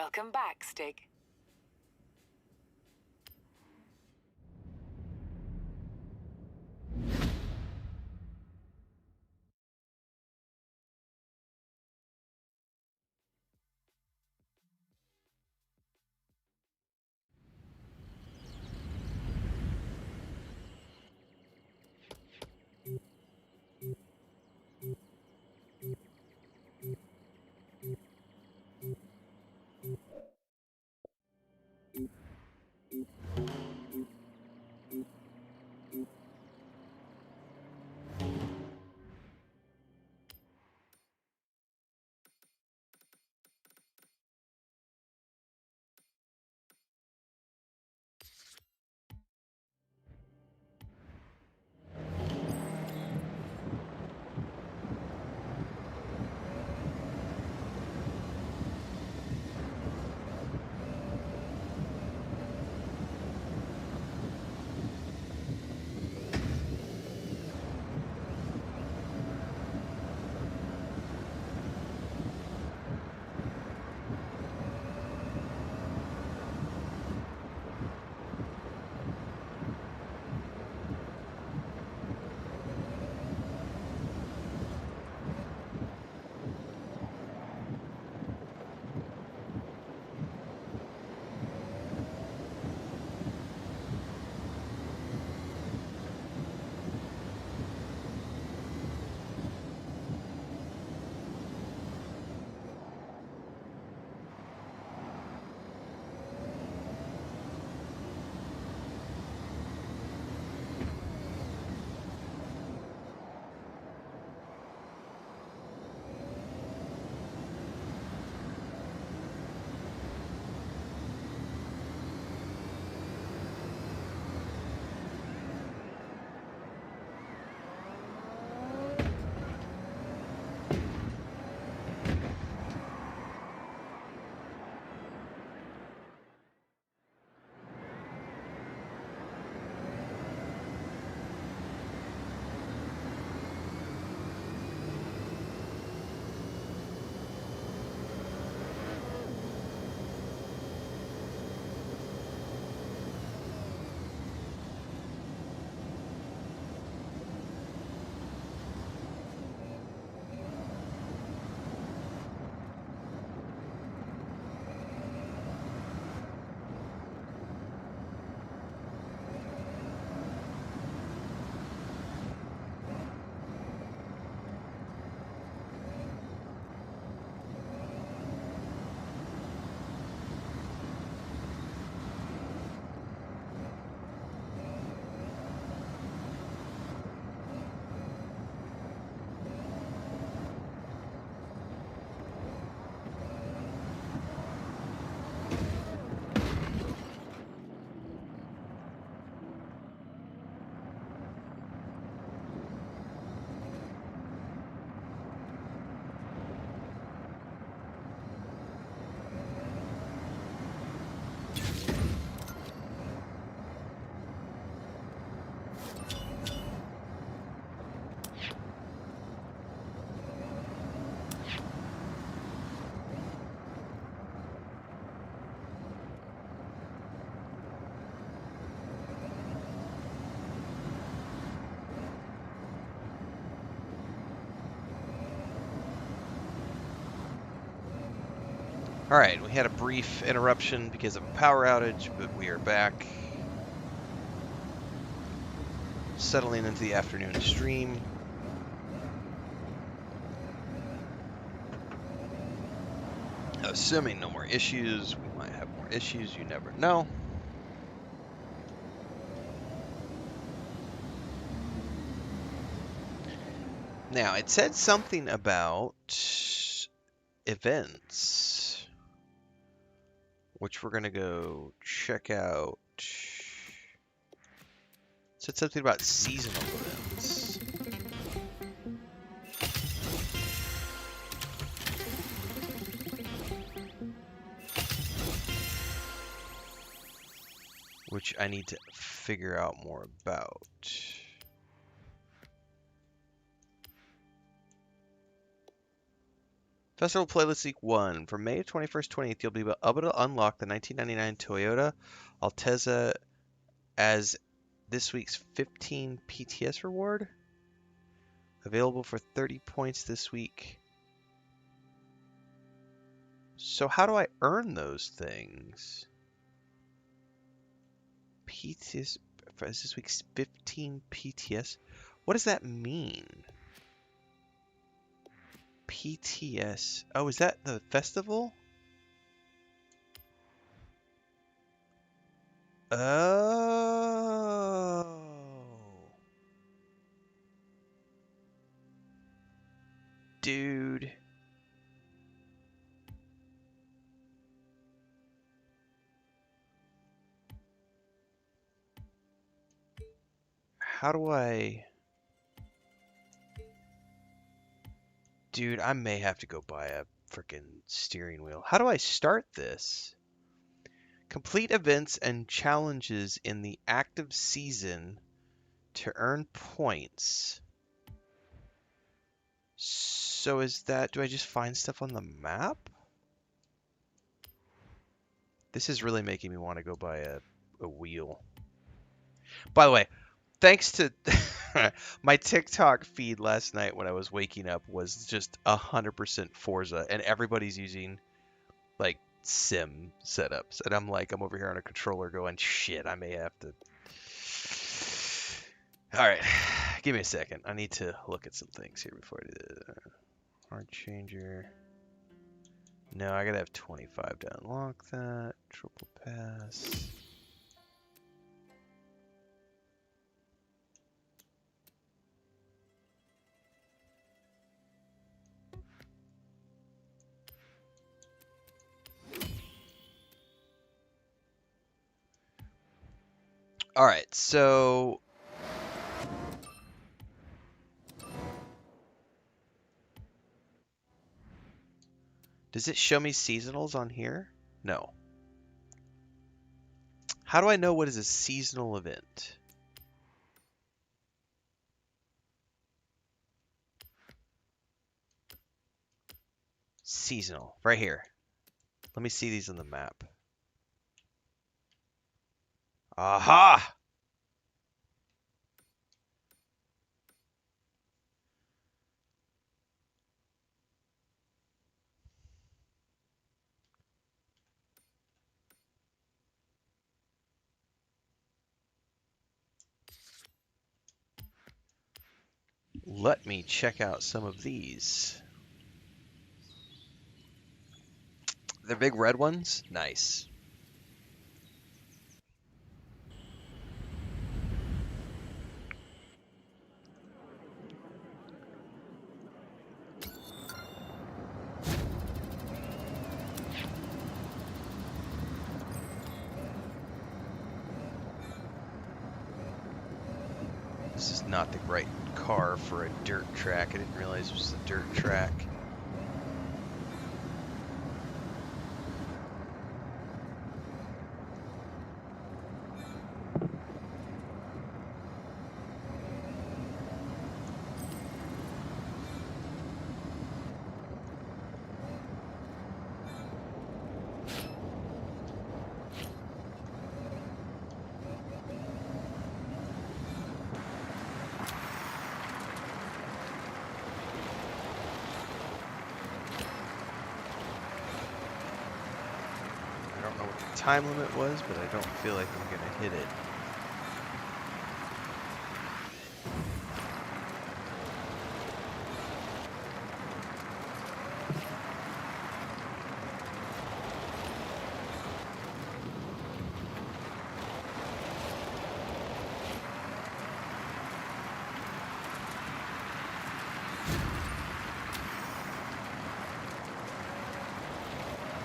Welcome back, Stig. Alright, we had a brief interruption because of a power outage, but we are back. Settling into the afternoon stream. Assuming no more issues, we might have more issues, you never know. Now, it said something about events, which we're going to go check out. It said something about seasonal events. Which I need to figure out more about. Festival Playlist Week 1. From May 21st, 28th, you'll be able to unlock the 1999 Toyota Altezza as this week's 15 PTS reward. Available for 30 points this week. So how do I earn those things? PTS, is this week's 15 PTS? What does that mean? PTS. Oh, is that the festival? Oh. Dude. How do I... Dude, I may have to go buy a freaking steering wheel. How do I start this? Complete events and challenges in the active season to earn points. So is that... Do I just find stuff on the map? This is really making me want to go buy a wheel. By the way, thanks to my TikTok feed last night when I was waking up was just 100% Forza, and everybody's using like sim setups, and I'm over here on a controller going, shit, I may have to. All right, give me a second. I need to look at some things here before I do this. Hard changer. No, I gotta have 25 to unlock that. Triple pass. All right, so does it show me seasonals on here? No. How do I know what is a seasonal event? Seasonal, right here. Let me see these on the map. Aha! Let me check out some of these. They're big red ones? Nice. This is not the right car for a dirt track. I didn't realize it was a dirt track. Time limit was, but I don't feel like I'm gonna hit it.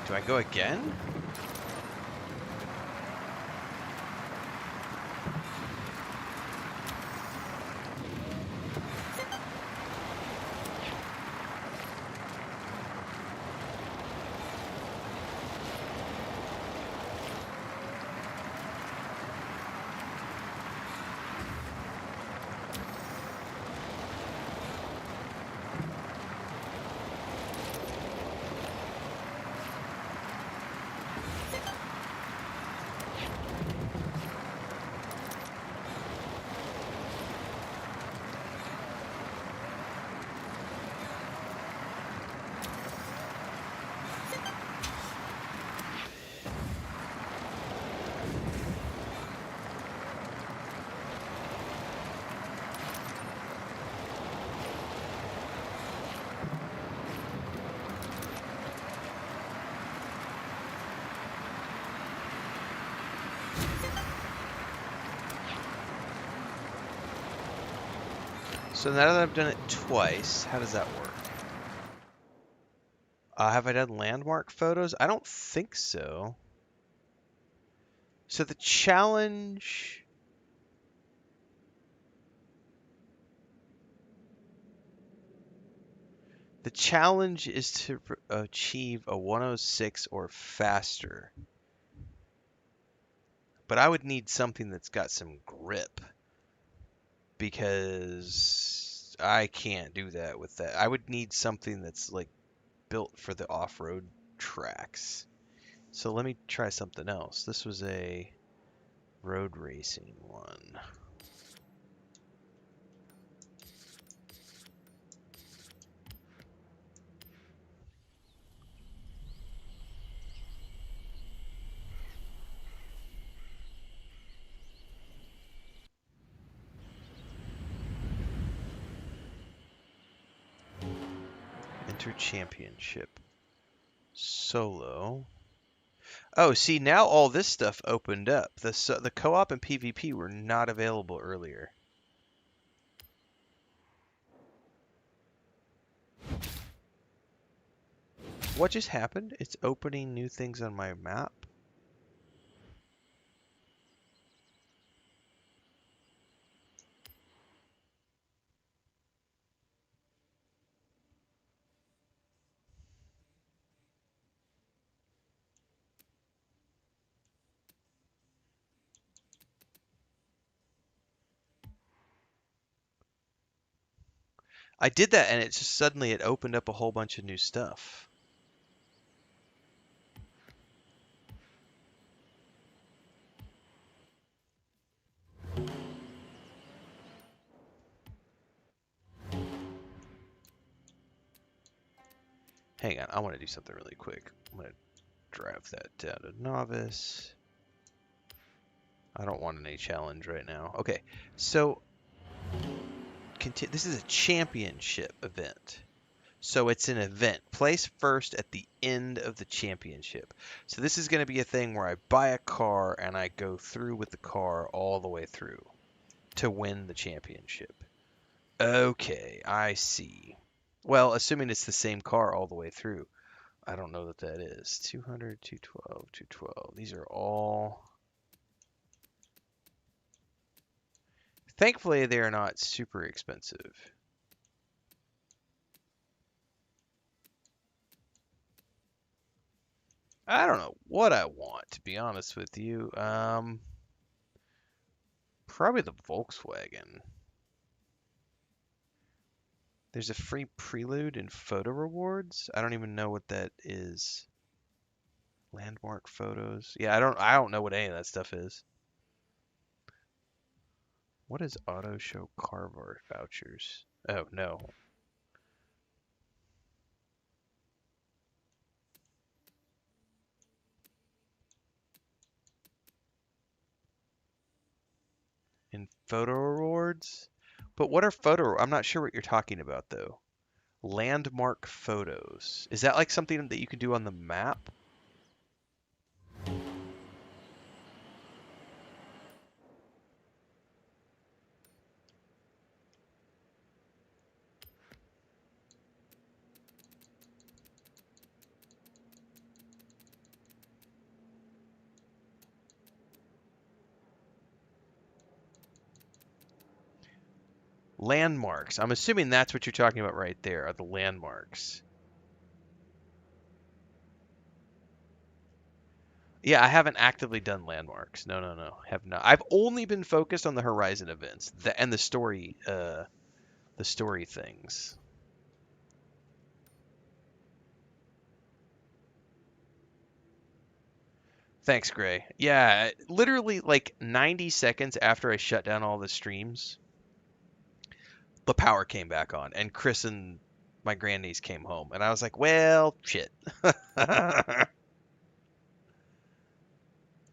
Do I go again? So now that I've done it twice, how does that work? Have I done landmark photos? I don't think so. So the challenge... The challenge is to achieve a 106 or faster. But I would need something that's got some grip, because I can't do that with that. I would need something that's like built for the off-road tracks. So let me try something else. This was a road racing one. Enter championship. Solo. Oh, see, now all this stuff opened up. The co-op and PvP were not available earlier. What just happened? It's opening new things on my map. I did that and it just suddenly it opened up a whole bunch of new stuff. Hang on, I want to do something really quick. I'm going to drive that down to novice. I don't want any challenge right now. Okay, so this is a championship event. So it's an event. Place first at the end of the championship. So this is going to be a thing where I buy a car and I go through with the car all the way through to win the championship. Okay, I see. Well, assuming it's the same car all the way through. I don't know what that is. 200, 212, 212. These are all... Thankfully, they are not super expensive. I don't know what I want, to be honest with you. Probably the Volkswagen. There's a free prelude and photo rewards. I don't even know what that is. Landmark photos. Yeah, I don't know what any of that stuff is. What is auto show car vouchers? Oh no. In photo rewards? But what are photo? I'm not sure what you're talking about though. Landmark photos. Is that like something that you can do on the map? Landmarks. I'm assuming that's what you're talking about right there, are the landmarks. Yeah, I haven't actively done landmarks. No, have not. I've only been focused on the Horizon events and the story things. Thanks, Gray. Yeah, literally like 90 seconds after I shut down all the streams, the power came back on, and Chris and my grandniece came home, and I was like, well, shit.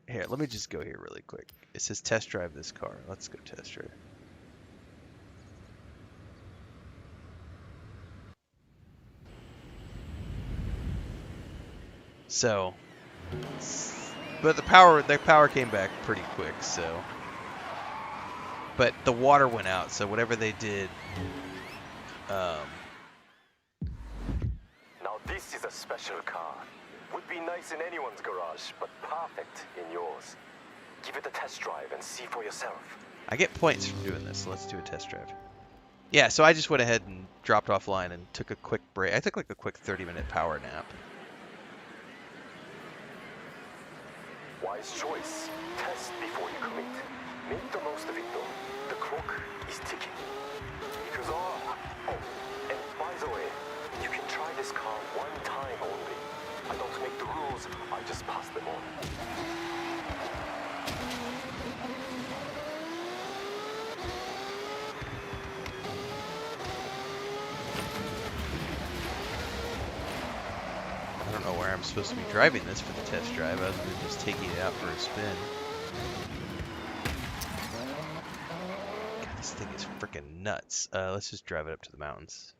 Here, let me just go here really quick. It says test drive this car. Let's go test drive. So, but the power came back pretty quick, so But the water went out, so whatever they did. Now this is a special car. Would be nice in anyone's garage, but perfect in yours. Give it a test drive and see for yourself. I get points from doing this, so let's do a test drive. Yeah, so I just went ahead and dropped offline and took a quick break. I took like a quick 30-minute power nap. Wise choice. Test before you commit. Make the most of it though. The clock is ticking. Because oh, and by the way, you can try this car one time only. I don't make the rules, I just pass them on. I don't know where I'm supposed to be driving this for the test drive, other than just taking it out for a spin. God, this thing is freaking nuts. Let's just drive it up to the mountains.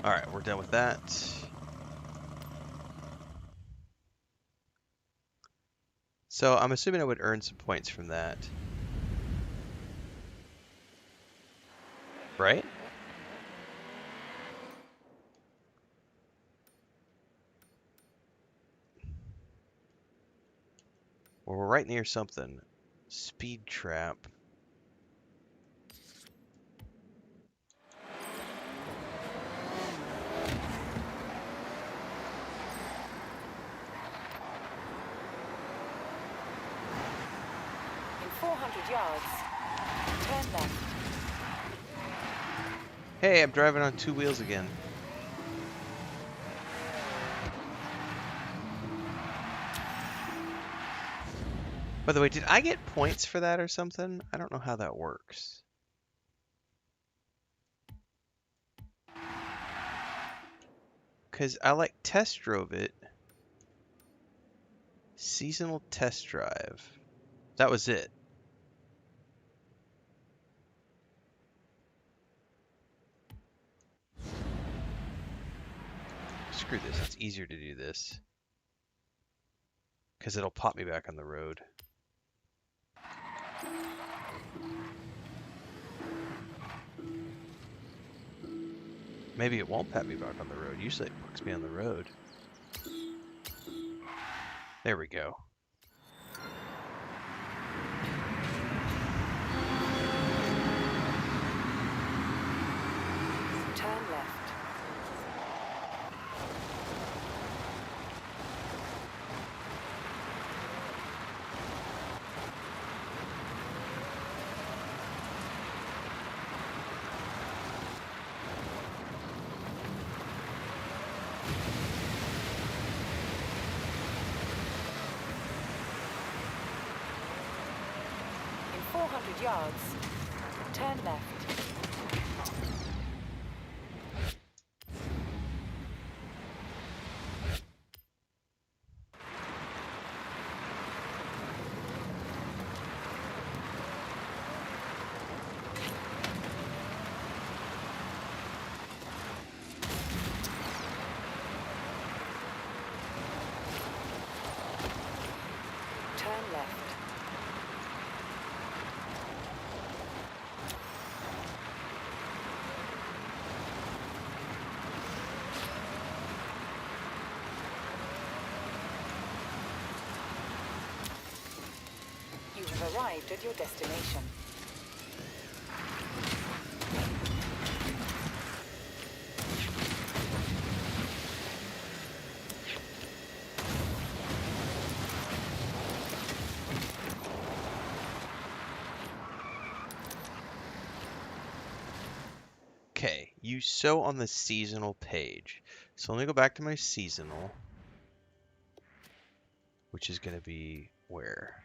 Alright, we're done with that. So I'm assuming I would earn some points from that. Right? Well, we're right near something. Speed trap. In 400 yards, turn left. Hey, I'm driving on two wheels again. By the way, did I get points for that or something? I don't know how that works. Because I like test drove it. Seasonal test drive. That was it. Screw this. It's easier to do this. Because it'll pop me back on the road. Maybe it won't pat me back on the road. Usually it puts me on the road. There we go. Turn left. In 400 yards, turn left. Turn left. You have arrived at your destination. Okay, you sew on the seasonal page. So let me go back to my seasonal, which is going to be where?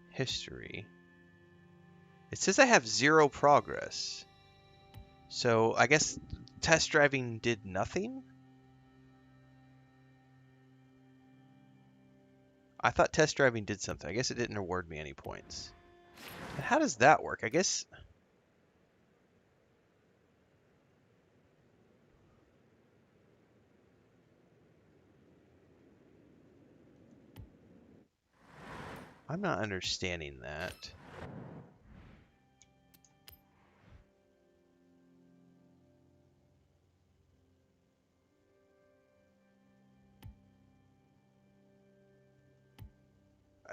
History. It says I have 0 progress. So I guess test driving did nothing? I thought test driving did something. I guess it didn't award me any points. And how does that work? I guess... I'm not understanding that.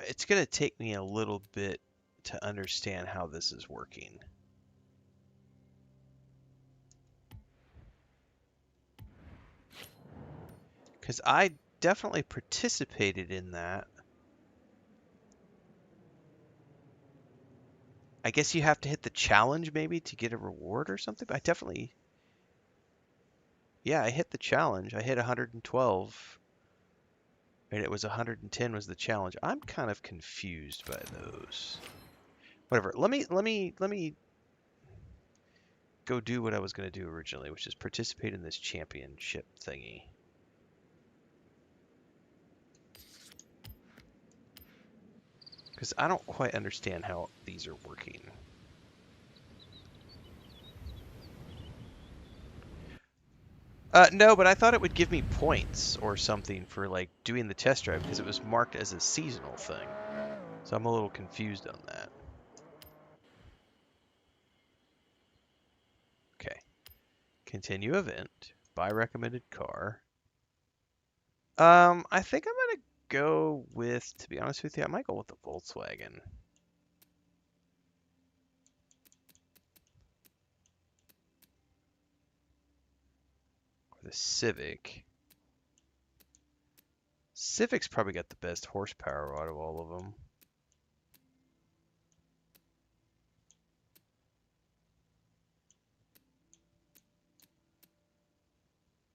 It's going to take me a little bit to understand how this is working. Because I definitely participated in that. I guess you have to hit the challenge maybe to get a reward or something. But I definitely... Yeah, I hit the challenge. I hit 112. And it was 110 was the challenge. I'm kind of confused by those. Whatever. Let me go do what I was going to do originally, which is participate in this championship thingy. Because I don't quite understand how these are working. No, but I thought it would give me points or something for like doing the test drive because it was marked as a seasonal thing. So I'm a little confused on that. Okay. Continue event. Buy recommended car. I think I'm gonna go with, to be honest with you, I might go with the Volkswagen. Or the Civic. Civic's probably got the best horsepower out of all of them.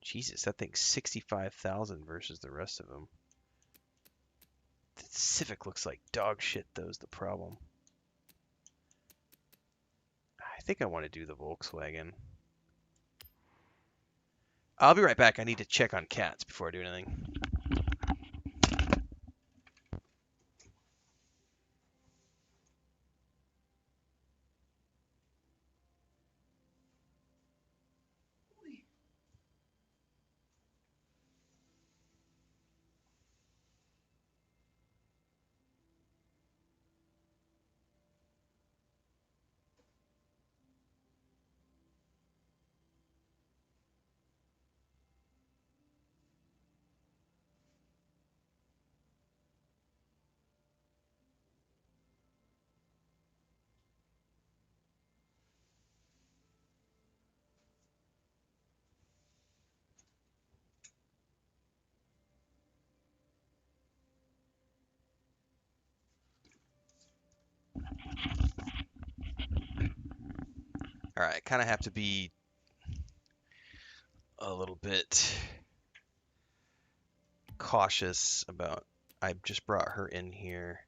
Jesus, that thing's 65,000 versus the rest of them. The Civic looks like dog shit, though, is the problem. I think I want to do the Volkswagen. I'll be right back. I need to check on cats before I do anything. Alright, kind of have to be a little bit cautious about... I just brought her in here.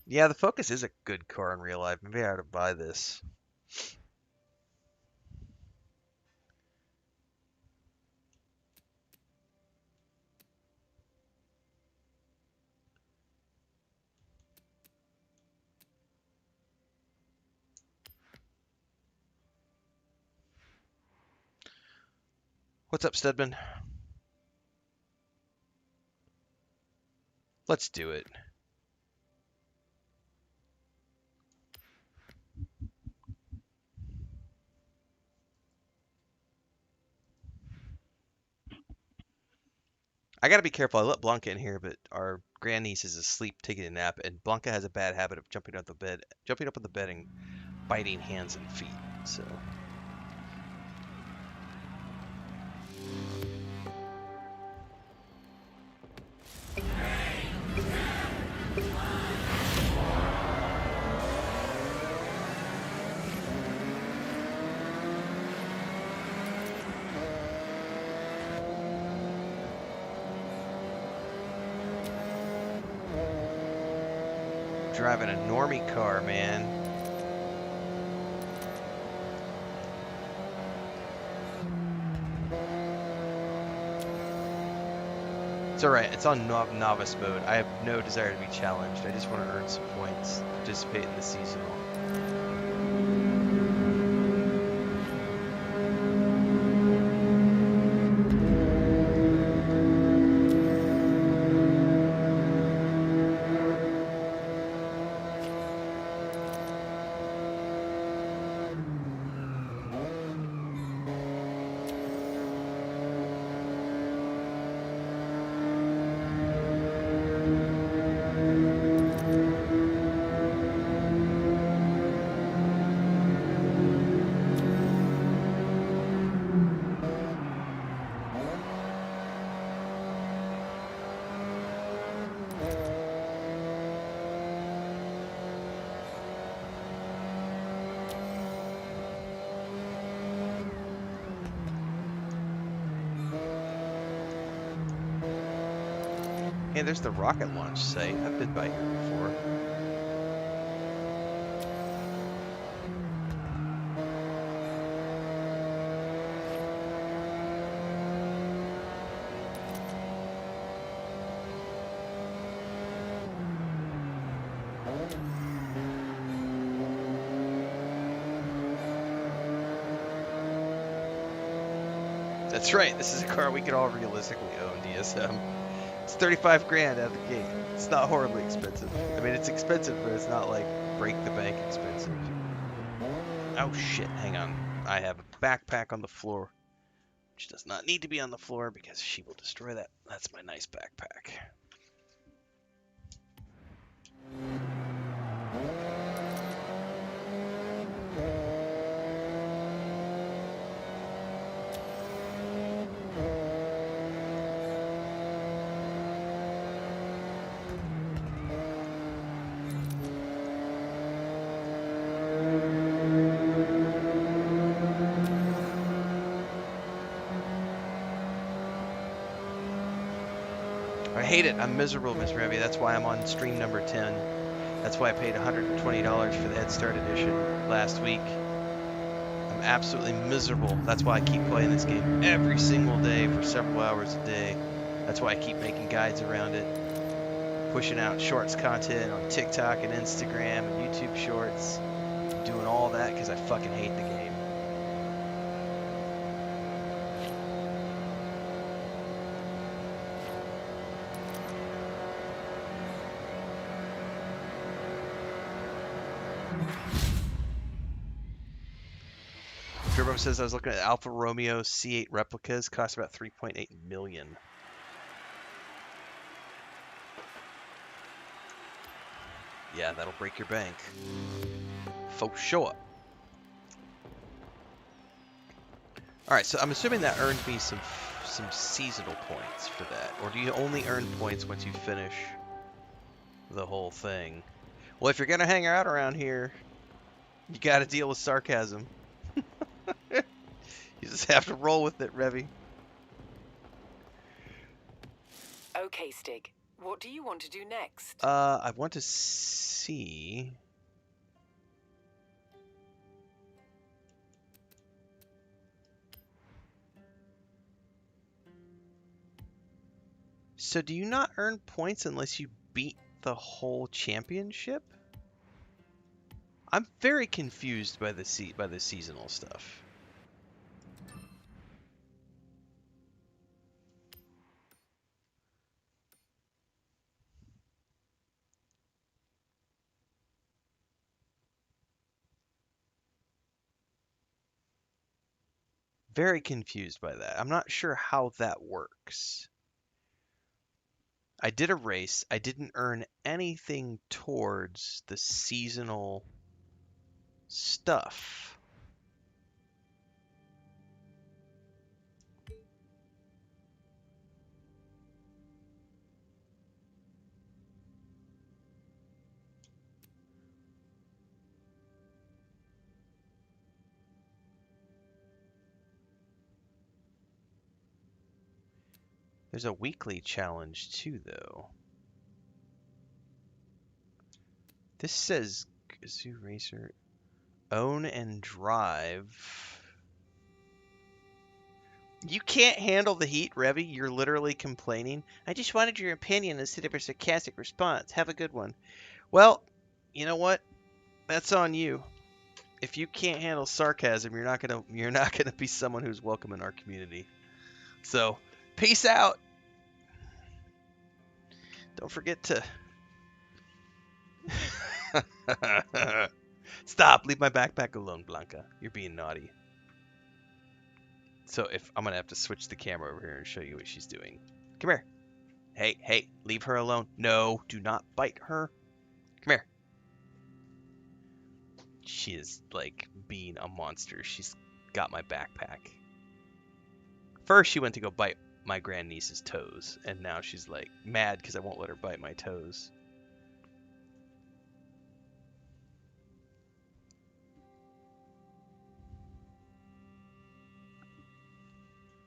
Yeah, the Focus is a good car in real life. Maybe I ought to buy this. What's up, Stedman? Let's do it. I gotta be careful. I let Blanca in here, but our grandniece is asleep taking a nap, and Blanca has a bad habit of jumping up on the bed and biting hands and feet. So driving a normie car, man. It's alright, it's on novice mode. I have no desire to be challenged. I just want to earn some points, participate in the seasonal. Hey, there's the rocket launch site. I've been by here before. That's right, this is a car we could all realistically own, DSM. It's 35 grand out of the gate. It's not horribly expensive. I mean, it's expensive, but it's not like break the bank expensive. Oh shit, hang on. I have a backpack on the floor, which does not need to be on the floor because she will destroy that. That's my nice backpack. I hate it. I'm miserable, Miss Revy. That's why I'm on stream number 10. That's why I paid $120 for the Head Start edition last week. I'm absolutely miserable. That's why I keep playing this game every single day for several hours a day. That's why I keep making guides around it. Pushing out shorts content on TikTok and Instagram and YouTube shorts. Doing all that because I fucking hate the game. Turbo says I was looking at Alfa Romeo C8 replicas, cost about 3.8 million. Yeah, that'll break your bank. For sure. Alright, so I'm assuming that earned me some seasonal points for that. Or do you only earn points once you finish the whole thing? Well, if you're going to hang out around here, You got to deal with sarcasm. You just have to roll with it, Revy. Okay, Stig. What do you want to do next? I want to see. So do you not earn points unless you beat the whole championship? I'm very confused by the seasonal stuff. Very confused by that. I'm not sure how that works. I did a race. I didn't earn anything towards the seasonal stuff. There's a weekly challenge too, though. This says Zoo Racer, own and drive. You can't handle the heat, Revy. You're literally complaining. I just wanted your opinion instead of a sarcastic response. Have a good one. Well, you know what? That's on you. If you can't handle sarcasm, you're not gonna be someone who's welcome in our community. So, peace out. Don't forget to stop. Leave my backpack alone, Blanca. You're being naughty. So if I'm gonna have to switch the camera over here and show you what she's doing. Come here. Hey, hey, leave her alone. No, do not bite her. Come here. She is like being a monster. She's got my backpack. First, she went to go bite my grandniece's toes, and now she's like mad because I won't let her bite my toes.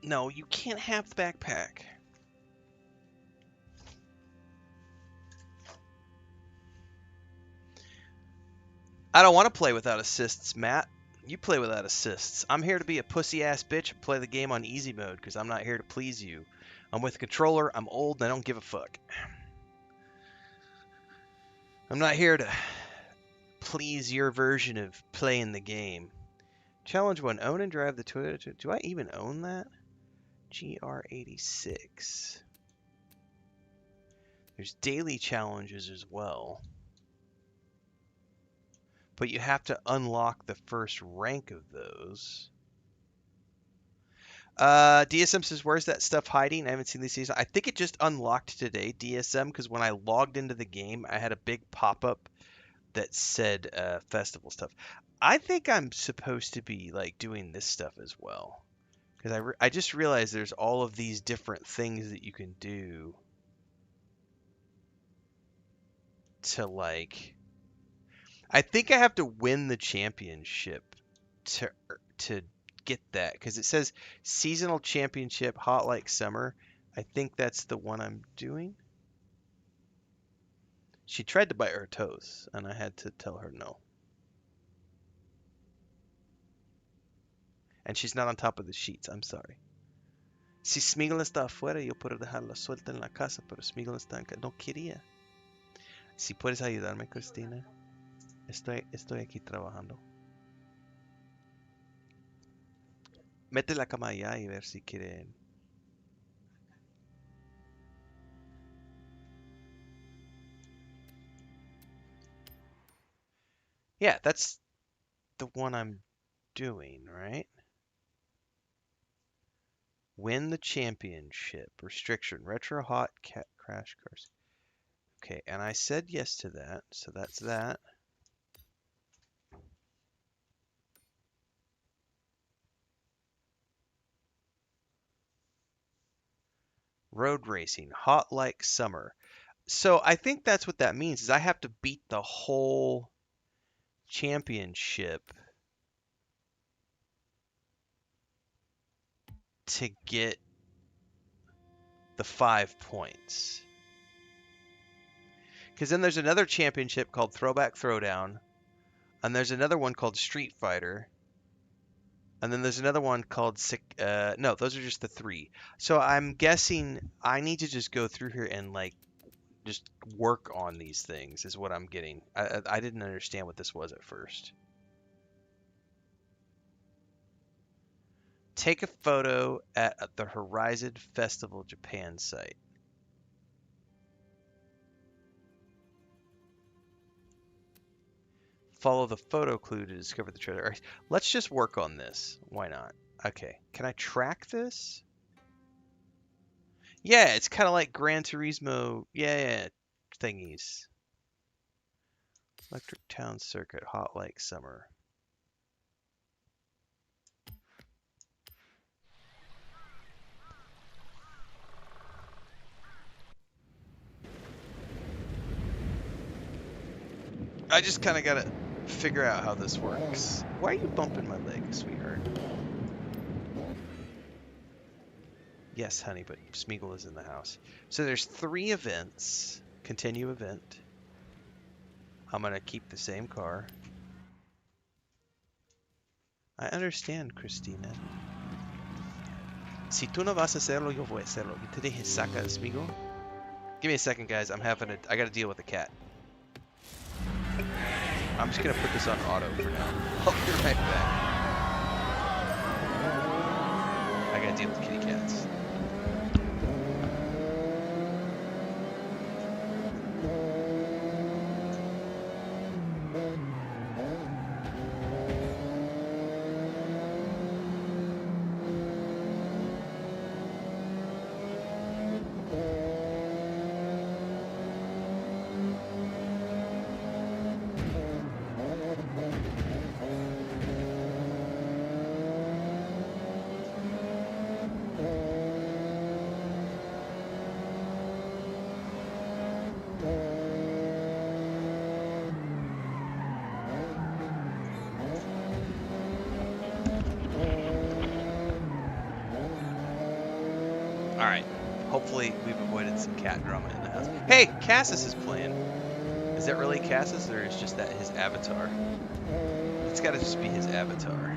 No, you can't have the backpack. I don't want to play without assists, Matt. You play without assists. I'm here to be a pussy-ass bitch and play the game on easy mode because I'm not here to please you. I'm with a controller, I'm old, and I don't give a fuck. I'm not here to please your version of playing the game. Challenge 1. Own and drive the Toyota. Do I even own that? GR86. There's daily challenges as well. But you have to unlock the first rank of those. DSM says, where's that stuff hiding? I haven't seen this season. I think it just unlocked today, DSM, because when I logged into the game, I had a big pop-up that said festival stuff. I think I'm supposed to be like doing this stuff as well. Because I just realized there's all of these different things that you can do to like... I think I have to win the championship to get that, because it says seasonal championship hot like summer. I think that's the one I'm doing. She tried to bite her toes, and I had to tell her no. And she's not on top of the sheets. I'm sorry. Si Smigel está afuera, yo puedo dejarla suelta en la casa, pero Smigel está en casa. No quería. Si puedes ayudarme, Cristina. Estoy aquí trabajando. Mete la cama allá y ver si quiere. Yeah, that's the one I'm doing, right? Win the championship. Restriction. Retro hot cat crash cars. Okay, and I said yes to that, so that's that. Road racing. Hot like summer. So I think that's what that means, is I have to beat the whole championship to get the 5 points. Because then there's another championship called Throwback Throwdown, and there's another one called Street Fighter, and then there's another one called no, those are just the 3. So I'm guessing I need to just go through here and like just work on these things is what I'm getting. I didn't understand what this was at first. Take a photo at the Horizon Festival Japan site. Follow the photo clue to discover the treasure. All right, let's just work on this. Why not? Okay. Can I track this? Yeah, it's kind of like Gran Turismo. Yeah, thingies. Electric Town Circuit, Hot Like Summer. I just kind of got to figure out how this works. Why are you bumping my leg, sweetheart? Yes, honey, but Smeagol is in the house. So there's 3 events. Continue event. I'm going to keep the same car. I understand, Christina. Si tú no vas a hacerlo, yo voy a hacerlo. Yo te dije, saca, Smeagol. Give me a second, guys. I got to deal with a cat. I'm just going to put this on auto for now. I'll be right back. I got to deal with kitty cats. Alright, hopefully we've avoided some cat drama in the house. Hey, Cassis is playing. Is that really Cassis, or is just that his avatar? It's gotta just be his avatar.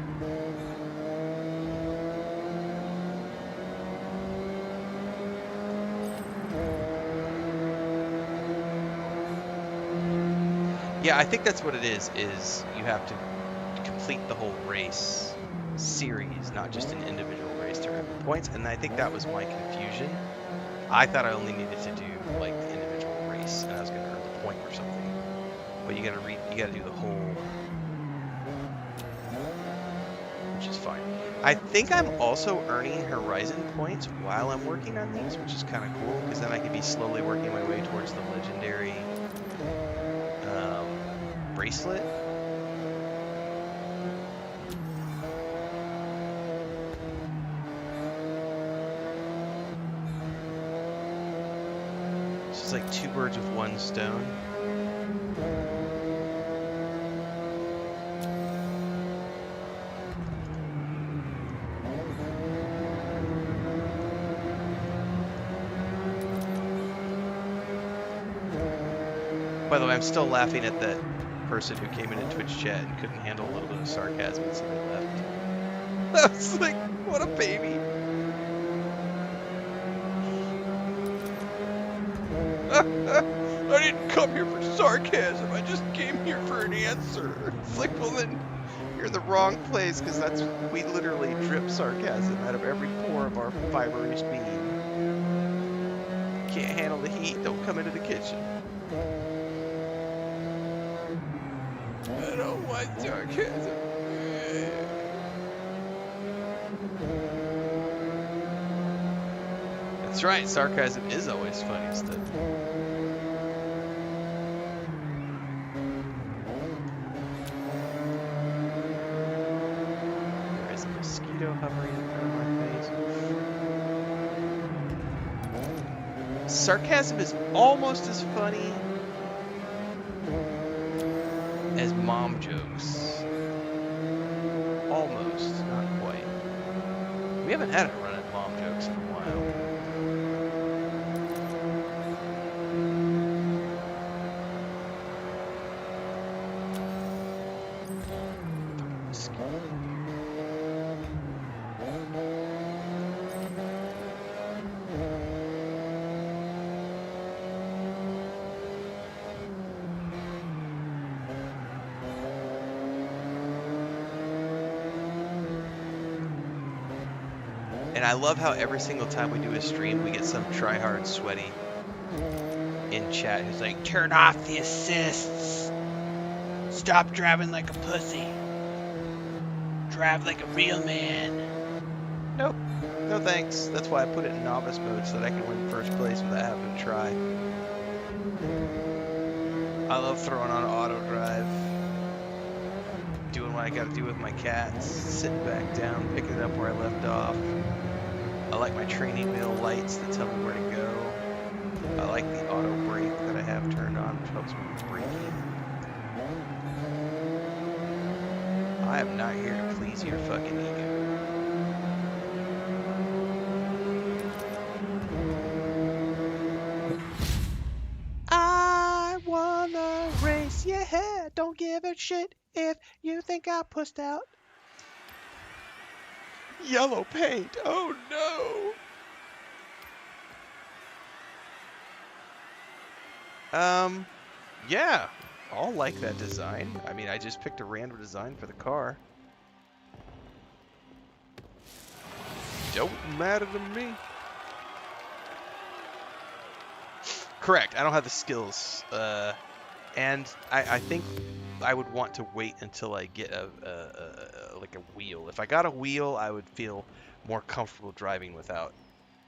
Yeah, I think that's what it is you have to complete the whole race series, not just an individual race to earn points, and I think that was my confusion. I thought I only needed to do like the individual race, and I was going to earn the point or something. But you got to do the whole, which is fine. I think I'm also earning Horizon points while I'm working on these, which is kind of cool, because then I can be slowly working my way towards the legendary bracelet. It's like 2 birds with 1 stone. By the way, I'm still laughing at that person who came into Twitch chat and couldn't handle a little bit of sarcasm, so they left. I was like, what a baby. I didn't come here for sarcasm, I just came here for an answer. It's like, well then, you're in the wrong place, because we literally drip sarcasm out of every pore of our fibrous being. Can't handle the heat, don't come into the kitchen. I don't want sarcasm. That's right, sarcasm is always funny stuff. There is a mosquito hovering in front of my face. Sarcasm is almost as funny as mom jokes. jokes. Almost, not quite. We haven't had a run at mom jokes in a while. Fucking mosquito. And I love how every single time we do a stream, we get some tryhard sweaty in chat who's like, turn off the assists. Stop driving like a pussy. Drive like a real man. Nope. No thanks. That's why I put it in novice mode so that I can win first place without having to try. I love throwing on auto drive. Doing what I gotta do with my cats. Sitting back down, picking it up where I left off. I like my training wheel lights that tell me where to go. I like the auto brake that I have turned on, which helps me with braking. I am not here to please your fucking ego. I wanna race, yeah, don't give a shit if you think I pussed out. Yellow paint, oh no! Yeah, I'll like that design. I mean, I just picked a random design for the car. Don't matter to me. Correct, I don't have the skills. And I think I would want to wait until I get like a wheel. If I got a wheel, I would feel more comfortable driving without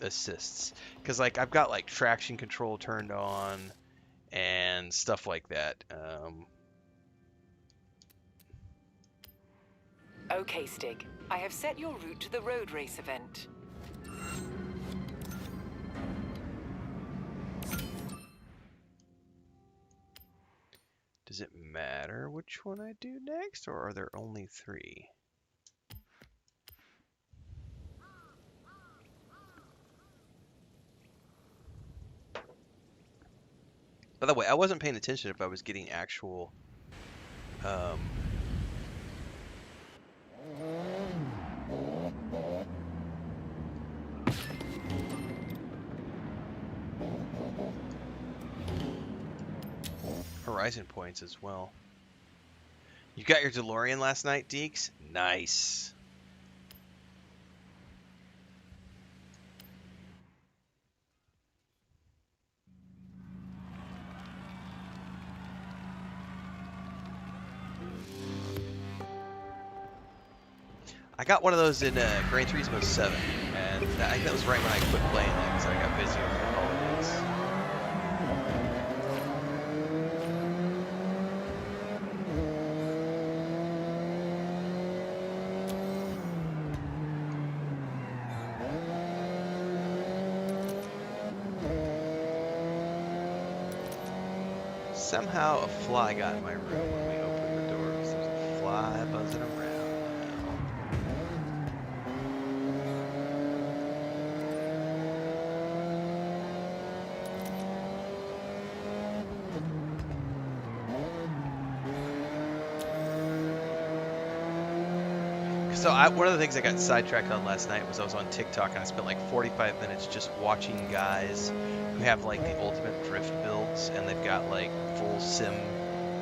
assists. Because like I've got like traction control turned on and stuff like that. Okay, Stig. I have set your route to the road race event. Does it matter which one I do next, or are there only 3? By the way, I wasn't paying attention if I was getting actual horizon points as well. You got your DeLorean last night, Deeks? Nice. I got one of those in Gran Turismo 7, and I think that was right when I quit playing it because I got busy over the holidays. Somehow a fly got in my room when we opened the doors. There's a fly buzzing around now. So one of the things I got sidetracked on last night was I was on TikTok and I spent like 45 minutes just watching guys who have like the ultimate drift builds, and they've got like full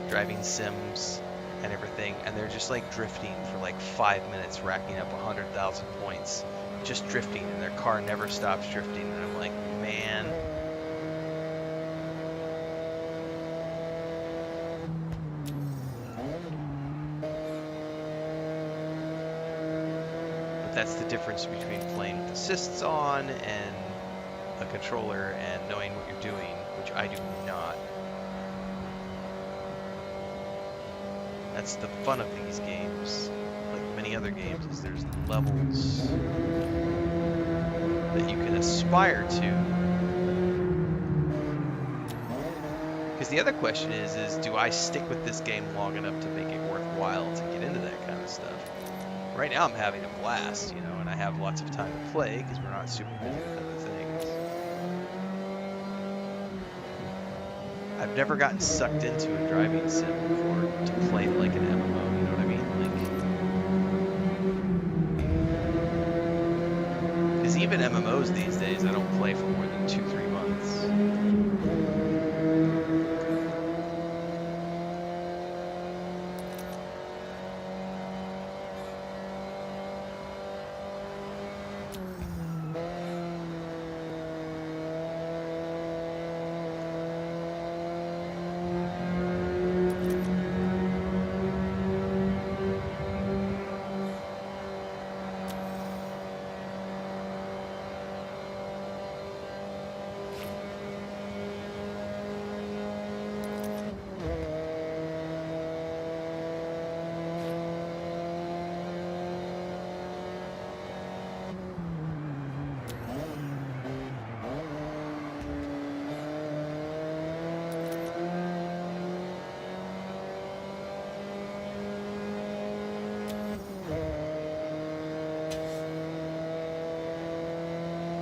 driving sims and everything, and they're just like drifting for like 5 minutes, racking up 100,000 points, just drifting, and their car never stops drifting, and I'm like, man. That's the difference between playing with assists on and a controller and knowing what you're doing, which I do not. That's the fun of these games, like many other games, is there's levels that you can aspire to. Because the other question is do I stick with this game long enough to make it worthwhile? Right now I'm having a blast, you know, and I have lots of time to play because we're not super busy with other things. I've never gotten sucked into a driving sim before to play it like an MMO, you know what I mean? Like, because even MMOs these days, I don't play for more than 2-3 months.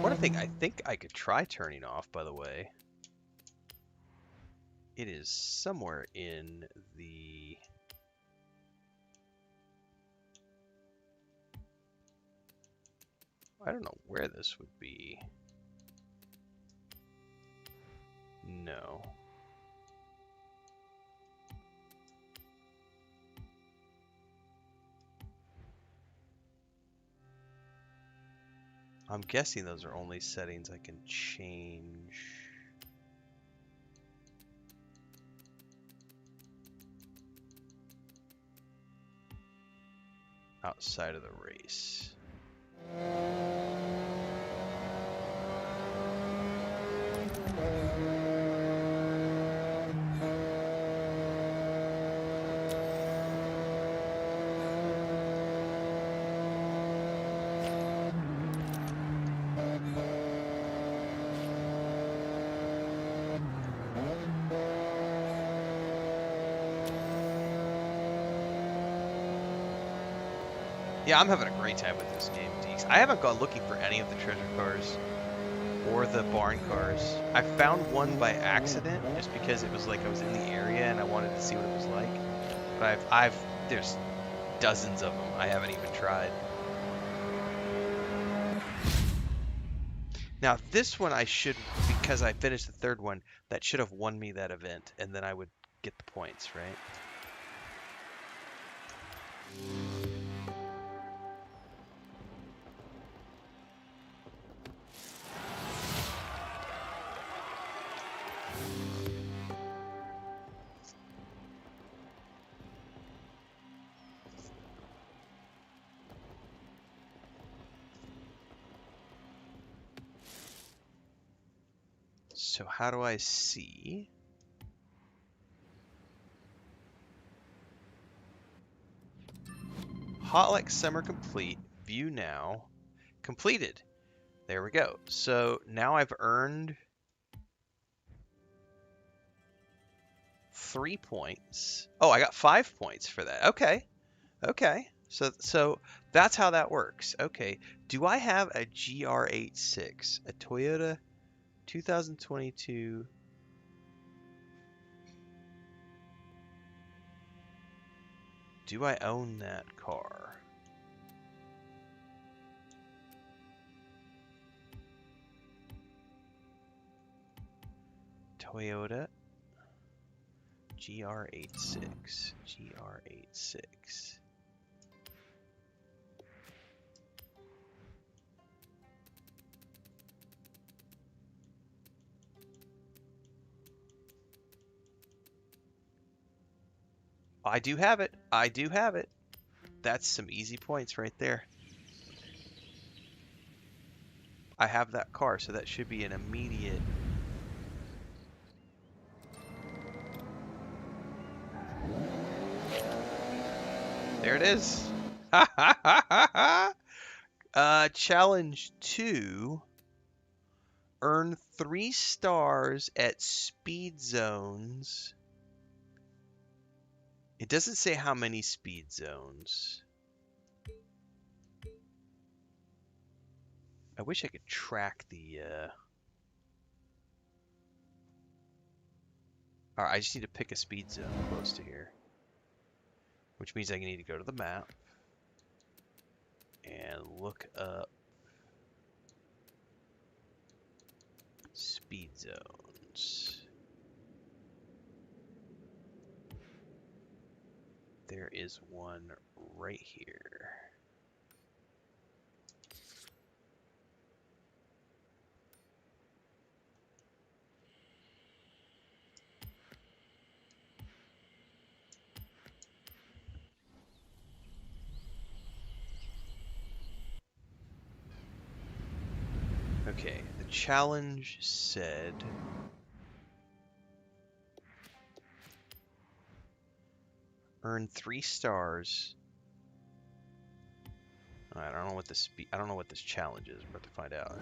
One thing I think I could try turning off, by the way, it is somewhere in the... I don't know where this would be. No. I'm guessing those are only settings I can change. Outside of the race. Yeah, I'm having a great time with this game, Deeks. I haven't gone looking for any of the treasure cars or the barn cars. I found one by accident just because it was like I was in the area and I wanted to see what it was like. But there's dozens of them I haven't even tried. Now this one I should, because I finished the third one, that should have won me that event, and then I would get the points, right? So how do I see? Hotlex Summer complete. View now. Completed. There we go. So now I've earned 3 points. Oh, I got 5 points for that. Okay. Okay. So that's how that works. Okay. Do I have a GR86, a Toyota 2022? Do I own that car? Toyota GR86. GR86. I do have it. I do have it. That's some easy points right there. I have that car, so that should be an immediate... There it is. Challenge 2. Earn 3 stars at speed zones. It doesn't say how many speed zones. I wish I could track the, Alright, I just need to pick a speed zone close to here. Which means I need to go to the map and look up speed zones. There is one right here. Okay, the challenge said earn 3 stars. I don't know what I don't know what this challenge is. We're about to find out.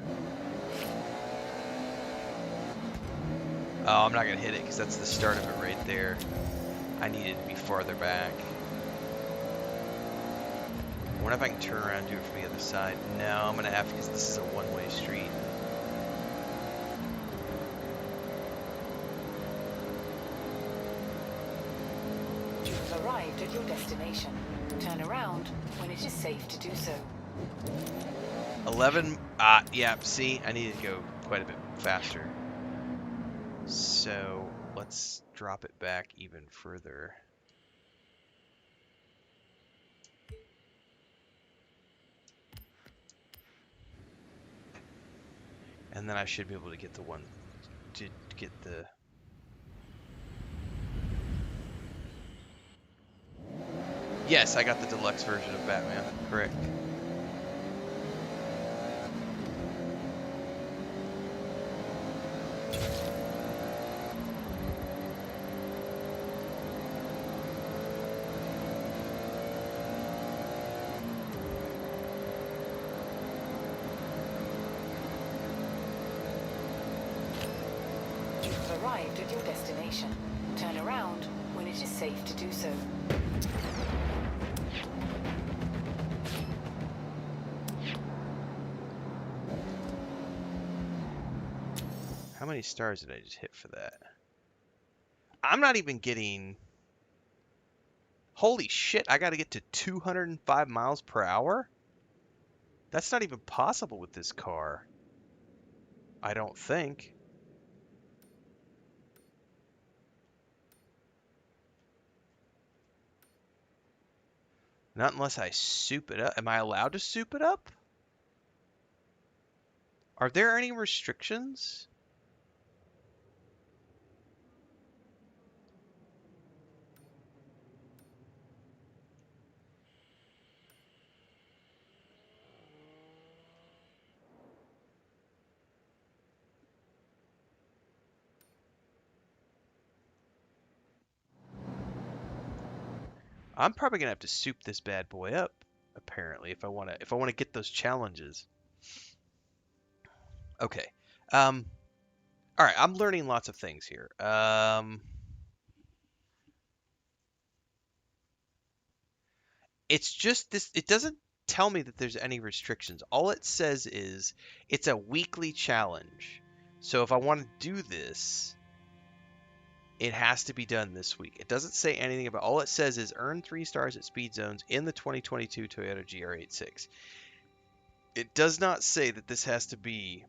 Oh, I'm not gonna hit it because that's the start of it right there. I needed to be farther back. I wonder if I can turn around and do it from the other side. No, I'm gonna have to because this is a one-way street. You've arrived at your destination. Turn around when it is safe to do so. 11. Yeah. See, I needed to go quite a bit faster. So let's drop it back even further. And then I should be able to get the one to get the. Yes, I got the deluxe version of Batman. Correct. You've arrived at your destination. Turn around when it is safe to do so. How many stars did I just hit for that? I'm not even getting. Holy shit, I gotta get to 205 miles per hour? That's not even possible with this car. I don't think. Not unless I soup it up. Am I allowed to soup it up? Are there any restrictions? I'm probably gonna have to soup this bad boy up, apparently, if I wanna get those challenges. Okay. All right. I'm learning lots of things here. It's just this. It doesn't tell me that there's any restrictions. All it says is it's a weekly challenge. So if I want to do this, it has to be done this week. It doesn't say anything about. All it says is earn 3 stars at speed zones in the 2022 Toyota GR86. It does not say that this has to be.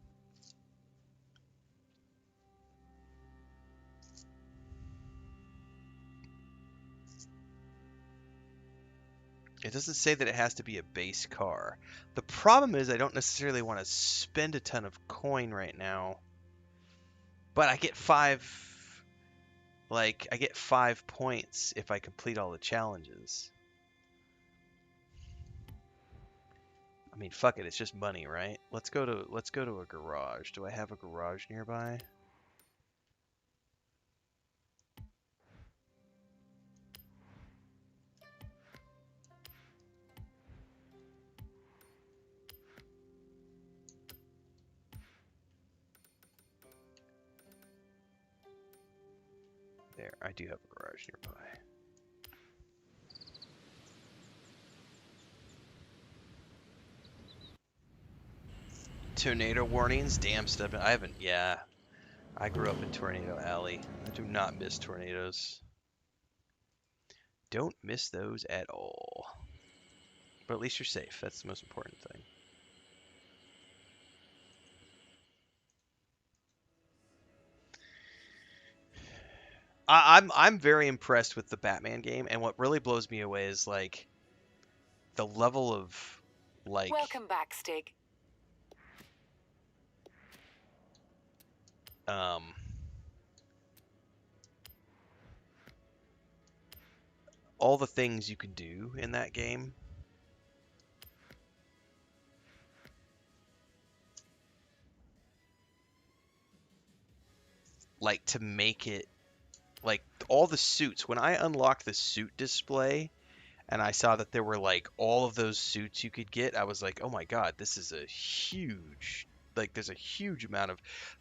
It doesn't say that it has to be a base car. The problem is I don't necessarily want to spend a ton of coin right now. But I get 5, like, I get 5 points if I complete all the challenges. I mean, fuck it, it's just money, right? Let's go to a garage. Do I have a garage nearby? There, I do have a garage nearby. Tornado warnings. Damn stuff. I haven't. Yeah, I grew up in Tornado Alley. I do not miss tornadoes. Don't miss those at all. But at least you're safe. That's the most important thing. I'm very impressed with the Batman game, and what really blows me away is like the level of like Welcome back, Stig. all the things you can do in that game. Like to make it like all the suits. When I unlocked the suit display and I saw that there were like all of those suits you could get, I was like, oh my god, this is a huge, like there's a huge amount of,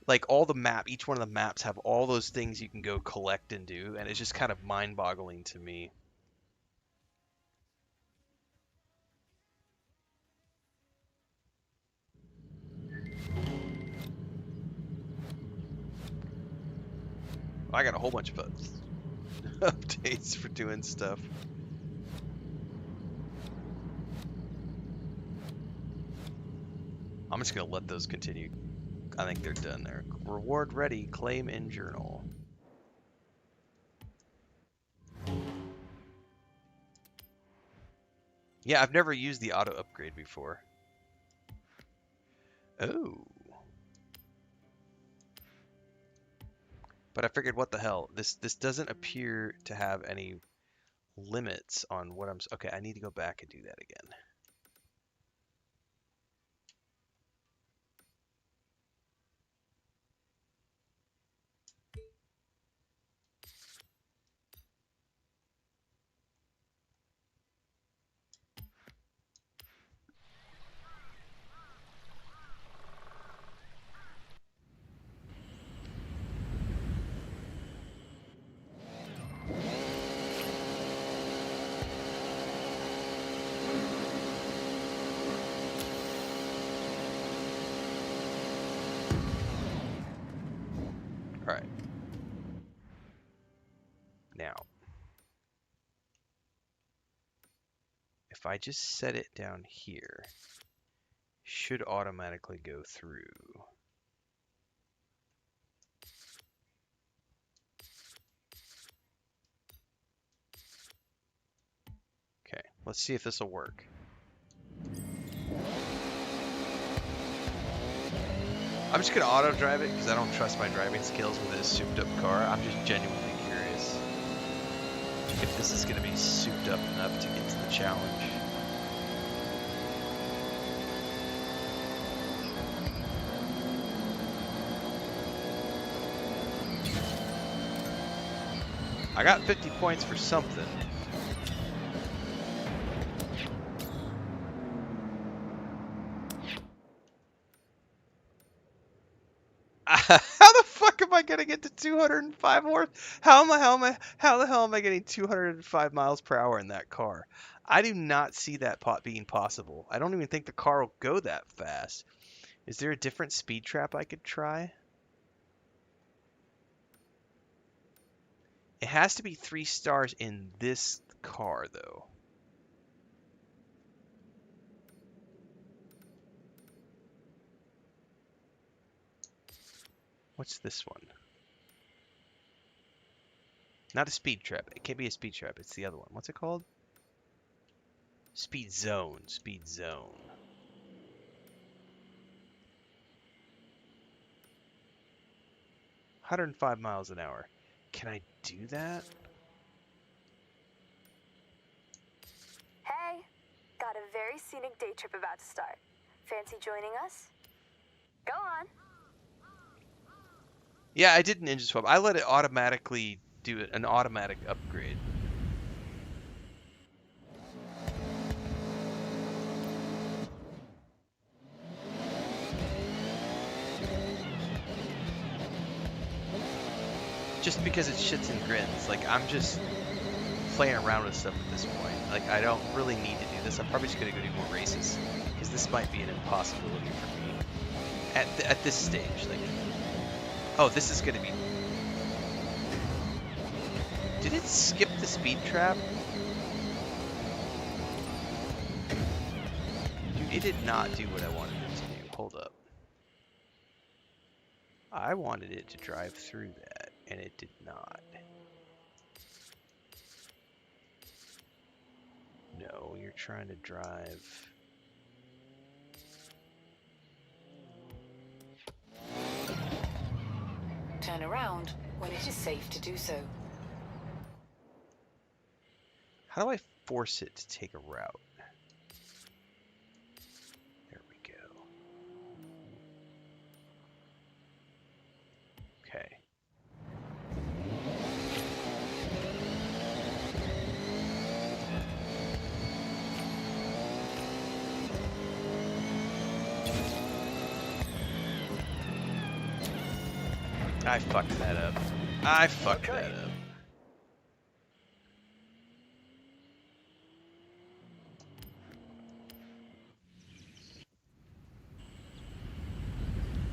like all the map, each one of the maps have all those things you can go collect and do, and it's just kind of mind-boggling to me. I got a whole bunch of updates for doing stuff. I'm just gonna let those continue. I think they're done there. Reward ready, claim in journal. Yeah, I've never used the auto upgrade before. Oh. But I figured, what the hell? This doesn't appear to have any limits on what I'm... Okay, I need to go back and do that again. Alright. Now, if I just set it down here, should automatically go through. Okay, let's see if this will work. I'm just going to auto drive it because I don't trust my driving skills with a souped up car. I'm just genuinely curious if this is going to be souped up enough to get to the challenge. I got 50 points for something. How the fuck am I gonna get to 205 horse? How the hell am I getting 205 miles per hour in that car? I do not see that being possible. I don't even think the car will go that fast. Is there a different speed trap I could try? It has to be 3 stars in this car, though. What's this one? Not a speed trap. It can't be a speed trap. It's the other one. What's it called? Speed zone. Speed zone. $105 miles an hour. Can I do that? Hey, got a very scenic day trip about to start. Fancy joining us? Go on. Yeah, I did Ninja Swap. I let it automatically do an automatic upgrade. Just because it shits and grins. Like, I'm just playing around with stuff at this point. Like, I don't really need to do this. I'm probably just going to go do more races. Because this might be an impossibility for me. At this stage, like, oh, this is gonna be. Did it skip the speed trap? Dude, it did not do what I wanted it to do. Hold up. I wanted it to drive through that, and it did not. No, you're trying to drive. Turn around when it is safe to do so. How do I force it to take a route? There we go. Okay. I fucked that up. I fucked that up.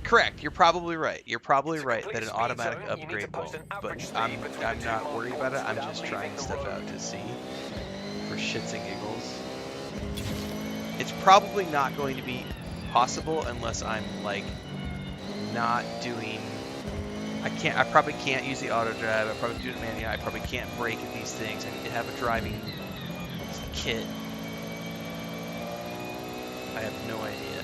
Correct. You're probably right. You're probably right that an automatic upgrade won't. But I'm not worried about it. I'm just trying stuff out to see for shits and giggles. It's probably not going to be possible unless I'm like not doing. I probably can't use the auto drive. I probably do it manually. I probably can't brake at these things. I need to have a driving kit. I have no idea.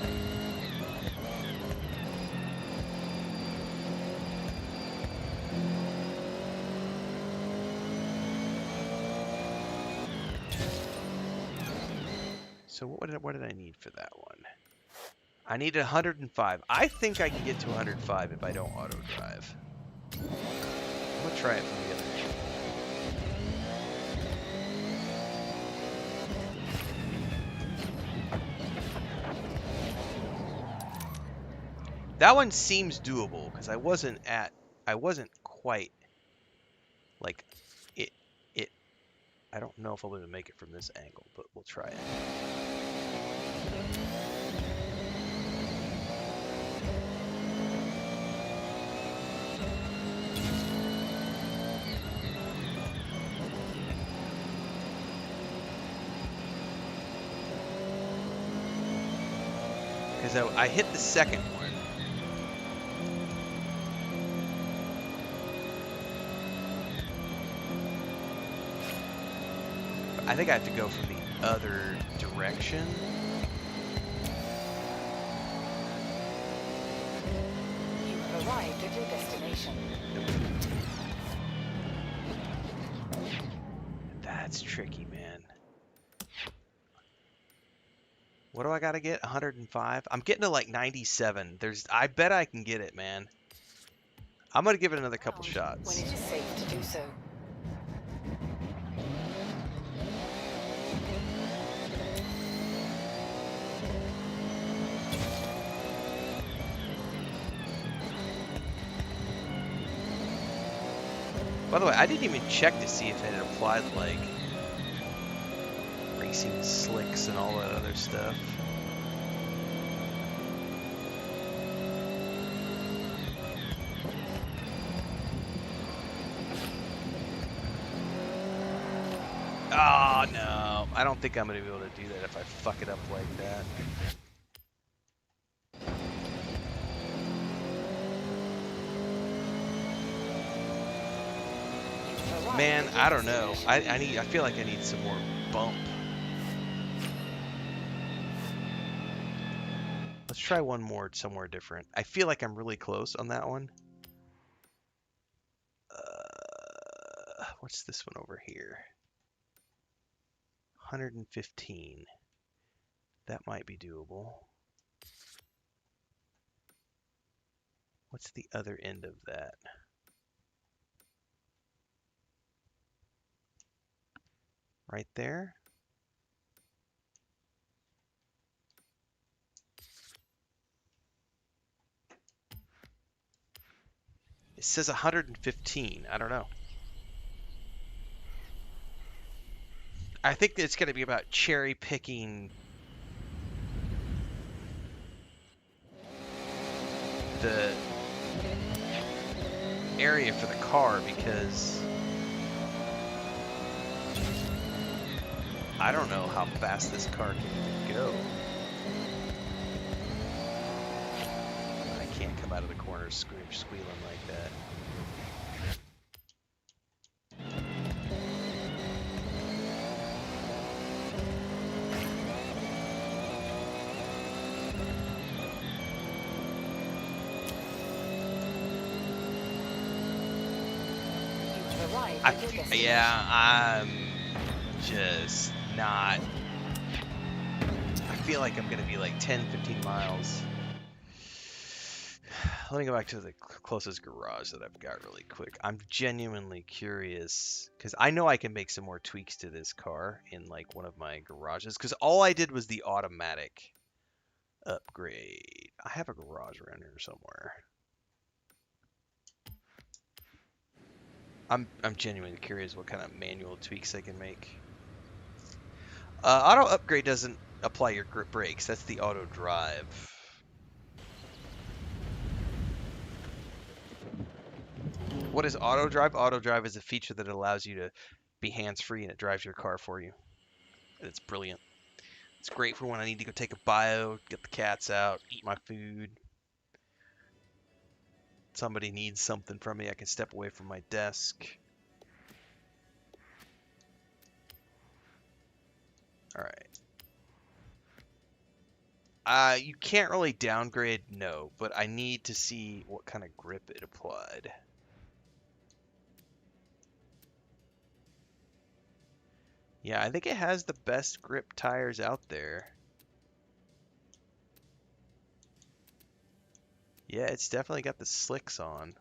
So what did I need for that one? I needed 105. I think I can get to 105 if I don't auto drive. I'm gonna try it from the other end. That one seems doable because I wasn't quite like it. I don't know if I'll be able to make it from this angle, but we'll try it. Because I hit the second one. I think I have to go from the other direction. You have arrived at your destination. That's tricky, man. What do I gotta get? 105? I'm getting to like 97. I bet I can get it, man. I'm gonna give it another couple shots. When it is safe to do so. By the way, I didn't even check to see if it had applied like racing slicks and all that other stuff. Oh no, I don't think I'm gonna be able to do that if I fuck it up like that. Man, I don't know. I feel like I need some more bump. Let's try one more somewhere different. I feel like I'm really close on that one. What's this one over here? 115. That might be doable. What's the other end of that? Right there? It says 115. I don't know. I think that it's going to be about cherry picking. the area for the car because I don't know how fast this car can even go. I can't come out of the corner squealing like that. You've arrived I, at your destination. yeah, I'm just not. I feel like I'm gonna be like 10, 15 miles. Let me go back to the closest garage that I've got really quick. I'm genuinely curious because I know I can make some more tweaks to this car in like one of my garages because all I did was the automatic upgrade. I have a garage around here somewhere. I'm genuinely curious what kind of manual tweaks I can make. Auto upgrade doesn't apply your grip brakes. That's the auto drive. What is auto drive? Auto drive is a feature that allows you to be hands-free and it drives your car for you. And it's brilliant. It's great for when I need to go take a bio, get the cats out, eat my food. Somebody needs something from me, I can step away from my desk. Alright. You can't really downgrade, no, but I need to see what kind of grip it applied. Yeah, I think it has the best grip tires out there. Yeah, it's definitely got the slicks on.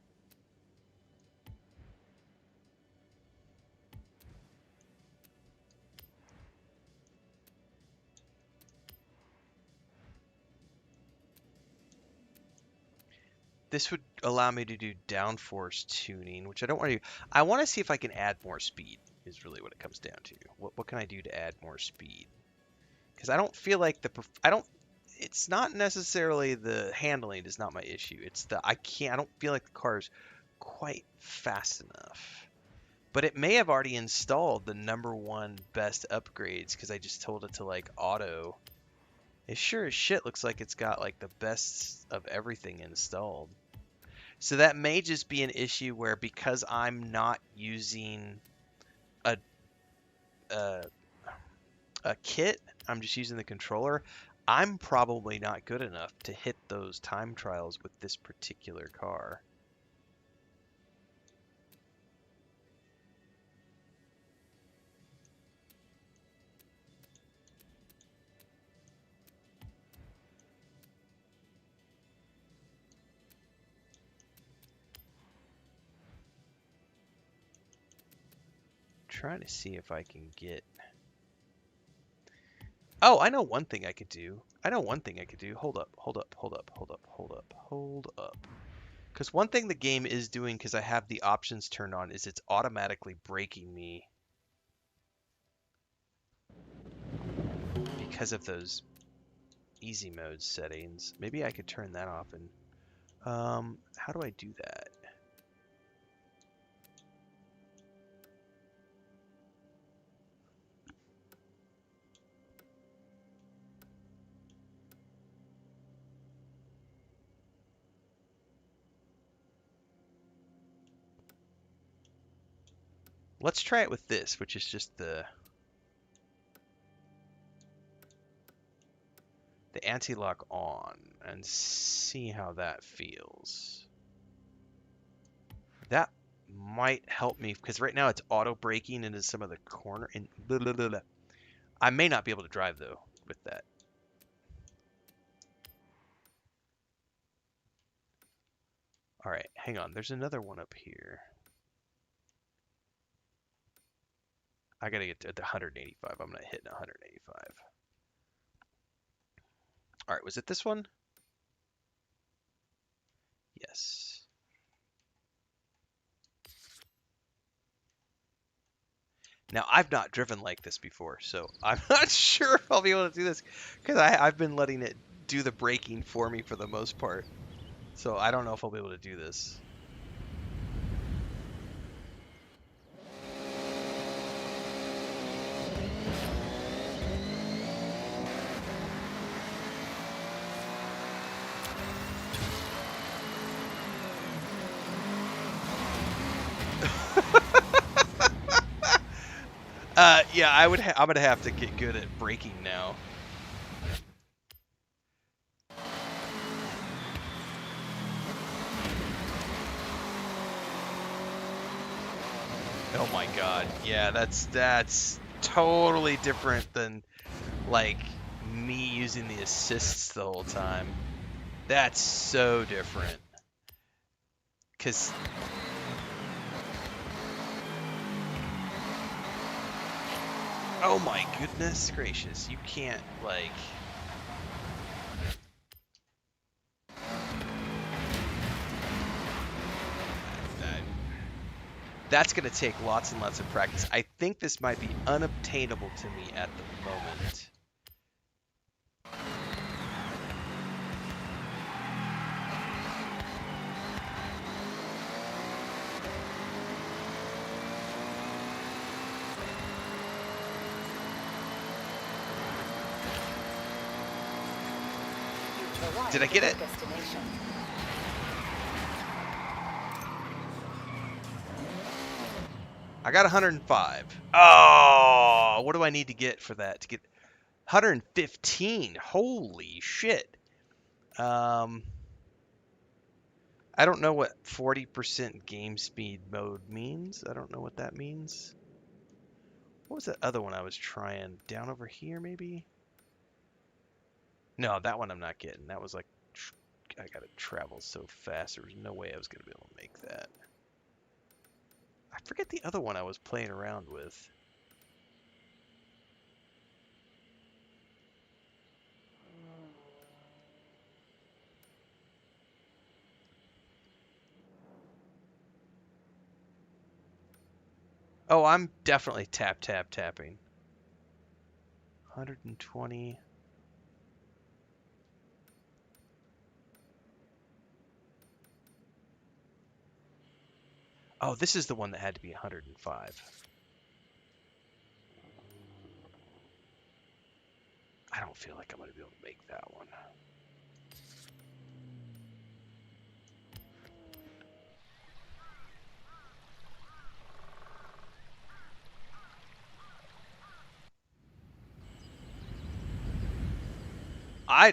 This would allow me to do downforce tuning, which I don't want to do. I want to see if I can add more speed, is really what it comes down to. What can I do to add more speed? Because I don't feel like it's not necessarily the handling is not my issue. It's I don't feel like the car's quite fast enough. But it may have already installed the #1 best upgrades because I just told it to like auto. It sure as shit looks like it's got like the best of everything installed. So that may just be an issue where because I'm not using a a kit, I'm just using the controller, I'm probably not good enough to hit those time trials with this particular car. Trying to see if I can get... Oh, I know one thing I could do. Hold up. Because one thing the game is doing, because I have the options turned on, is it's automatically braking me because of those easy mode settings. Maybe I could turn that off and... how do I do that? Let's try it with this, which is just the anti-lock on and see how that feels. That might help me because right now it's auto braking into some of the corner and I may not be able to drive though with that. All right, hang on. There's another one up here. I gotta get to the 185. I'm gonna hit 185. All right, was it this one? Yes. Now, I've not driven like this before, so I'm not sure if I'll be able to do this because I've been letting it do the braking for me for the most part. So I don't know if I'll be able to do this. Yeah, I'm gonna have to get good at braking now. Oh my god. Yeah, that's totally different than like me using the assists the whole time. That's so different. 'Cause oh my goodness gracious, you can't like that's going to take lots and lots of practice. I think this might be unobtainable to me at the moment. Did I get it? I got 105. Oh, what do I need to get for that? To get 115. Holy shit. I don't know what 40% game speed mode means. I don't know what that means. What was that other one I was trying? Down over here, maybe? No, that one I'm not getting. That was like, I gotta travel so fast. There was no way I was gonna be able to make that. I forget the other one I was playing around with. Oh, I'm definitely tapping. 120. Oh, this is the one that had to be 105. I don't feel like I'm going to be able to make that one.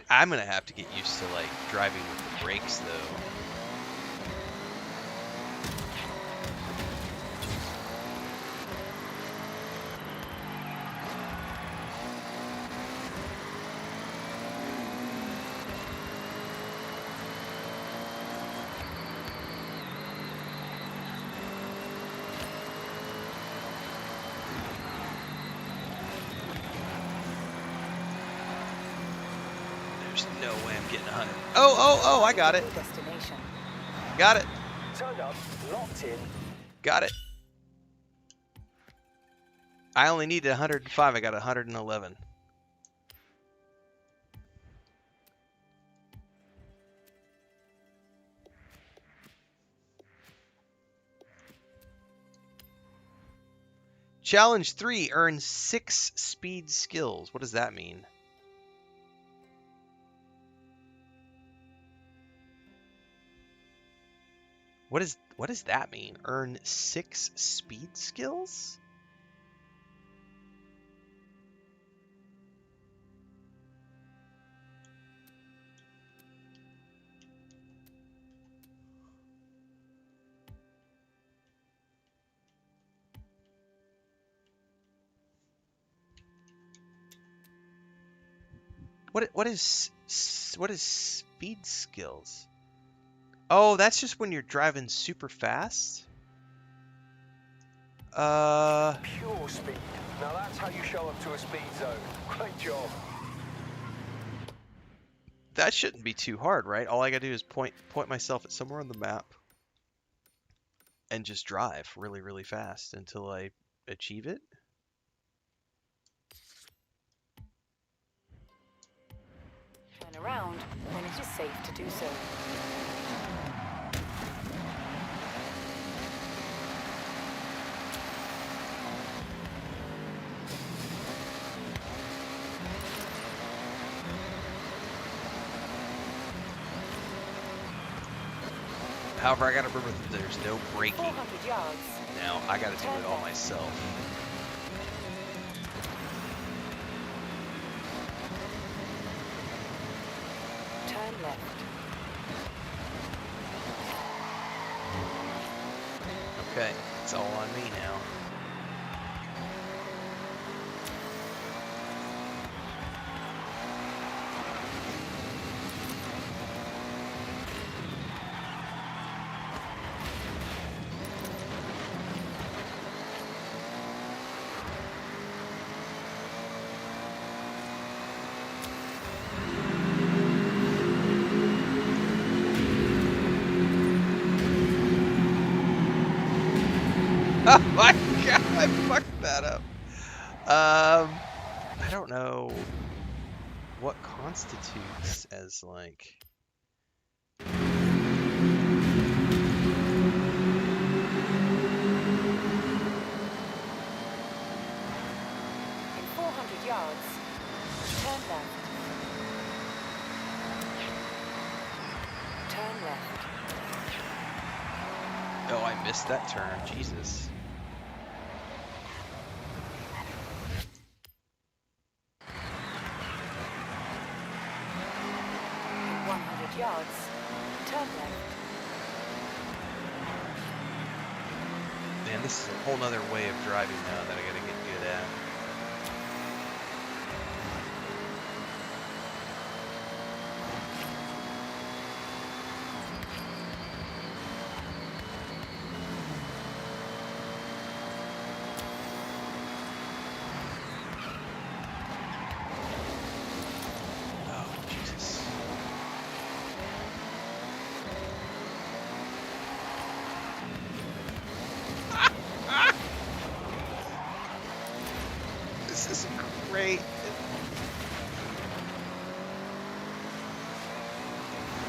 I'm going to have to get used to like driving with the brakes though. There's no way I'm getting 100. Oh, I got it. Got it. Turned up, locked in. Got it. I only needed 105. I got 111. Challenge 3, earn 6 speed skills. What does that mean? What does that mean? Earn 6 speed skills? What is speed skills? Oh, that's just when you're driving super fast? Pure speed. Now that's how you show up to a speed zone. Great job. That shouldn't be too hard, right? All I gotta do is point myself at somewhere on the map and just drive really, really fast until I achieve it. Turn around when it is safe to do so. However, I gotta remember that there's no braking 400 yards. now. I gotta do it all myself. Turn left. Okay, it's all on me now. Oh my god, I fucked that up. I don't know what constitutes as like. In 400 yards, turn left. Turn left. Oh, I missed that turn. Jesus. In 100 yards, turn left. Man, this is a whole nother way of driving now that I gotta get good at. Oh, Jesus. This is great.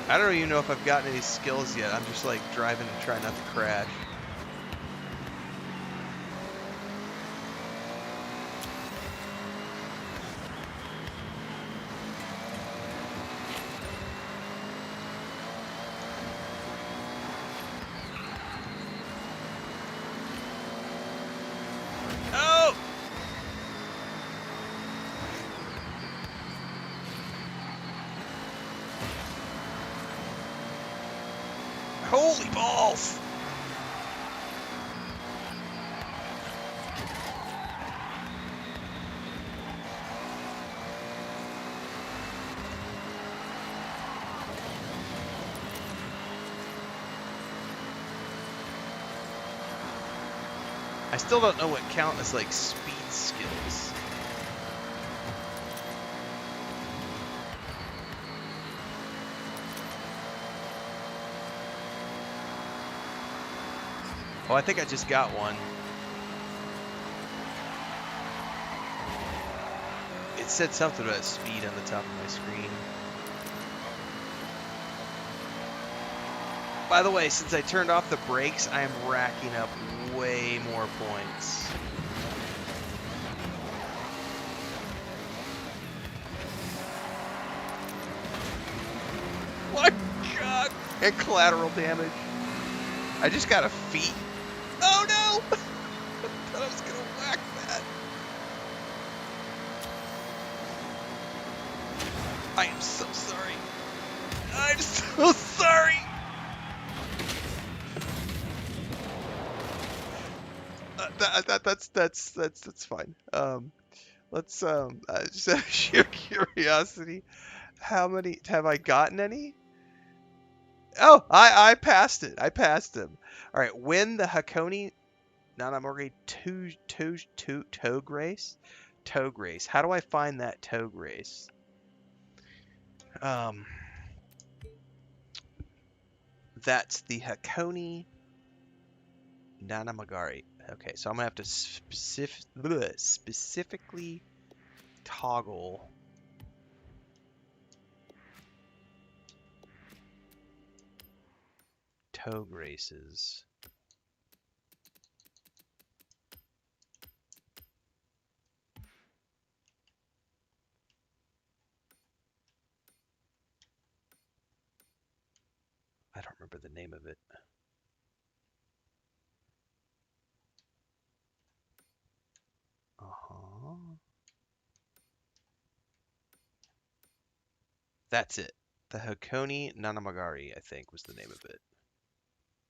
I don't even know if I've gotten any skills yet. I'm just like driving and trying not to crash. Oh! Holy balls! I still don't know what count as like speed skills. Oh, I think I just got one. It said something about speed on the top of my screen. By the way, since I turned off the brakes, I am racking up way more points. My god! And collateral damage. I just got a feet. Oh no! I thought I was gonna whack that. I am so sorry. I'm so sorry. That's fine. Let's just out of sheer curiosity, how many have I gotten any? Oh, I passed it. I passed him. All right, win the Hakone Nanamori toe grace. Toe grace. How do I find that toe grace? That's the Hakone Nanamagari. Okay, so I'm gonna have to specifically toggle toe graces. I don't remember the name of it. That's it. The Hakone Nanamagari, I think, was the name of it.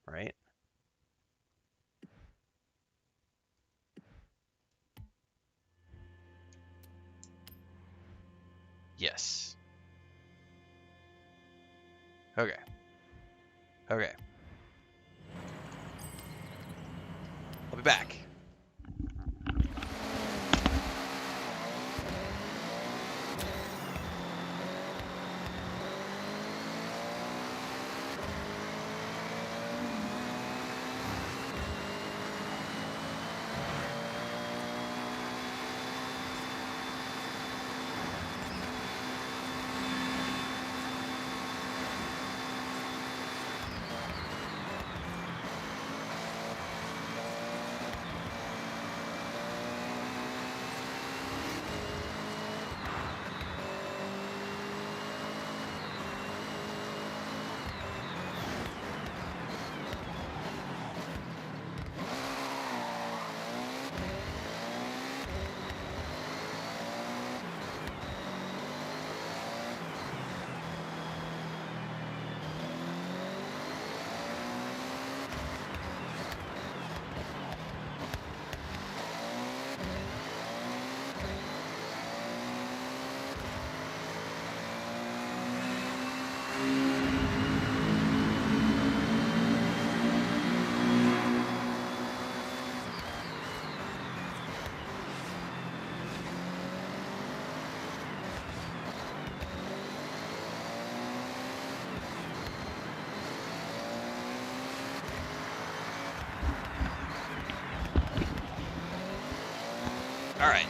Right? Yes. Okay. Okay. I'll be back. All right.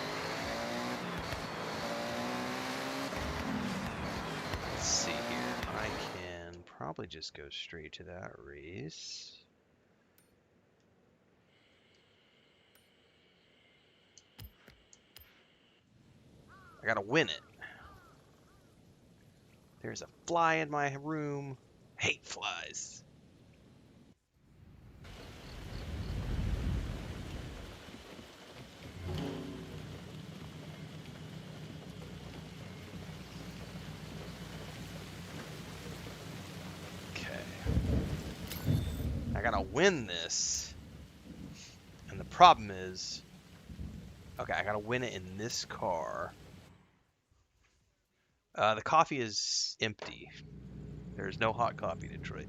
Let's see here. I can probably just go straight to that race. I gotta win it. There's a fly in my room. Hate flies. I gotta win this. And the problem is, okay, I gotta win it in this car. The coffee is empty. There's no hot coffee, Detroit.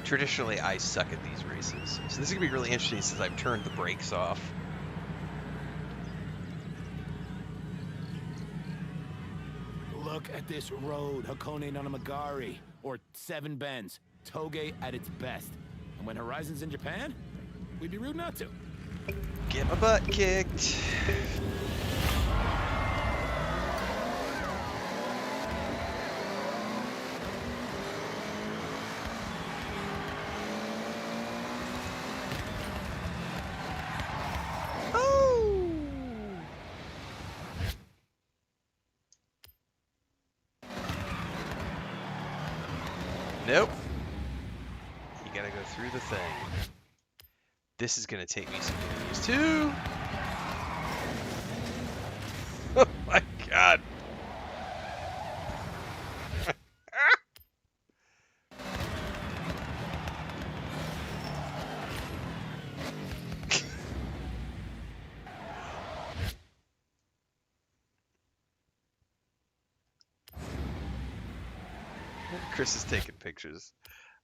Traditionally, I suck at these races. So this is gonna be really interesting since I've turned the brakes off. Look at this road, Hakone Nanamagari, or Seven Bends, Toge at its best. And when Horizon's in Japan, we'd be rude not to. Get my butt kicked. Nope. You gotta go through the thing. This is gonna take me some getting used to. Oh my god. Chris is taking pictures.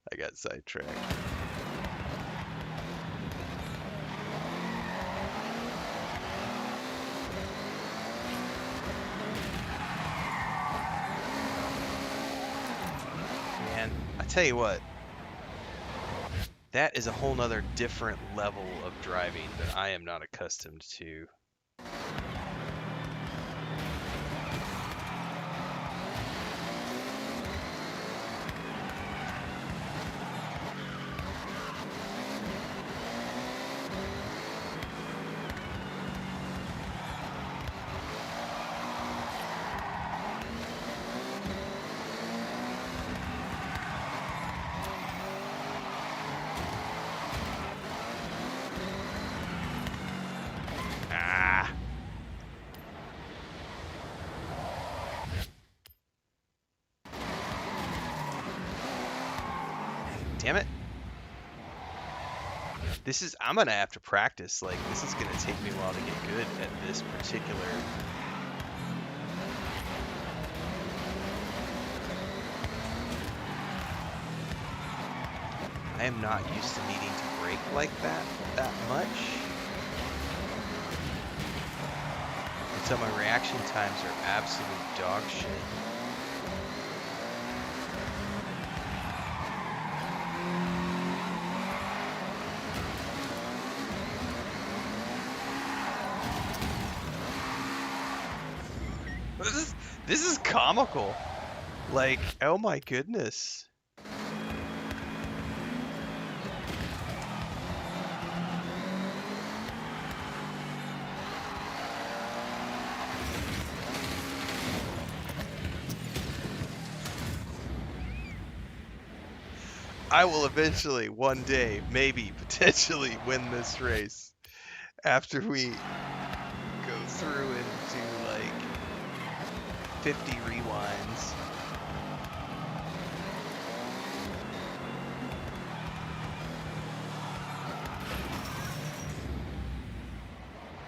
I got sidetracked. Man, I tell you what, that is a whole nother different level of driving that I am not accustomed to. Damn it. I'm gonna have to practice. Like, this is gonna take me a while to get good at this particular. I am not used to needing to brake like that much. And so my reaction times are absolute dog shit. This is comical. Like, oh my goodness. I will eventually, one day, maybe, potentially win this race after we go through and do like 50 rewinds.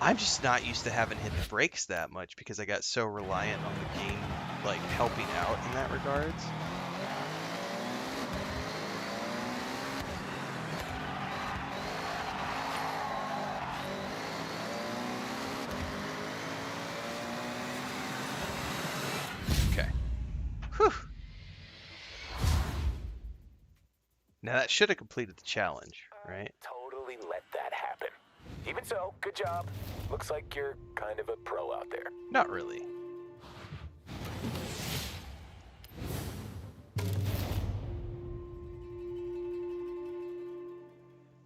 I'm just not used to having hit the brakes that much because I got so reliant on the game like helping out in that regards. Okay. Whew. Now that should have completed the challenge, right? Totally let that happen. Even so, good job. Looks like you're kind of a pro out there. Not really.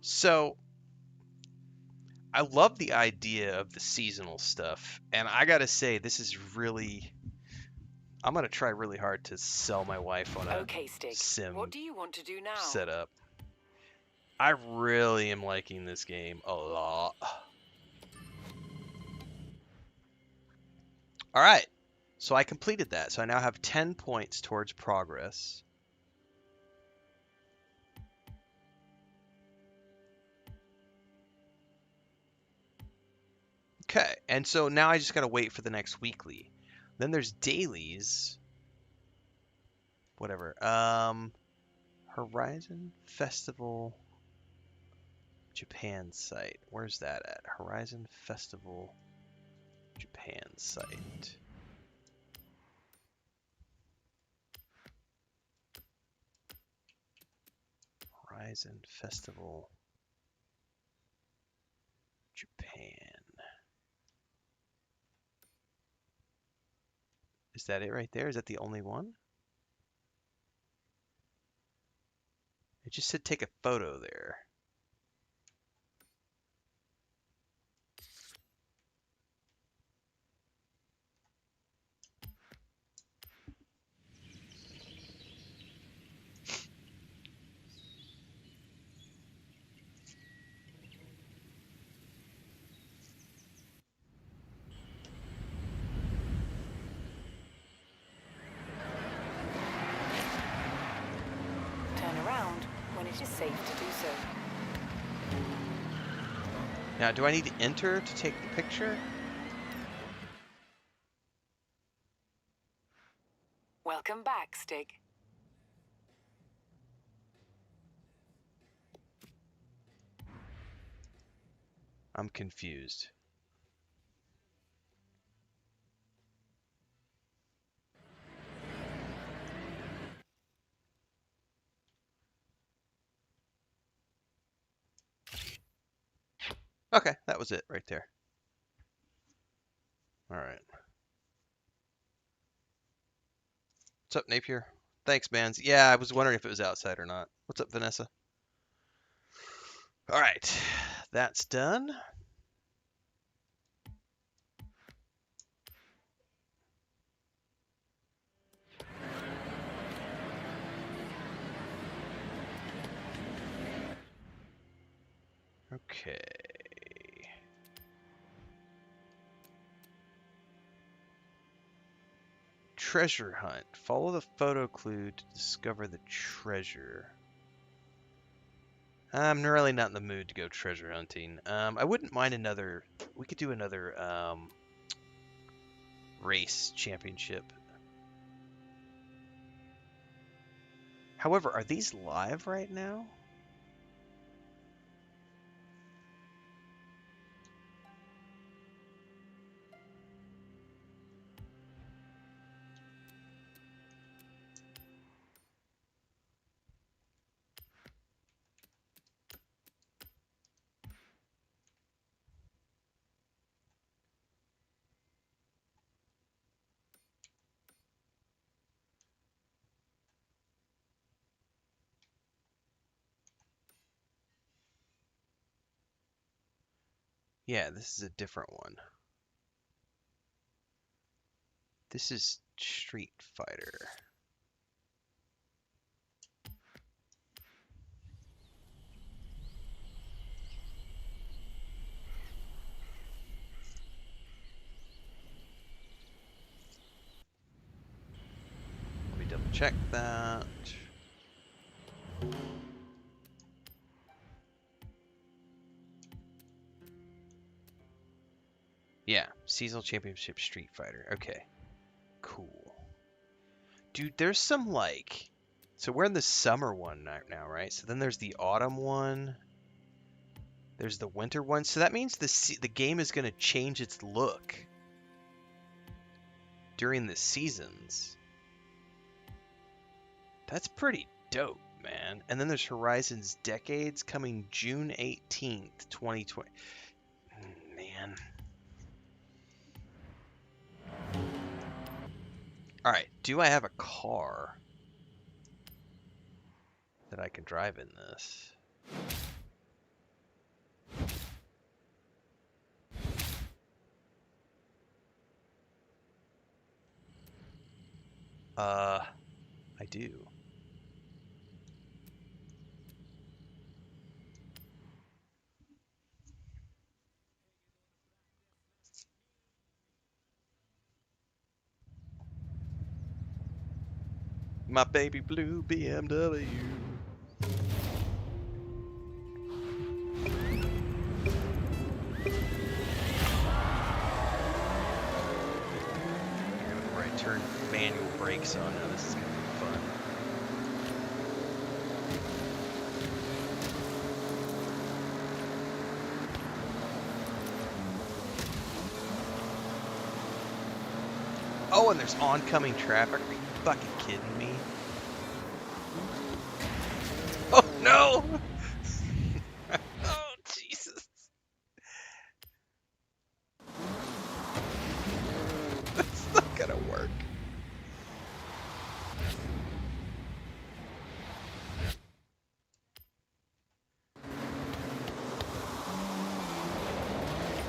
So, I love the idea of the seasonal stuff, and I gotta say, this is really. I'm gonna try really hard to sell my wife on a Okay, Stig. sim What do you want to do now? setup. I really am liking this game a lot. All right, so I completed that. So I now have 10 points towards progress. Okay, and so now I just gotta wait for the next weekly. Then there's dailies. Whatever. Horizon Festival Japan site. Where's that at? Horizon Festival Japan site. Horizon Festival Japan. Is that it right there? Is that the only one? It just said take a photo there. Turn around when it is safe to do so. Now, do I need to enter to take the picture? Welcome back, Stig. I'm confused. Okay, that was it right there. All right. What's up, Napier? Thanks, man. Yeah, I was wondering if it was outside or not. What's up, Vanessa? All right, that's done. Okay. Treasure hunt. Follow the photo clue to discover the treasure. I'm really not in the mood to go treasure hunting. I wouldn't mind another. We could do another race championship. However, are these live right now? Yeah, this is a different one. This is Street Fighter. Let me double check that. Yeah, seasonal championship Street Fighter. Okay, cool. Dude, there's some like, so we're in the summer one now, right? So then there's the autumn one. There's the winter one. So that means the game is going to change its look during the seasons. That's pretty dope, man. And then there's Horizons Decades coming June 18th, 2020. Man. All right, do I have a car that I can drive in this? I do. My baby blue BMW. Whenever I turn manual brakes on, now this is gonna be fun. Oh, and there's oncoming traffic. Are you fucking kidding me? Oh no! Oh Jesus! That's not gonna work.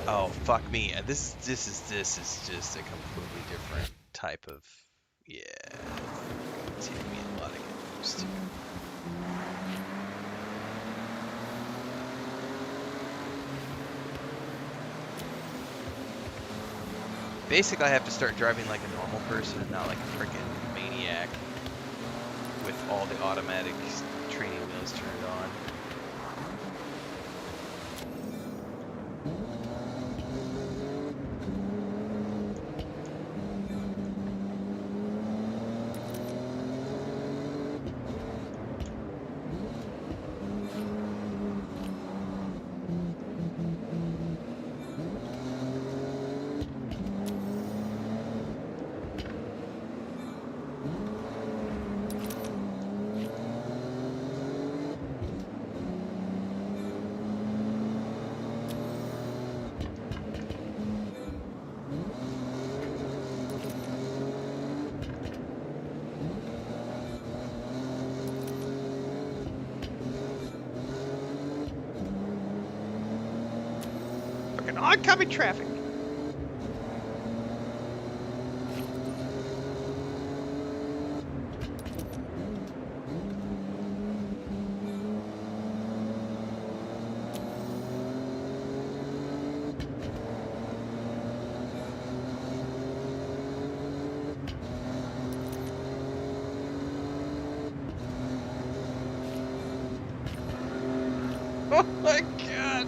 Oh fuck me! This is just a completely different type of, yeah. It's taking me a lot to get used to. Basically, I have to start driving like a normal person and not like a freaking maniac with all the automatic training wheels turned on. Oncoming traffic. Oh my god.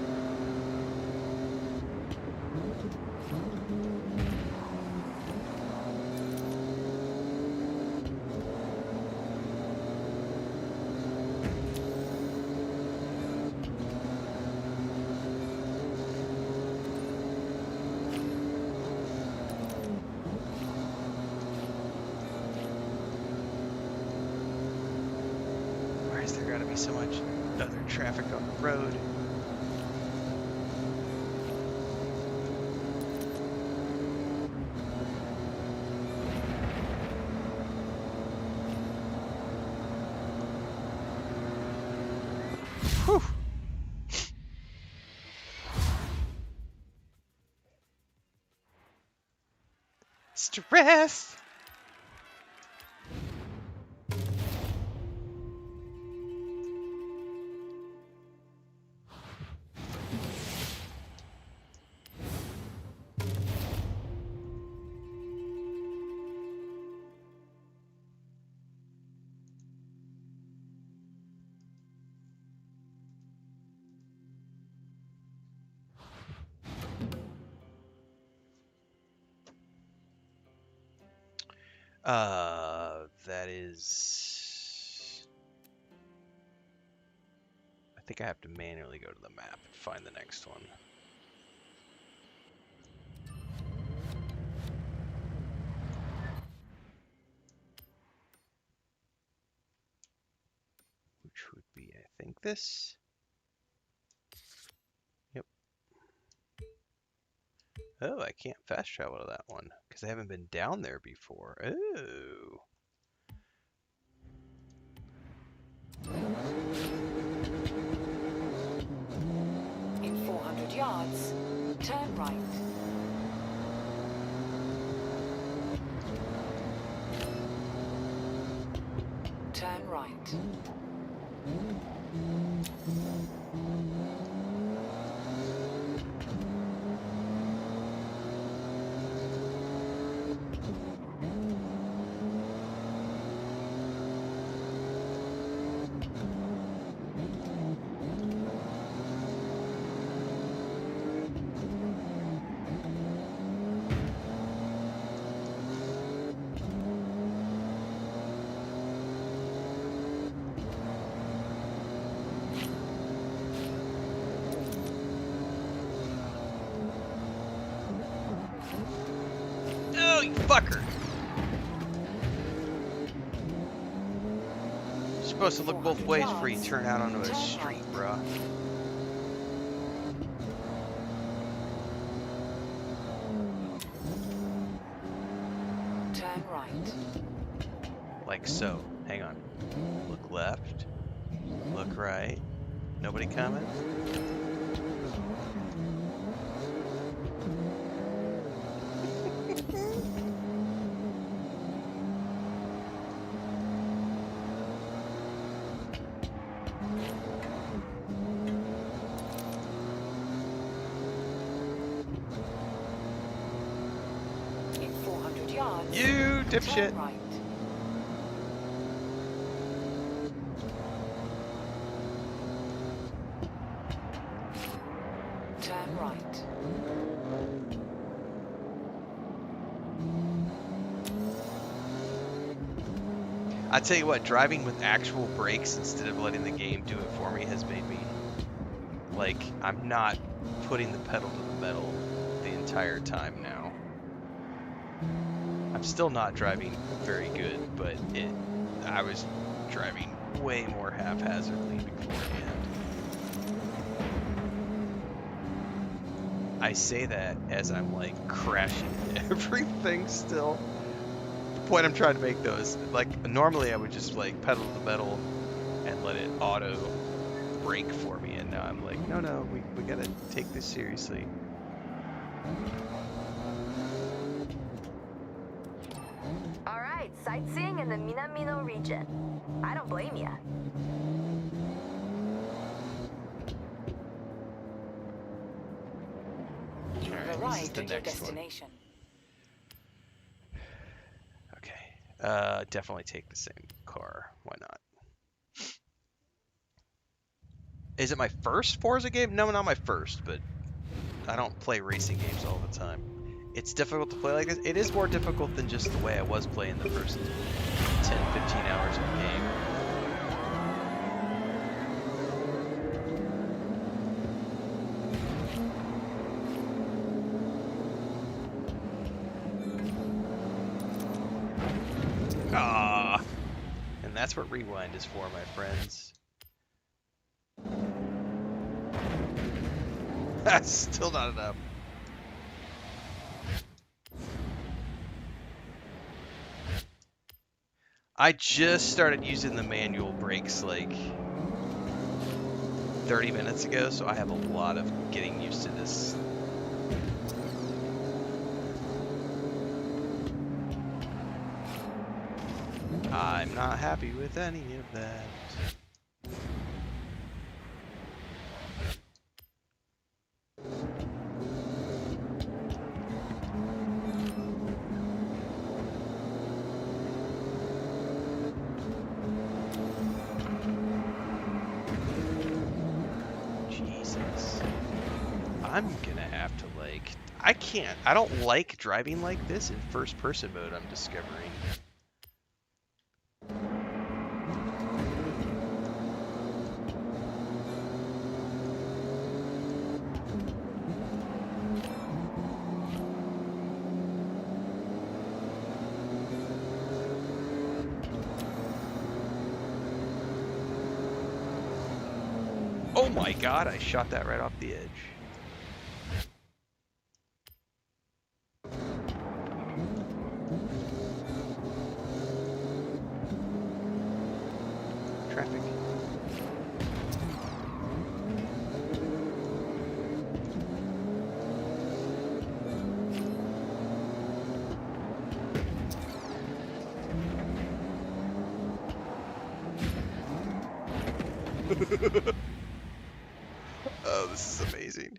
Why is there gotta be so much other traffic on the road? Whew. Stress. That is. I think I have to manually go to the map and find the next one. Which would be, I think, this. Yep. Oh, I can't fast travel to that one because I haven't been down there before. Oh. In 400 yards, turn right. Turn right. Oh, you fucker! You're supposed to look both ways before you turn out onto a street, bruh. Turn right. Like so. Hang on. Look left. Look right. Nobody coming? In 400 yards, You dipshit! turn right. Turn right. I tell you what, driving with actual brakes instead of letting the game do it for me has made me like I'm not putting the pedal to the metal the entire time now. I'm still not driving very good, but I was driving way more haphazardly beforehand. I say that as I'm like crashing everything still. The point I'm trying to make though is like normally I would just like pedal to the metal and let it auto brake for me, and now I'm like, no, we gotta take this seriously. All right, sightseeing in the Minamino region. I don't blame ya. You have Alright, this is arrived the at your next one. destination. Okay, definitely take the same car. Why not? Is it my first Forza game? No, not my first, but I don't play racing games all the time. It's difficult to play like this. It is more difficult than just the way I was playing the first 10, 15 hours of the game. Ah, and that's what rewind is for, my friends. That's still not enough. I just started using the manual brakes like 30 minutes ago, so I have a lot of getting used to this. I'm not happy with any of that. Jesus. I'm gonna have to like... I don't like driving like this in first person mode, I'm discovering. Oh my god, I shot that right off the edge. Traffic. Oh, this is amazing.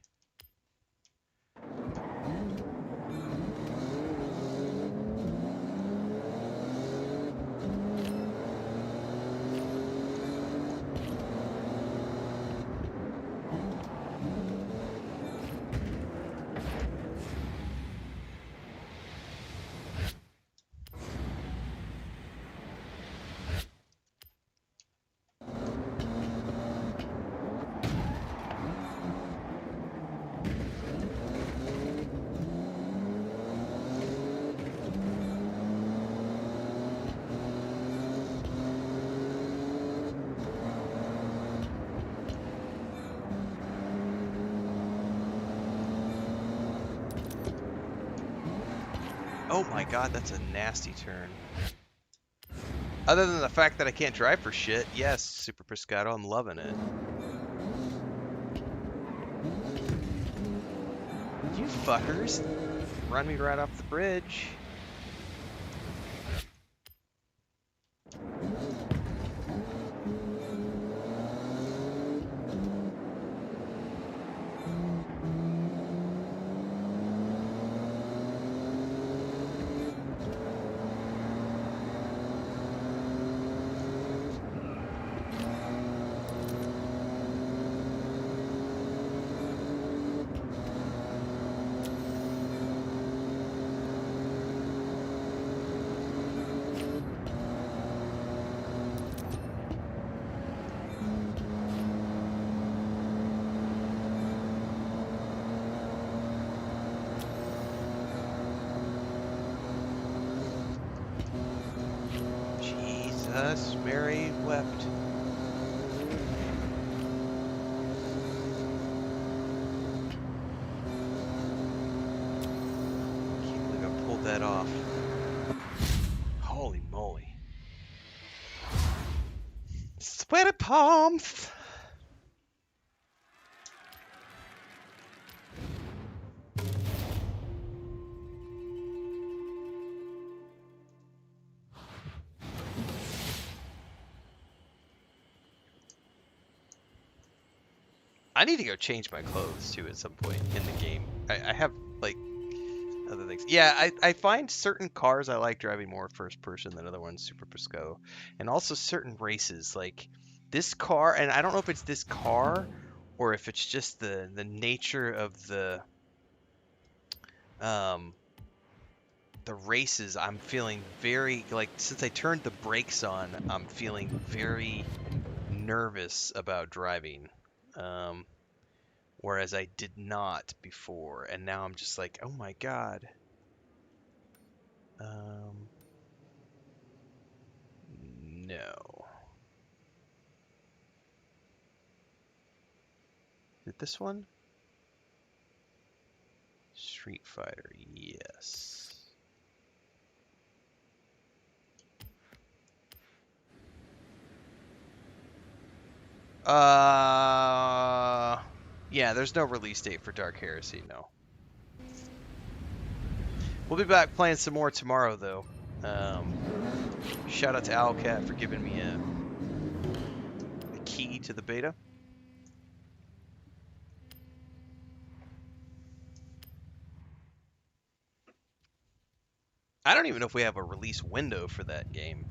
Oh my god, that's a nasty turn. Other than the fact that I can't drive for shit, yes, Super Pescado, I'm loving it. You fuckers. Run me right off the bridge. Jesus, Mary wept. Can't believe I pulled that off. Holy moly. Sweaty palms! I need to go change my clothes too at some point in the game. I have like other things. Yeah, I find certain cars I like driving more first person than other ones, Super Pisco. And also certain races, like this car, and I don't know if it's this car or if it's just the nature of um the races. I'm feeling very like since I turned the brakes on, I'm feeling very nervous about driving. Um, whereas I did not before, and now I'm just like, oh my god. Um, no. Is it this one? Street Fighter, yes. Yeah, there's no release date for Dark Heresy, no. We'll be back playing some more tomorrow, though. Shout out to Owlcat for giving me a key to the beta. I don't even know if we have a release window for that game.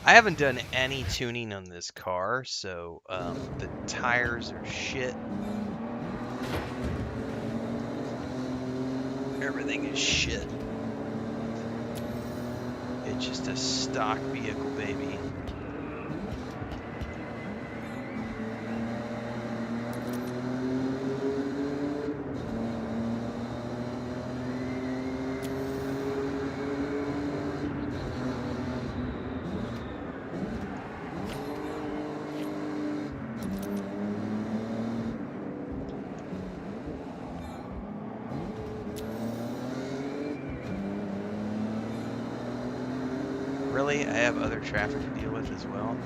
I haven't done any tuning on this car, so the tires are shit. Everything is shit. It's just a stock vehicle, baby. Really? I have other traffic to deal with as well?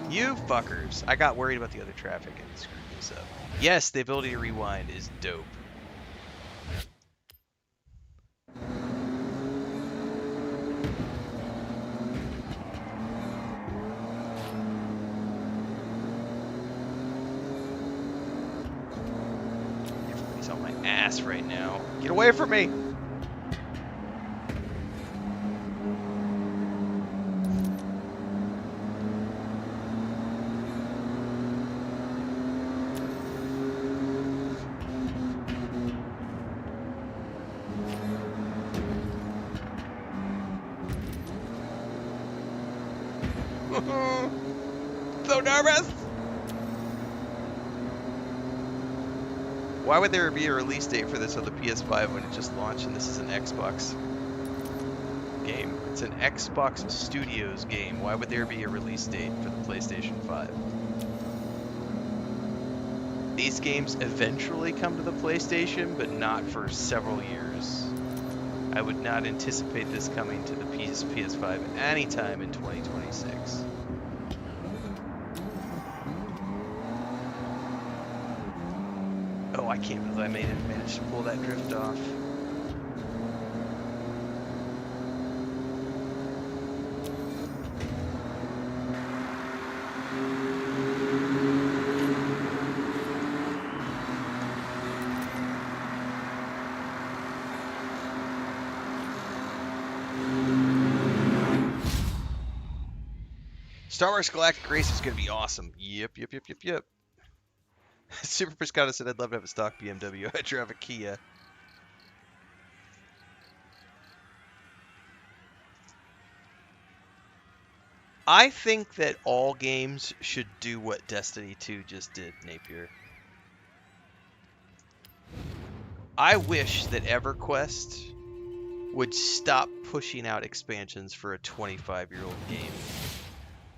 You fuckers! I got worried about the other traffic and screwed this up. Yes, the ability to rewind is dope. Everybody's on my ass right now. Get away from me! So nervous! Why would there be a release date for this on the PS5 when it just launched and this is an Xbox game? It's an Xbox Studios game. Why would there be a release date for the PlayStation 5? These games eventually come to the PlayStation, but not for several years. I would not anticipate this coming to the PS5 anytime in 2026. Oh, I can't believe I managed to pull that drift off. Star Wars Galactic Race is going to be awesome. Yep. Super Pescata said I'd love to have a stock BMW. I'd drive a Kia. I think that all games should do what Destiny 2 just did, Napier. I wish that EverQuest would stop pushing out expansions for a 25-year-old game.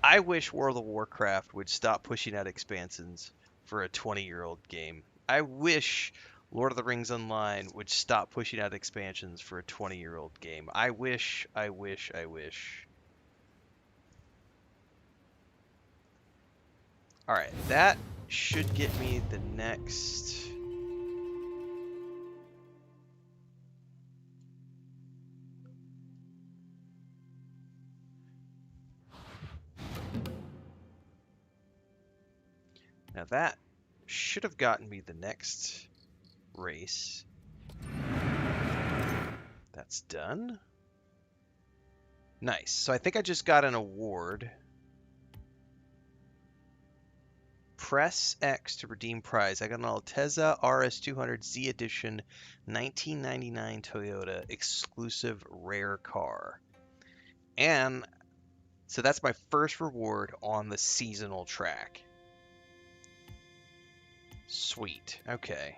I wish World of Warcraft would stop pushing out expansions for a 20-year-old game. I wish Lord of the Rings Online would stop pushing out expansions for a 20-year-old game. I wish. All right, that should get me the next. Now that should have gotten me the next race. That's done. Nice. So I think I just got an award. Press X to redeem prize. I got an Altezza RS200 Z Edition 1999 Toyota exclusive rare car. And so that's my first reward on the seasonal track. Sweet. Okay.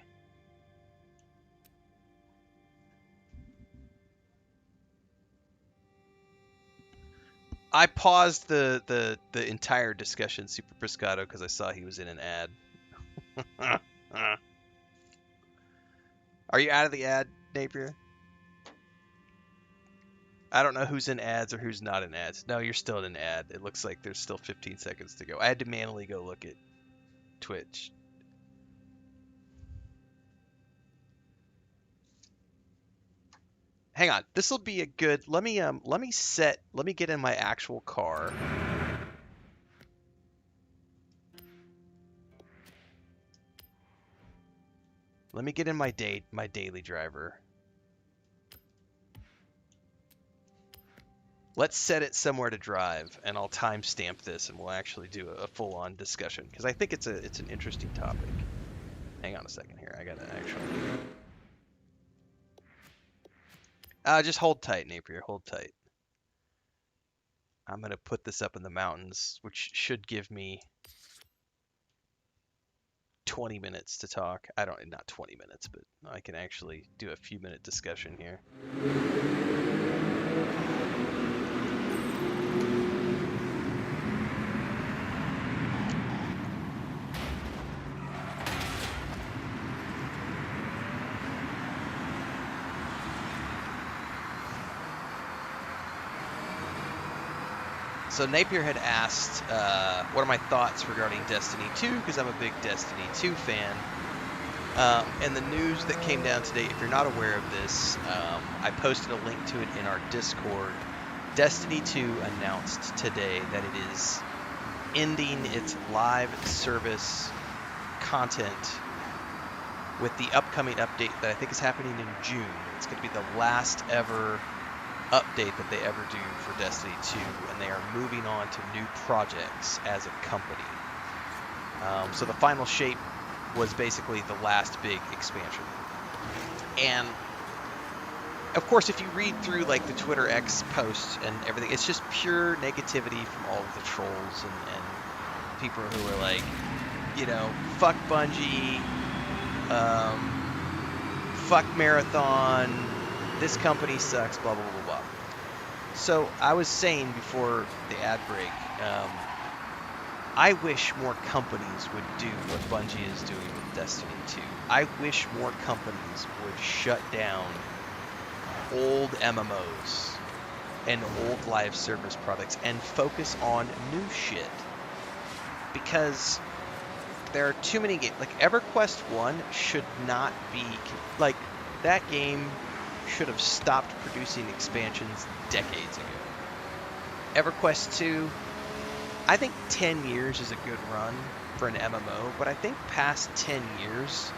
I paused the entire discussion, Super Pescado, because I saw he was in an ad. Are you out of the ad, Napier? I don't know who's in ads or who's not in ads. No, you're still in an ad. It looks like there's still 15 seconds to go. I had to manually go look at Twitch. Hang on. This will be a good. Let me get in my actual car. Let me get in my daily driver. Let's set it somewhere to drive, and I'll timestamp this, and we'll actually do a full-on discussion because I think it's an interesting topic. Hang on a second here. I gotta actually. Just hold tight, Napier. Hold tight. I'm gonna put this up in the mountains, which should give me 20 minutes to talk. Not 20 minutes, but I can actually do a few minute discussion here. So Napier had asked, what are my thoughts regarding Destiny 2, because I'm a big Destiny 2 fan. And the news that came down today, if you're not aware of this, I posted a link to it in our Discord. Destiny 2 announced today that it is ending its live service content with the upcoming update that I think is happening in June. It's going to be the last ever update that they ever do for Destiny 2, and they are moving on to new projects as a company. So the final shape was basically the last big expansion. And of course, if you read through like the Twitter X posts and everything, it's just pure negativity from all of the trolls and people who are like, fuck Bungie, fuck Marathon, this company sucks, blah, blah, blah, blah. So I was saying before the ad break, I wish more companies would do what Bungie is doing with Destiny 2. I wish more companies would shut down old MMOs and old live service products and focus on new shit. Because there are too many games. Like EverQuest 1 should not be... Like, that game should have stopped producing expansions decades ago. EverQuest 2, I think 10 years is a good run for an MMO, but I think past 10 years,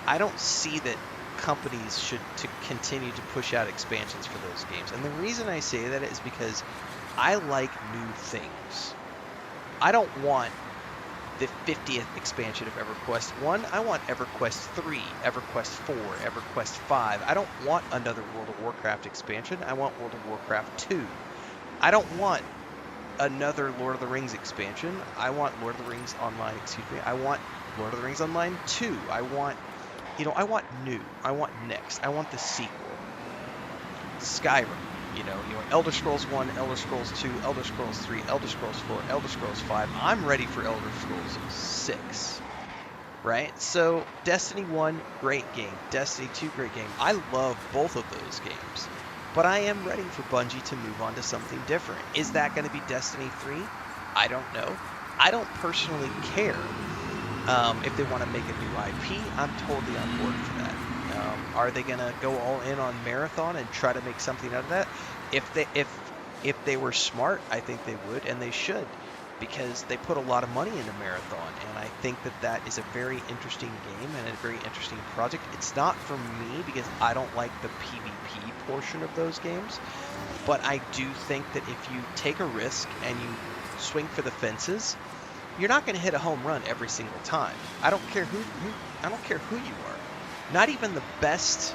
I don't see that companies should continue to push out expansions for those games. And the reason I say that is because I like new things. I don't want the 50th expansion of EverQuest 1. I want EverQuest 3, EverQuest 4, EverQuest 5. I don't want another World of Warcraft expansion. I want World of Warcraft 2. I don't want another Lord of the Rings expansion. I want Lord of the Rings Online, I want Lord of the Rings Online 2. I want new. I want next. I want the sequel. Skyrim. Elder Scrolls 1, Elder Scrolls 2, Elder Scrolls 3, Elder Scrolls 4, Elder Scrolls 5. I'm ready for Elder Scrolls 6. right? So Destiny 1, great game. Destiny 2, great game. I love both of those games. But I am ready for Bungie to move on to something different. Is that going to be Destiny 3? I don't know. I don't personally care. If they want to make a new IP, I'm totally on board for that. Are they gonna go all in on Marathon and try to make something out of that? If they were smart, I think they would, and they should, because they put a lot of money into Marathon, and I think that that is a very interesting game and a very interesting project. It's not for me because I don't like the PvP portion of those games, but I do think that if you take a risk and you swing for the fences, you're not going to hit a home run every single time. I don't care who you are. Not even the best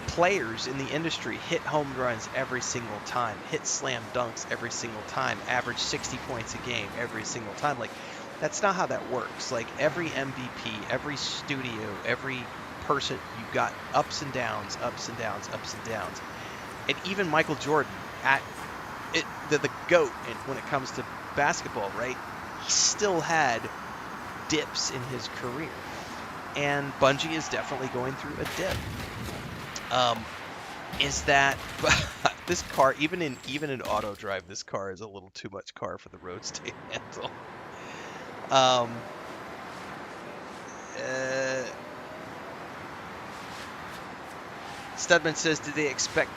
players in the industry hit home runs every single time, hit slam dunks every single time, average 60 points a game every single time. Like, that's not how that works. Like, every MVP, every studio, every person, you've got ups and downs, ups and downs, ups and downs. And even Michael Jordan, the GOAT when it comes to basketball, right? He still had dips in his career, and Bungie is definitely going through a dip. Is that this car, even in auto drive, this car is a little too much car for the roads to handle. Studman says,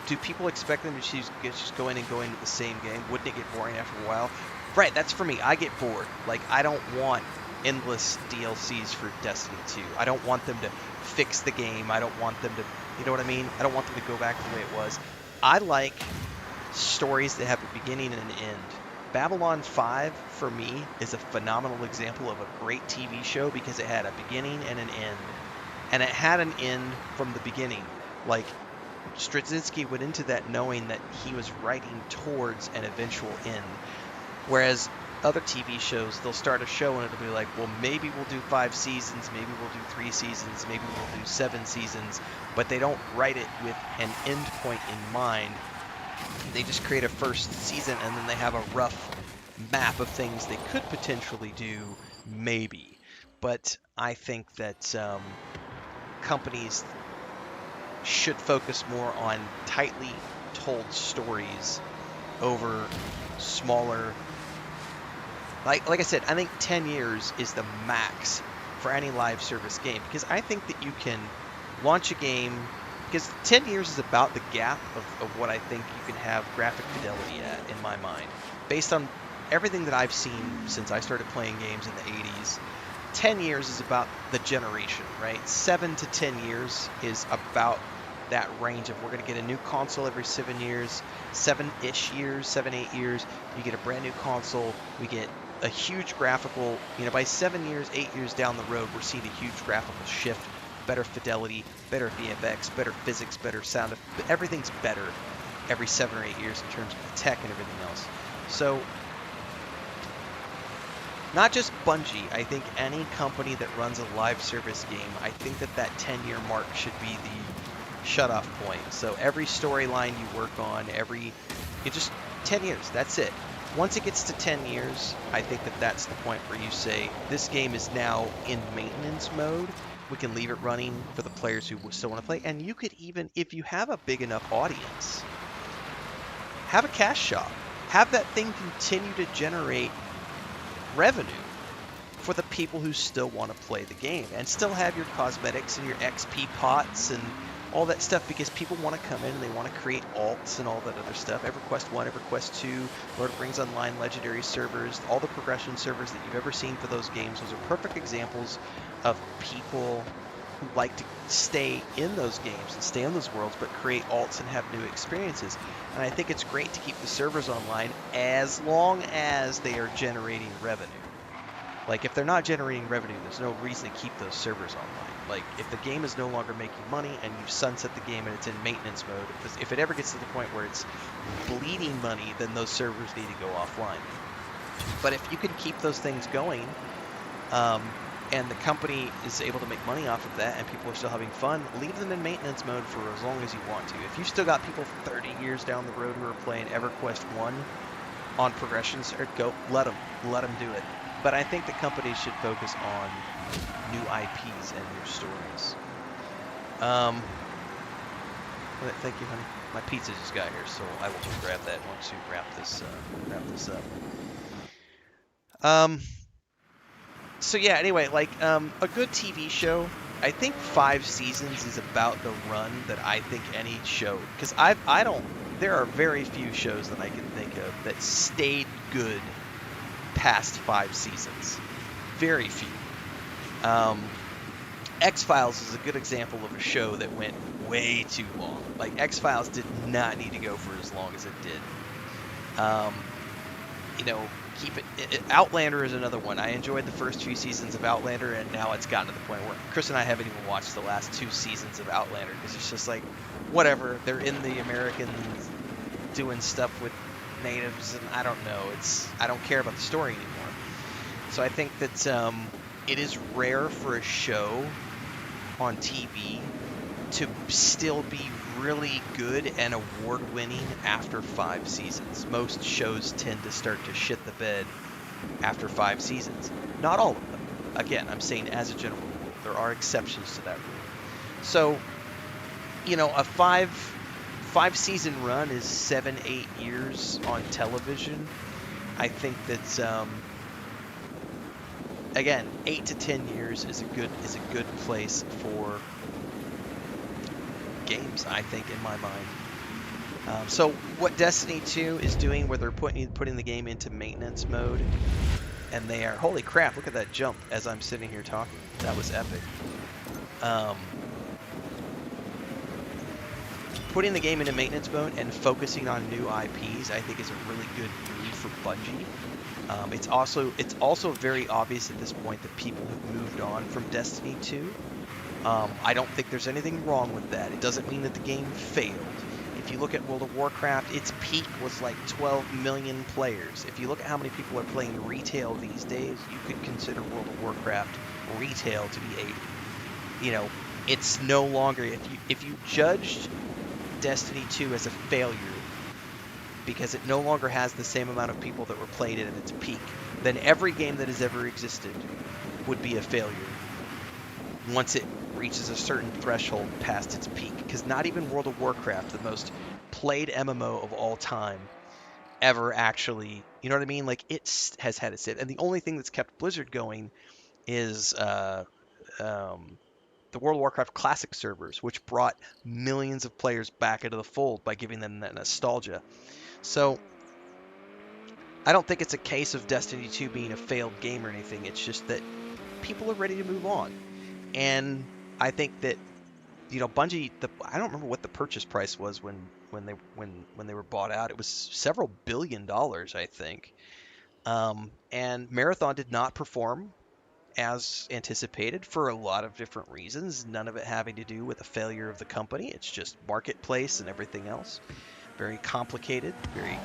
do people expect them to just go in and go into the same game? Wouldn't it get boring after a while? Right, that's for me. I get bored. Like, I don't want endless DLCs for Destiny 2. I don't want them to fix the game. I don't want them to, you know what I mean? I don't want them to go back to the way it was. I like stories that have a beginning and an end. Babylon 5, for me, is a phenomenal example of a great TV show because it had a beginning and an end. And it had an end from the beginning. Like, Straczynski went into that knowing that he was writing towards an eventual end. Whereas other TV shows, they'll start a show and it'll be like, well, maybe we'll do 5 seasons, maybe we'll do 3 seasons, maybe we'll do 7 seasons, but they don't write it with an end point in mind. They just create a first season and then they have a rough map of things they could potentially do, maybe. But I think that companies should focus more on tightly told stories over smaller. Like I said, I think 10 years is the max for any live service game, because I think that you can launch a game, because 10 years is about the gap of what I think you can have graphic fidelity at, in my mind. Based on everything that I've seen since I started playing games in the 80s, 10 years is about the generation, right? 7 to 10 years is about that range of, we're going to get a new console every 7 years, 7-ish years, 7-8 years, you get a brand new console, we get a huge graphical, by 7 years, 8 years down the road, we're seeing a huge graphical shift, better fidelity, better VFX, better physics, better sound, everything's better every 7 or 8 years in terms of the tech and everything else. So, not just Bungie, I think any company that runs a live service game, I think that 10-year mark should be the shut-off point. So every storyline you work on, just 10 years, that's it. Once it gets to 10 years, I think that that's the point where you say, this game is now in maintenance mode. We can leave it running for the players who still want to play. And you could even, if you have a big enough audience, have a cash shop. Have that thing continue to generate revenue for the people who still want to play the game, and still have your cosmetics and your XP pots and all that stuff, because people want to come in and they want to create alts and all that other stuff. EverQuest 1, EverQuest 2, Lord of the Rings Online Legendary servers, all the progression servers that you've ever seen for those games, those are perfect examples of people who like to stay in those games and stay in those worlds, but create alts and have new experiences. And I think it's great to keep the servers online as long as they are generating revenue. Like, if they're not generating revenue, there's no reason to keep those servers online. Like, if the game is no longer making money and you've sunset the game and it's in maintenance mode, if it ever gets to the point where it's bleeding money, then those servers need to go offline. But if you can keep those things going, and the company is able to make money off of that and people are still having fun, leave them in maintenance mode for as long as you want to. If you've still got people 30 years down the road who are playing EverQuest 1 on progressions, go let them do it. but I think the companies should focus on new IPs and new stories. Thank you, honey. My pizza just got here, so I will go grab that once we wrap this up. So yeah, anyway, like a good TV show, I think 5 seasons is about the run that I think any show, because I don't, there are very few shows that I can think of that stayed good past 5 seasons. Very few. X-Files is a good example of a show that went way too long. Like, X-Files did not need to go for as long as it did. You know, Outlander is another one. I enjoyed the first few seasons of Outlander, and now it's gotten to the point where Chris and I haven't even watched the last 2 seasons of Outlander, because it's just like, whatever, they're in the Americans doing stuff with natives, and I don't know, I don't care about the story anymore. So I think that it is rare for a show on TV to still be really good and award-winning after 5 seasons. Most shows tend to start to shit the bed after 5 seasons. Not all of them. Again, I'm saying as a general rule. There are exceptions to that rule. So, you know, a 5-season run is 7-8 years on television. I think that again, 8 to 10 years is a good place for games, I think, in my mind. So what Destiny 2 is doing, where they're putting the game into maintenance mode, and they are, holy crap, look at that jump as I'm sitting here talking. That was epic. Putting the game into maintenance mode and focusing on new IPs, I think, is a really good move for Bungie. It's also very obvious at this point that people have moved on from Destiny 2. I don't think there's anything wrong with that. It doesn't mean that the game failed. If you look at World of Warcraft, its peak was like 12 million players. If you look at how many people are playing retail these days, you could consider World of Warcraft retail to be you know, it's no longer, if you judged Destiny 2 as a failure because it no longer has the same amount of people that were playing it at its peak, then every game that has ever existed would be a failure once it reaches a certain threshold past its peak. Because not even World of Warcraft, the most played MMO of all time, ever actually, you know what I mean? Like, it has had its hit. And the only thing that's kept Blizzard going is the World of Warcraft Classic servers, which brought millions of players back into the fold by giving them that nostalgia. So I don't think it's a case of Destiny 2 being a failed game or anything. It's just that people are ready to move on. And I think that, you know, Bungie, I don't remember what the purchase price was when they were bought out. It was several $1 billion, I think. And Marathon did not perform as anticipated for a lot of different reasons, none of it having to do with a failure of the company. It's just marketplace and everything else. Very complicated, very,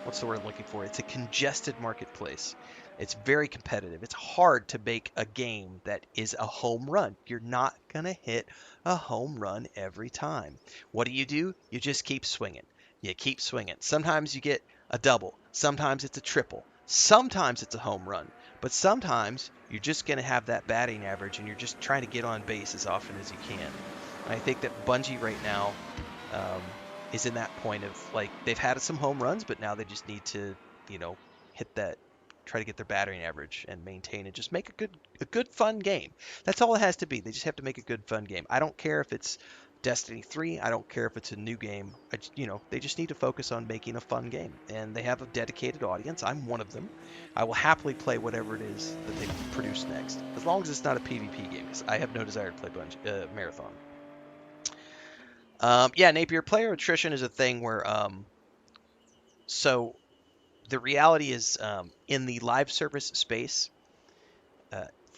what's the word I'm looking for? It's a congested marketplace. It's very competitive. It's hard to make a game that is a home run. You're not going to hit a home run every time. What do? You just keep swinging. You keep swinging. Sometimes you get a double. Sometimes it's a triple. Sometimes it's a home run. But sometimes you're just going to have that batting average, and you're just trying to get on base as often as you can. And I think that Bungie right now is in that point of, like, they've had some home runs, but now they just need to, you know, hit that, try to get their batting average and maintain and just make a good fun game. That's all it has to be. They just have to make a good fun game. I don't care if it's Destiny 3. I don't care if it's a new game. They just need to focus on making a fun game. And they have a dedicated audience. I'm one of them. I will happily play whatever it is that they produce next, as long as it's not a PvP game, because I have no desire to play Marathon. Yeah, Napier, player attrition is a thing where, so the reality is, in the live service space,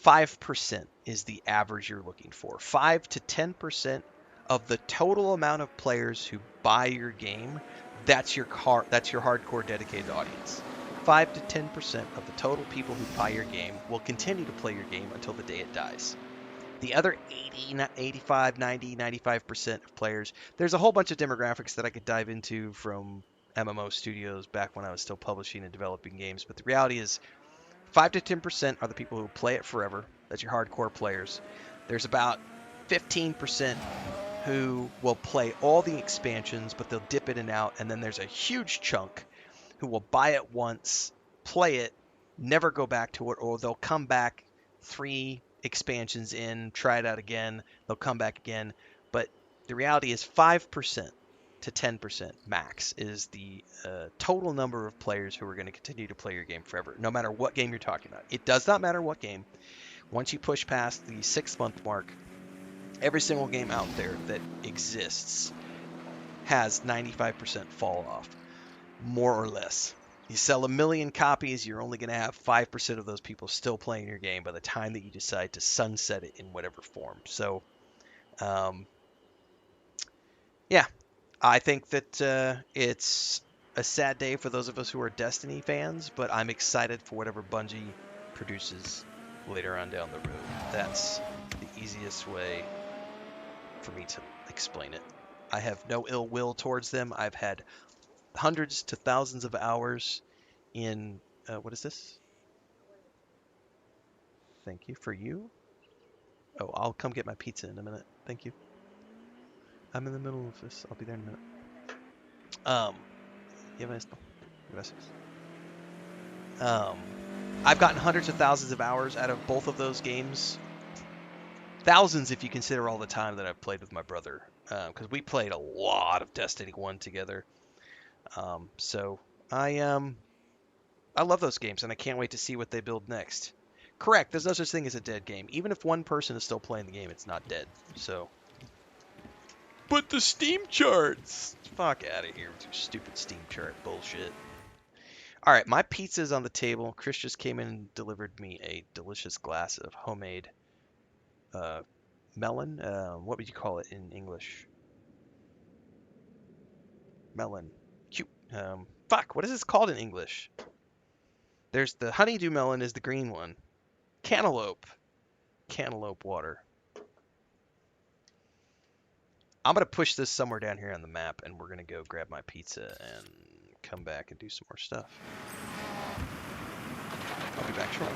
5% is the average you're looking for. 5 to 10% of the total amount of players who buy your game, that's your hardcore dedicated audience. 5 to 10% of the total people who buy your game will continue to play your game until the day it dies. The other 80, 85, 90, 95% of players, there's a whole bunch of demographics that I could dive into, from MMO studios back when I was still publishing and developing games. But the reality is 5 to 10% are the people who play it forever. That's your hardcore players. There's about 15% who will play all the expansions, but they'll dip in and out. And then there's a huge chunk who will buy it once, play it, never go back to it, or they'll come back 3 expansions in, try it out again, they'll come back again. But the reality is 5% to 10% max is the total number of players who are going to continue to play your game forever, no matter what game you're talking about. It does not matter what game. Once you push past the 6-month mark, every single game out there that exists has 95% fall off, more or less. You sell 1 million copies, you're only going to have 5% of those people still playing your game by the time that you decide to sunset it in whatever form. So, yeah, I think that it's a sad day for those of us who are Destiny fans, but I'm excited for whatever Bungie produces later on down the road. That's the easiest way for me to explain it. I have no ill will towards them. I've had hundreds to thousands of hours in what is this? Thank you. For you? Oh, I'll come get my pizza in a minute. Thank you. I'm in the middle of this. I'll be there in a minute. Lleva esto. Gracias. I've gotten hundreds of thousands of hours out of both of those games. Thousands if you consider all the time that I've played with my brother. Because we played a lot of Destiny 1 together. So I love those games, and I can't wait to see what they build next. Correct, there's no such thing as a dead game. Even if one person is still playing the game, it's not dead. So, but the Steam charts! Fuck out of here with your stupid Steam chart bullshit. Alright, my pizza's on the table. Chris just came in and delivered me a delicious glass of homemade melon. What would you call it in English? Melon. Cute. Fuck, what is this called in English? There's the honeydew melon is the green one. Cantaloupe. Cantaloupe water. I'm going to push this somewhere down here on the map, and we're going to go grab my pizza and come back and do some more stuff. I'll be back shortly.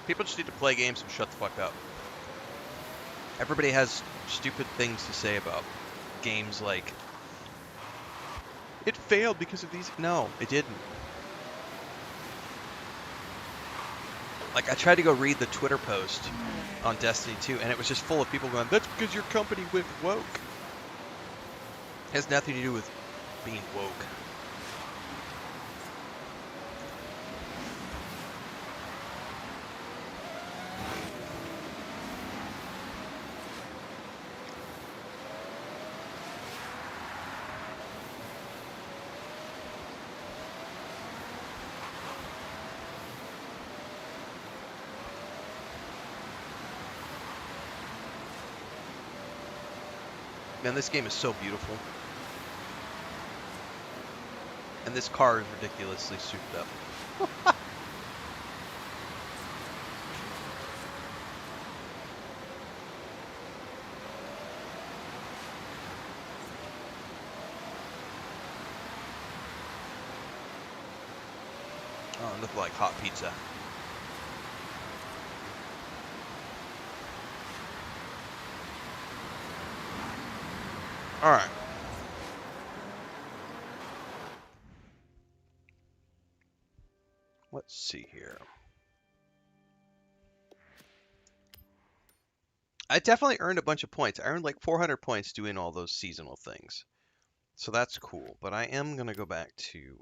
People just need to play games and shut the fuck up. Everybody has stupid things to say about games like, it failed because of these. No, it didn't. Like, I tried to go read the Twitter post on Destiny 2, and it was just full of people going, that's because your company went woke. It has nothing to do with being woke. Man, this game is so beautiful. And this car is ridiculously souped up. Oh, it looks like hot pizza. All right. Let's see here. I definitely earned a bunch of points. I earned like 400 points doing all those seasonal things. So that's cool. But I am going to go back to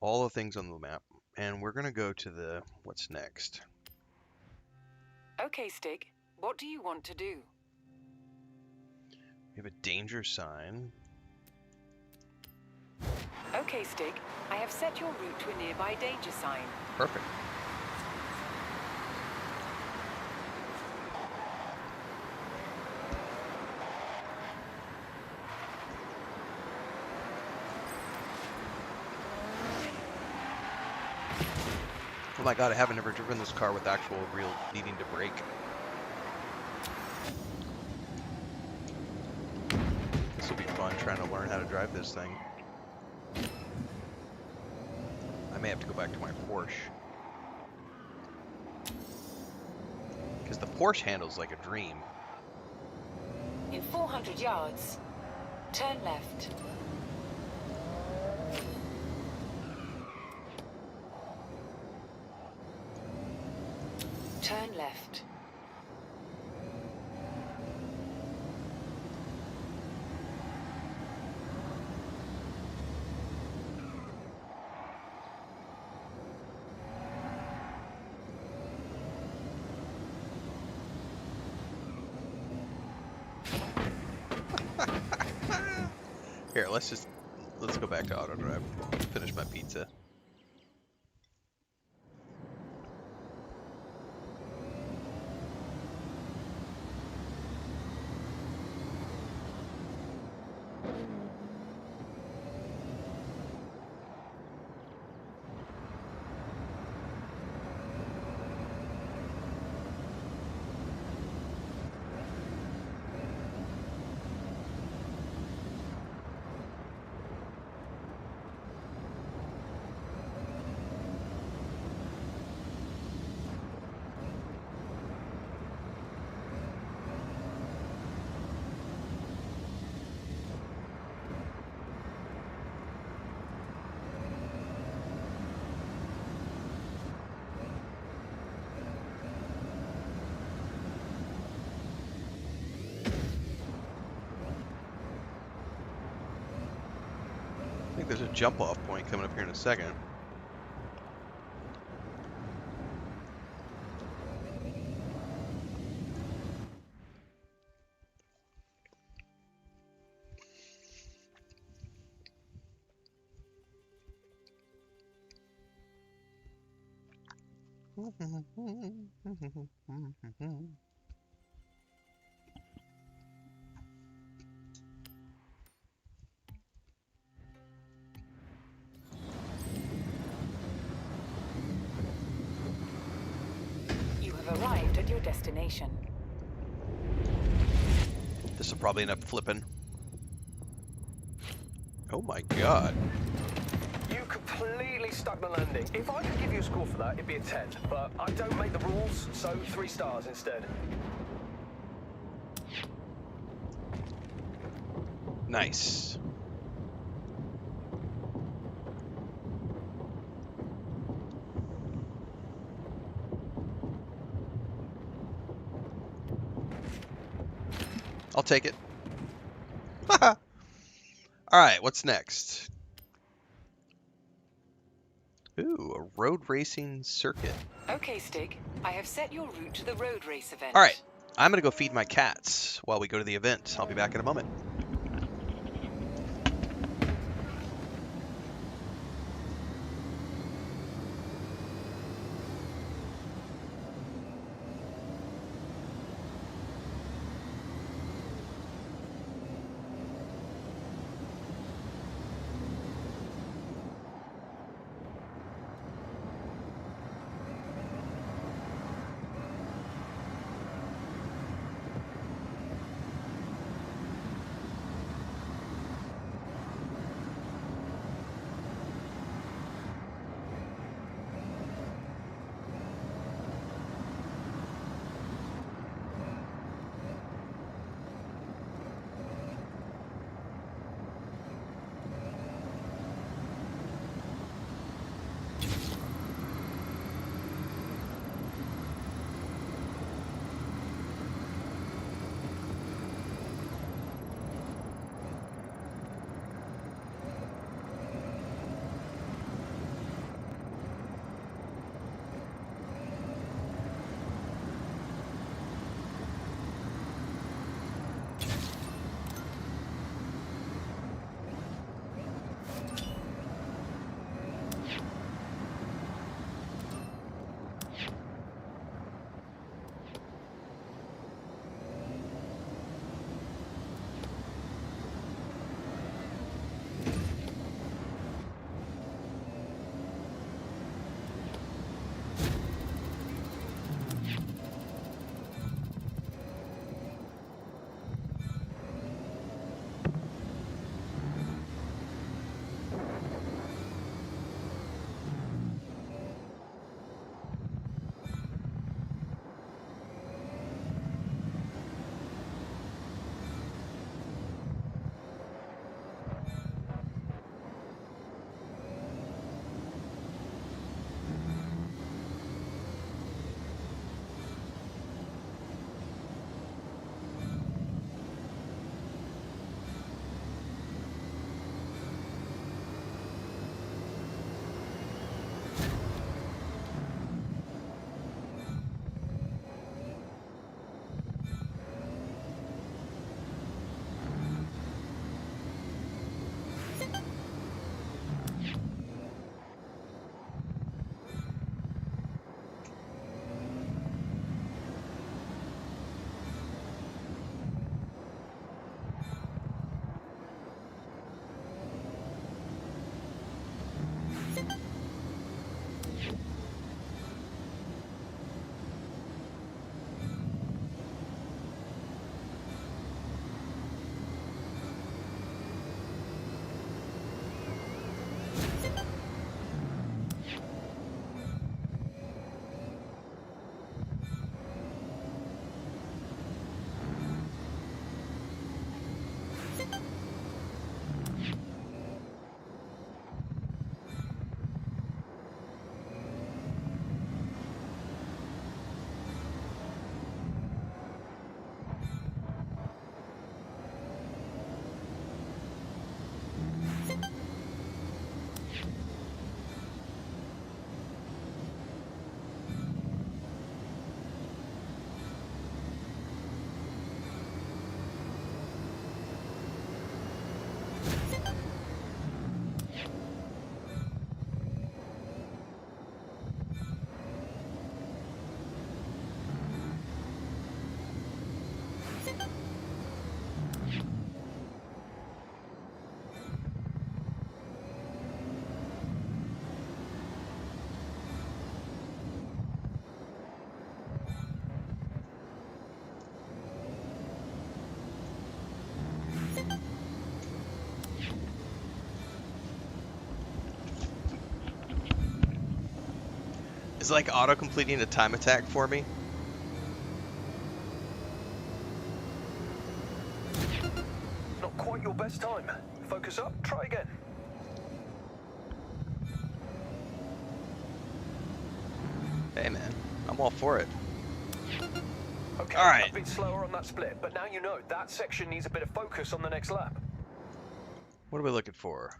all the things on the map. And we're going to go to the what's next. Okay, Stig. What do you want to do? We have a danger sign. Okay, Stig. I have set your route to a nearby danger sign. Perfect. Oh my god, I haven't ever driven this car with actual real needing to brake. This will be fun trying to learn how to drive this thing. I may have to go back to my Porsche. Because the Porsche handles like a dream. In 400 yards, turn left. Turn left. Here, let's go back to auto drive. Finish my pizza. I think there's a jump off point coming up here in a second. You have arrived at your destination. This will probably end up flipping. Oh my god. You completely stuck the landing. If I could give you a score for that, it'd be a 10. But I don't make the rules, so 3 stars instead. Nice. I'll take it. All right, what's next? Ooh, a road racing circuit. Okay, Stig. I have set your route to the road race event. All right, I'm going to go feed my cats while we go to the event. I'll be back in a moment. Is it like auto completing a time attack for me? Not quite your best time. Focus up, try again. Hey man, I'm all for it. Okay, All right. a bit slower on that split, but now you know that section needs a bit of focus on the next lap. What are we looking for?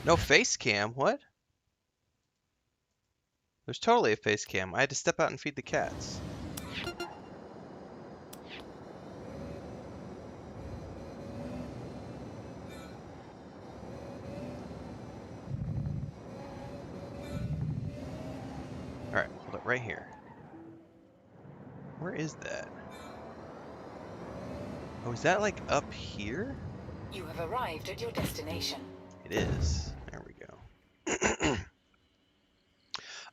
No face cam, what? There's totally a face cam. I had to step out and feed the cats. Alright, hold it right here. Where is that? Oh, is that like up here? You have arrived at your destination. It is. There we go.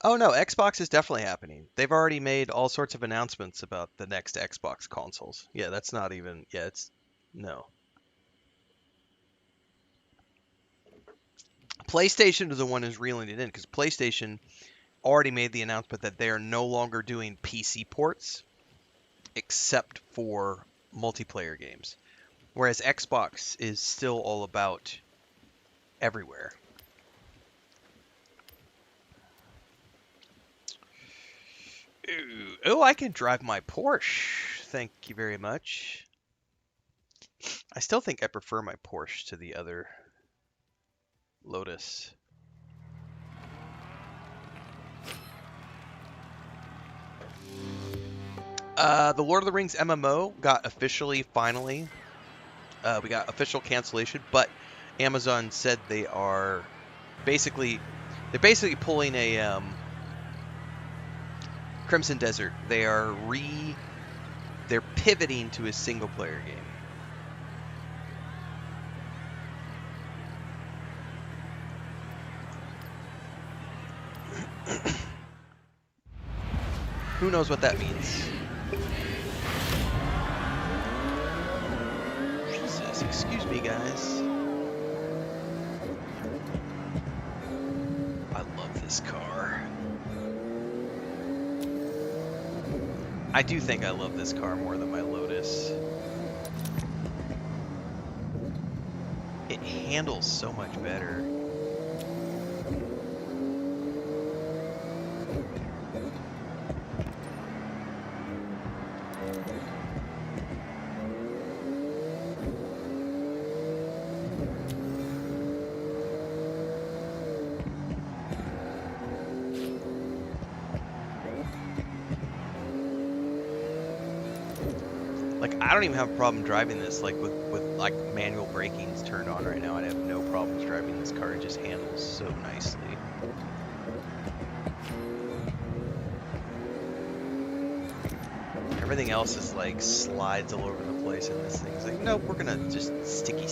Oh no, Xbox is definitely happening. They've already made all sorts of announcements about the next Xbox consoles. Yeah, that's not even. Yeah, it's. No. PlayStation is the one who's reeling it in because PlayStation already made the announcement that they are no longer doing PC ports except for multiplayer games. Whereas Xbox is still all about everywhere. Ooh, oh, I can drive my Porsche. Thank you very much. I still think I prefer my Porsche to the other Lotus. The Lord of the Rings MMO got officially, finally, we got official cancellation, but Amazon said they're basically pulling a Crimson Desert. They're pivoting to a single player game. Who knows what that means? Jesus, excuse me, guys. I love this car. I do think I love this car more than my Lotus. It handles so much better. Like, I don't even have a problem driving this, like, with like, manual braking's turned on right now. I'd have no problems driving this car. It just handles so nicely. Everything else is, like, slides all over the place, and this thing's like, nope, we're gonna just sticky.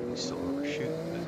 We still overshoot, but...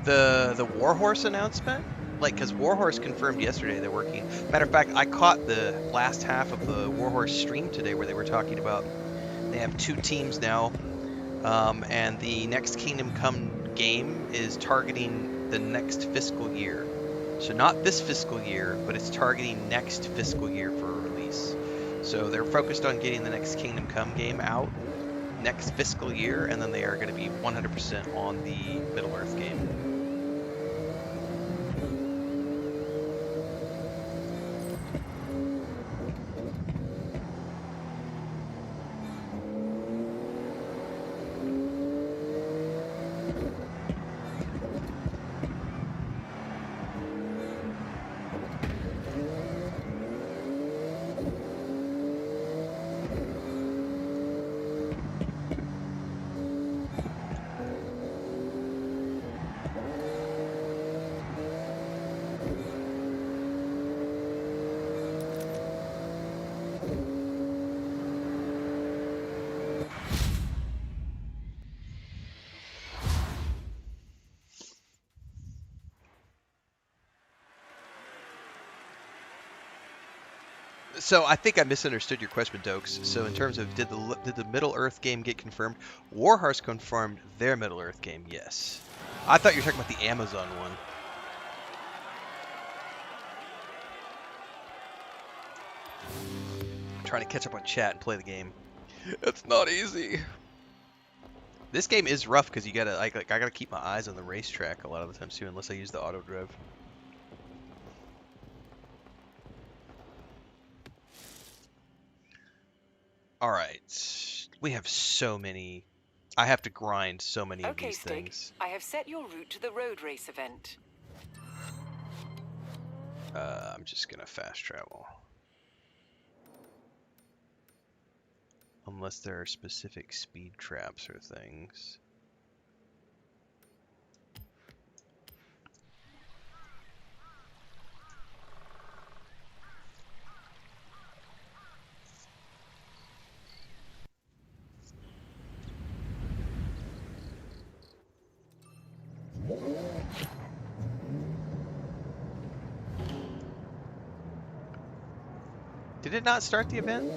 The Warhorse announcement, like, because Warhorse confirmed yesterday they're working. Matter of fact, I caught the last half of the Warhorse stream today where they were talking about they have 2 teams now, and the next Kingdom Come game is targeting the next fiscal year. So not this fiscal year, but it's targeting next fiscal year for a release. So they're focused on getting the next Kingdom Come game out next fiscal year, and then they are going to be 100% on the Middle Earth game. So I think I misunderstood your question, Dokes. So in terms of did the Middle Earth game get confirmed? Warhorse confirmed their Middle Earth game, yes. I thought you were talking about the Amazon one. I'm trying to catch up on chat and play the game. It's not easy. This game is rough because you gotta I gotta keep my eyes on the racetrack a lot of the times too, unless I use the auto drive. All right, we have so many. I have to grind so many of these Stig, things. I have set your route to the road race event. I'm just gonna fast travel. Unless there are specific speed traps or things. Did it not start the event?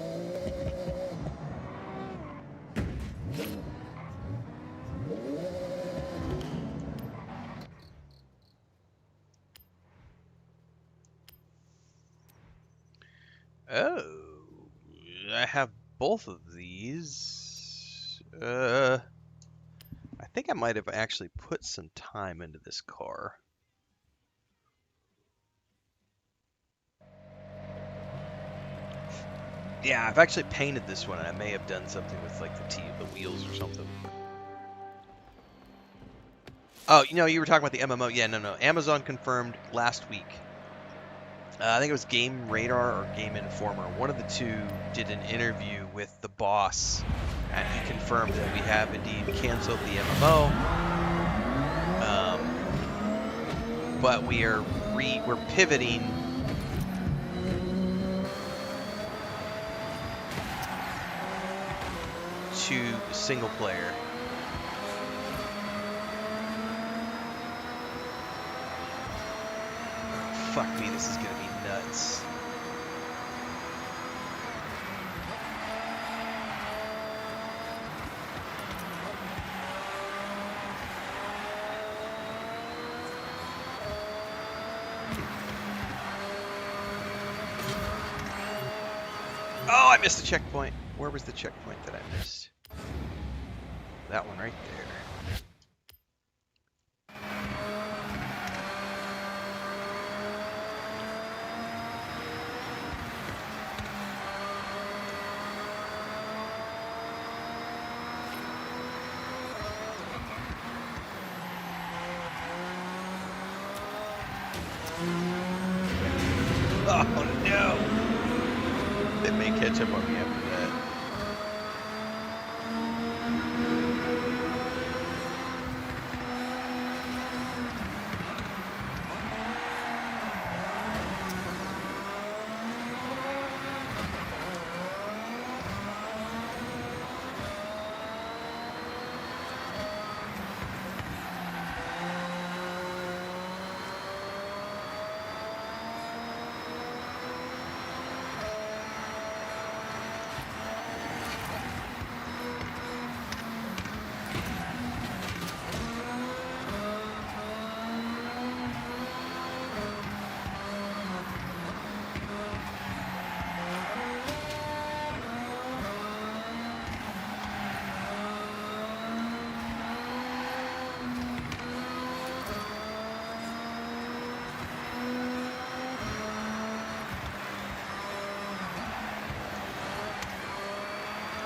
Oh, I have both of these. I think I might have actually put some time into this car. Yeah, I've actually painted this one, and I may have done something with like the wheels or something. Oh, you were talking about the MMO. Yeah, no. Amazon confirmed last week. I think it was Game Radar or Game Informer. One of the two did an interview with the boss, and he confirmed that we have indeed canceled the MMO. But we're pivoting to single player. Fuck me, this is gonna be nuts. Oh, I missed the checkpoint. Where was the checkpoint that I missed? That one right there. Oh no! They may catch up on me after that.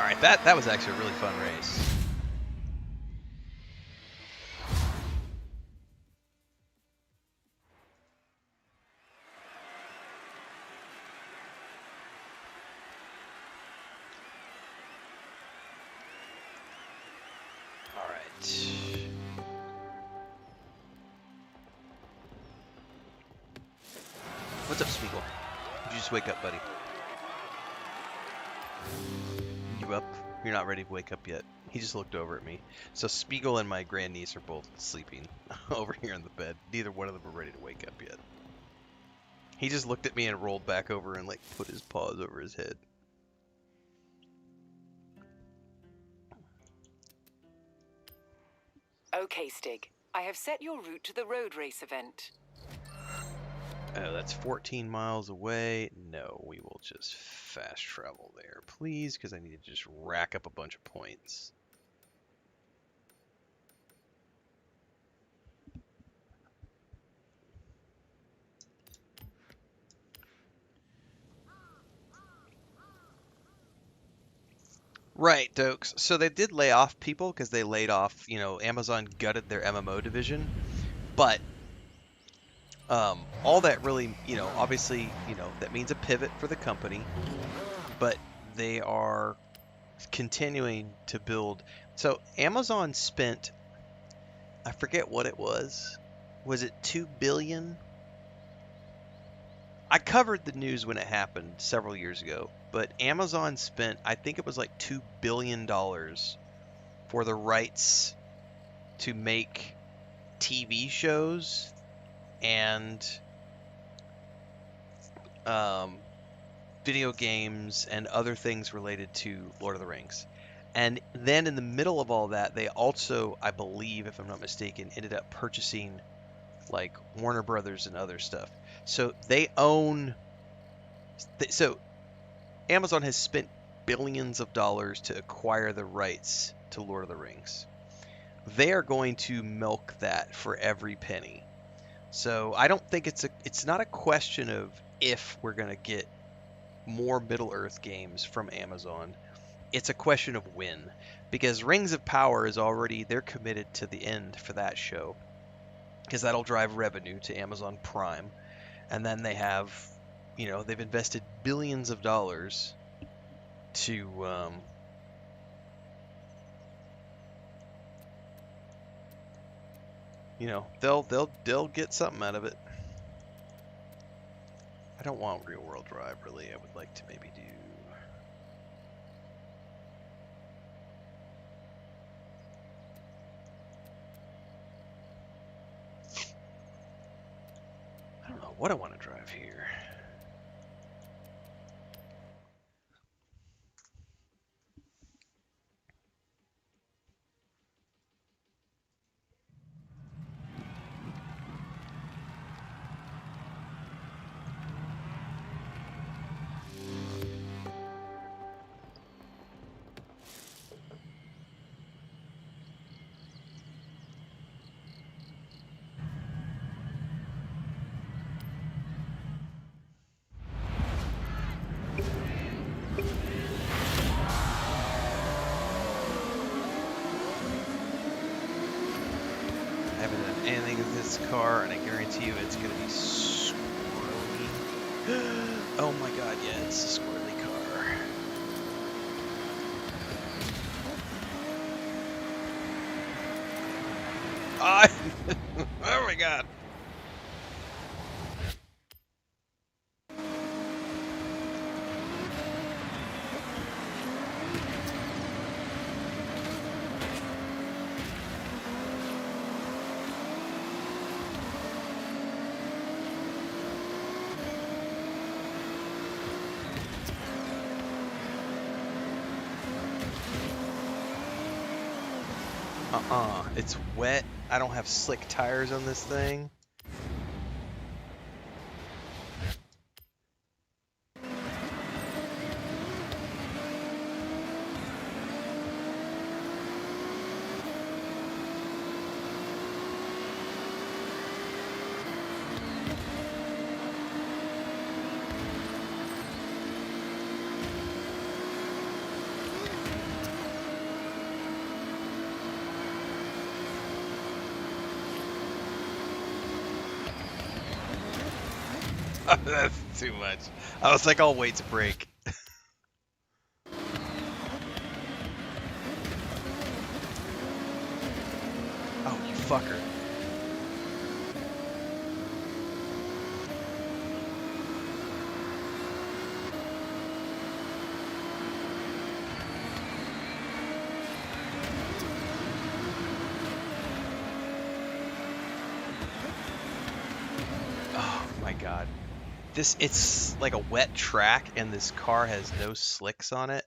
All right, that was actually a really fun race. All right. What's up, Spiegel? Did you just wake up, buddy? You up? You're not ready to wake up yet. He just looked over at me. So Spiegel and my grandniece are both sleeping over here in the bed. Neither one of them are ready to wake up yet. He just looked at me and rolled back over and like put his paws over his head. Okay, Stig. I have set your route to the road race event. Oh, that's 14 miles away. No, we will just fast travel there, please, because I need to just rack up a bunch of points. Right, Dokes. So they did lay off people because they laid off, Amazon gutted their MMO division. But all that really, obviously, that means a pivot for the company. But they are continuing to build. So Amazon spent, I forget what it was. Was it 2 billion? I covered the news when it happened several years ago, but Amazon spent, I think it was like $2 billion for the rights to make TV shows and video games and other things related to Lord of the Rings. And then in the middle of all that, they also, I believe, if I'm not mistaken, ended up purchasing like Warner Brothers and other stuff. So they own. So Amazon has spent billions of dollars to acquire the rights to Lord of the Rings. They are going to milk that for every penny. So I don't think it's not a question of if we're going to get more Middle-earth games from Amazon. It's a question of when, because Rings of Power is already, they're committed to the end for that show, because that'll drive revenue to Amazon Prime. And then they have, they've invested billions of dollars to they'll get something out of it. I don't want Real World Drive, really. I would like to maybe do... I don't know what I want to drive here. I haven't done anything with this car, and I guarantee you it's going to be squirrely. Oh my god, yeah, it's a squirrely car. Oh my god. It's wet. I don't have slick tires on this thing. That's too much. I was like, I'll wait to break. Oh, you fucker. Oh my god. It's like a wet track and this car has no slicks on it.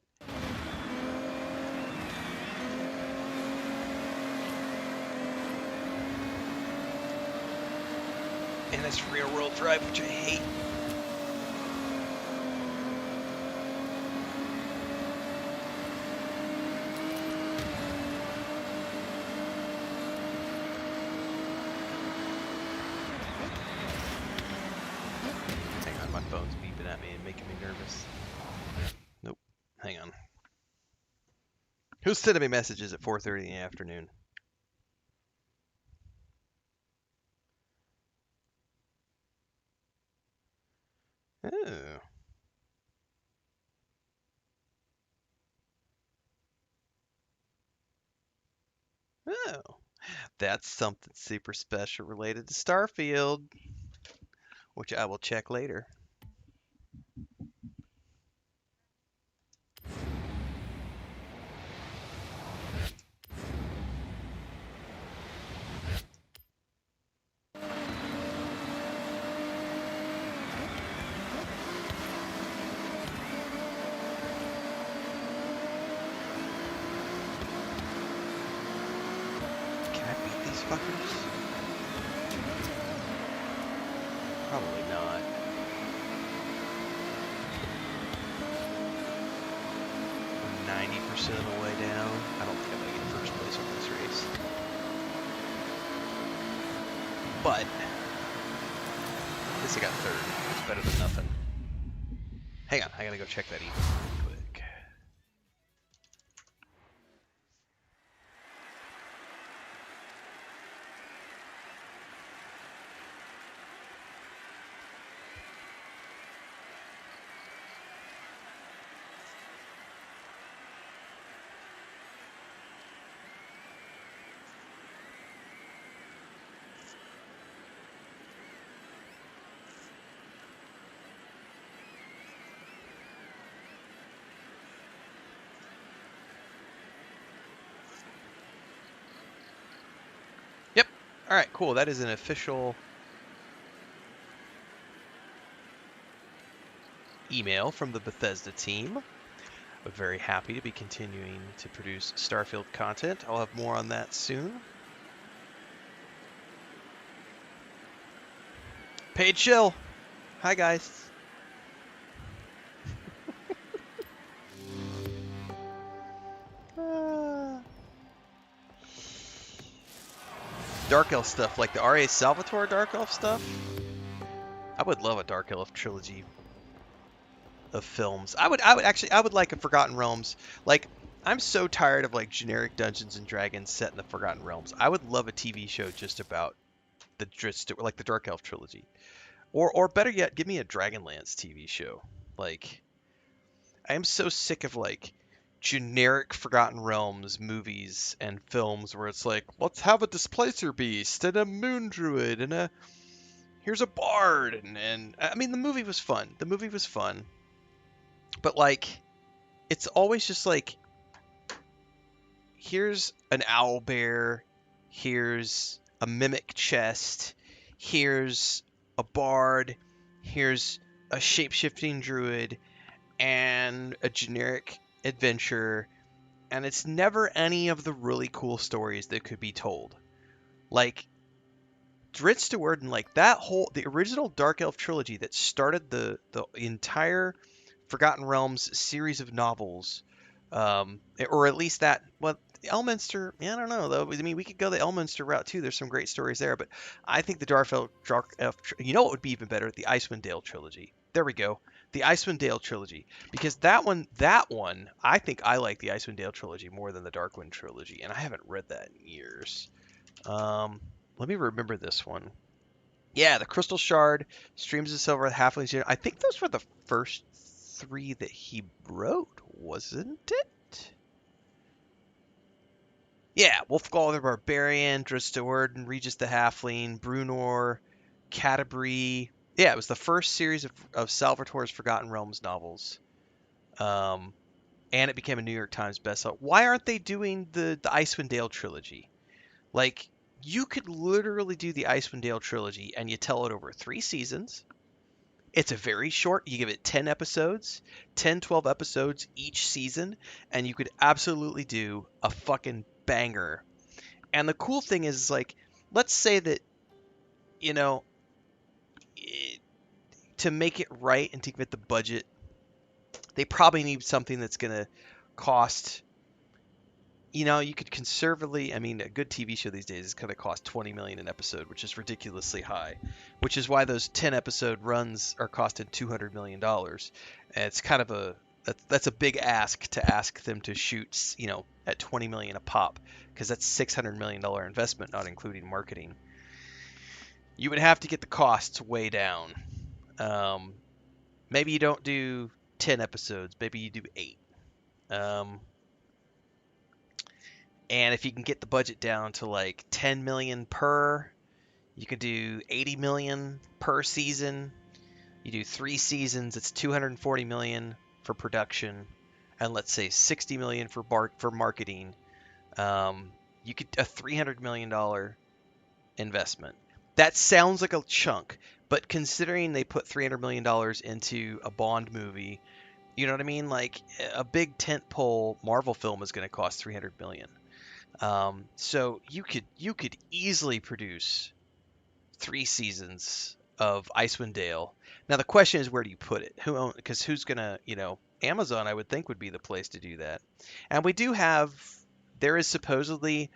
And it's real world drive, which I hate. Hang on, my phone's beeping at me and making me nervous. Nope. Hang on. Who's sending me messages at 4:30 in the afternoon? Oh. Oh. That's something super special related to Starfield, which I will check later. Can I beat these fuckers? Probably not. I'm 90% of the way down. I don't think I'm gonna get first place on this race. But at least I got third. It's better than nothing. Hang on, I gotta go check that email real quick. Yep. All right, cool. That is an official email from the Bethesda team. I'm very happy to be continuing to produce Starfield content. I'll have more on that soon. Paid chill. Hi, guys. Dark Elf stuff, like the R.A. Salvatore Dark Elf stuff. I would love a Dark Elf trilogy of films. I would like a Forgotten Realms. Like, I'm so tired of like generic Dungeons and Dragons set in the Forgotten Realms. I would love a TV show just about like the Dark Elf trilogy. Or better yet, give me a Dragonlance TV show. Like, I am so sick of like generic Forgotten Realms movies and films where it's like, let's have a displacer beast and a moon druid and here's a bard and I mean the movie was fun. The movie was fun. But like it's always just like here's an owl bear, here's a mimic chest, here's a bard, here's a shape-shifting druid, and a generic adventure, and it's never any of the really cool stories that could be told. Like, Drizzt Stewart and like the original Dark Elf trilogy that started the entire Forgotten Realms series of novels, or at least that, well, Elminster, yeah, I don't know though. I mean, we could go the Elminster route too. There's some great stories there, but I think the Dark Elf, you know what would be even better? The Icewind Dale trilogy. There we go. The Icewind Dale trilogy, because that one, I think I like the Icewind Dale trilogy more than the Darkwind trilogy, and I haven't read that in years. Let me remember this one. Yeah, the Crystal Shard, Streams of Silver, the Halflings. I think those were the first 3 that he wrote, wasn't it? Yeah, Wolfgall the Barbarian, Dristord and Regis the Halfling, Brunor, Canterbury. Yeah, it was the first series of Salvatore's Forgotten Realms novels. Um, and it became a New York Times bestseller. Why aren't they doing the Icewind Dale trilogy? Like, you could literally do the Icewind Dale trilogy and you tell it over 3 seasons. It's a very short, you give it 10 episodes, 10, 12 episodes each season, and you could absolutely do a fucking banger. And the cool thing is, like, let's say that, you know, to make it right and to give it the budget, they probably need something that's going to cost, you could conservatively, I mean, a good TV show these days is going to cost 20 million an episode, which is ridiculously high, which is why those 10 episode runs are costing $200 million. And it's kind of that's a big ask to ask them to shoot, at 20 million a pop, because that's $600 million investment, not including marketing. You would have to get the costs way down. Maybe you don't do 10 episodes, maybe you do 8. And if you can get the budget down to like 10 million per, you could do 80 million per season. You do 3 seasons, it's 240 million for production, and let's say 60 million for marketing. You could a $300 million investment. That sounds like a chunk, but considering they put $300 million into a Bond movie, you know what I mean? Like, a big tentpole Marvel film is going to cost 300 million. So you could easily produce 3 seasons of Icewind Dale. Now the question is, where do you put it? Because who's gonna, Amazon, I would think, would be the place to do that. And there is supposedly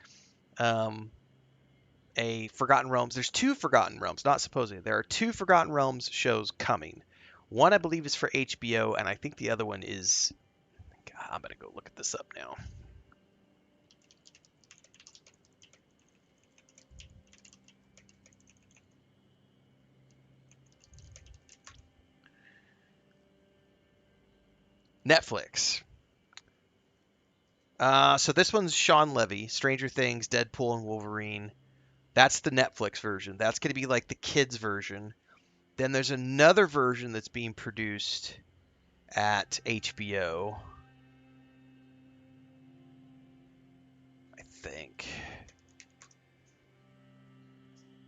a Forgotten Realms. There's 2 Forgotten Realms, not supposedly. There are 2 Forgotten Realms shows coming. One, I believe, is for HBO, and I think the other one is. I'm gonna go look at this up now. Netflix. So this one's Sean Levy, Stranger Things, Deadpool, and Wolverine. That's the Netflix version. That's going to be like the kids version. Then there's another version that's being produced at HBO, I think.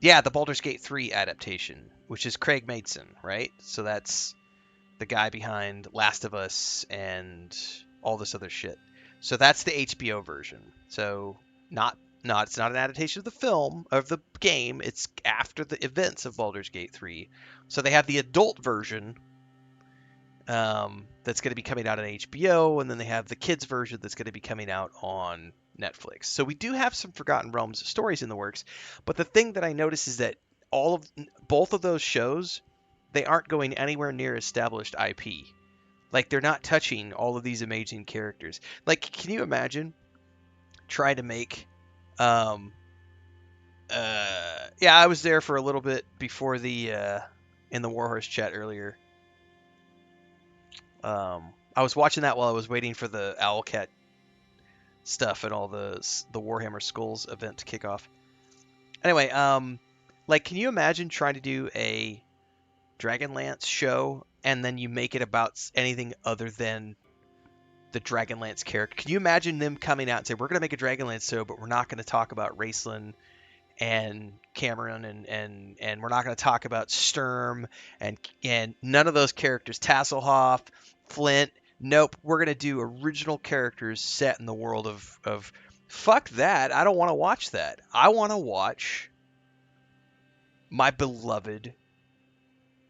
Yeah, the Baldur's Gate 3 adaptation, which is Craig Mason, right? So that's the guy behind Last of Us and all this other shit. So that's the HBO version. So it's not an adaptation of the film of the game. It's after the events of Baldur's Gate 3. So they have the adult version that's going to be coming out on HBO, and then they have the kids version that's going to be coming out on Netflix. So we do have some Forgotten Realms stories in the works. But the thing that I notice is that both of those shows, they aren't going anywhere near established IP. Like, they're not touching all of these amazing characters. Like, can you imagine trying to make yeah, I was there for a little bit before in the Warhorse chat earlier. I was watching that while I was waiting for the Owlcat stuff and all the Warhammer Skulls event to kick off. Anyway, like, can you imagine trying to do a Dragonlance show and then you make it about anything other than the Dragonlance character? Can you imagine them coming out and say, we're going to make a Dragonlance show, but we're not going to talk about Raceland and Cameron and we're not going to talk about Sturm and none of those characters, Tasselhoff, Flint. Nope, we're going to do original characters set in the world of fuck that. I don't want to watch that. I want to watch my beloved,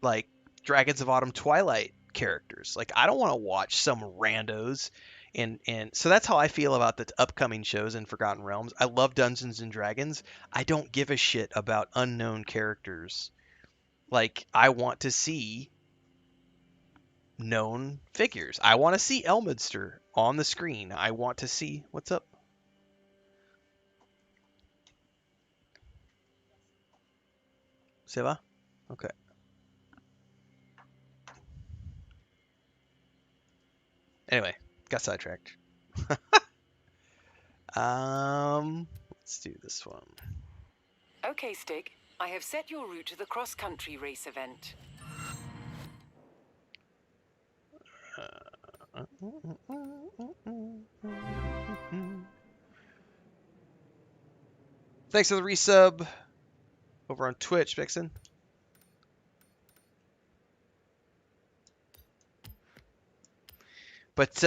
like, Dragons of Autumn Twilight characters. Like, I don't want to watch some randos. And so that's how I feel about the upcoming shows in Forgotten Realms. I love Dungeons and Dragons. I don't give a shit about unknown characters. Like, I want to see known figures. I want to see Elminster on the screen. I want to see what's up. Seva? Okay. Anyway, got sidetracked. Let's do this one. Okay, Stig. I have set your route to the cross-country race event. Thanks for the resub over on Twitch, Vixen. But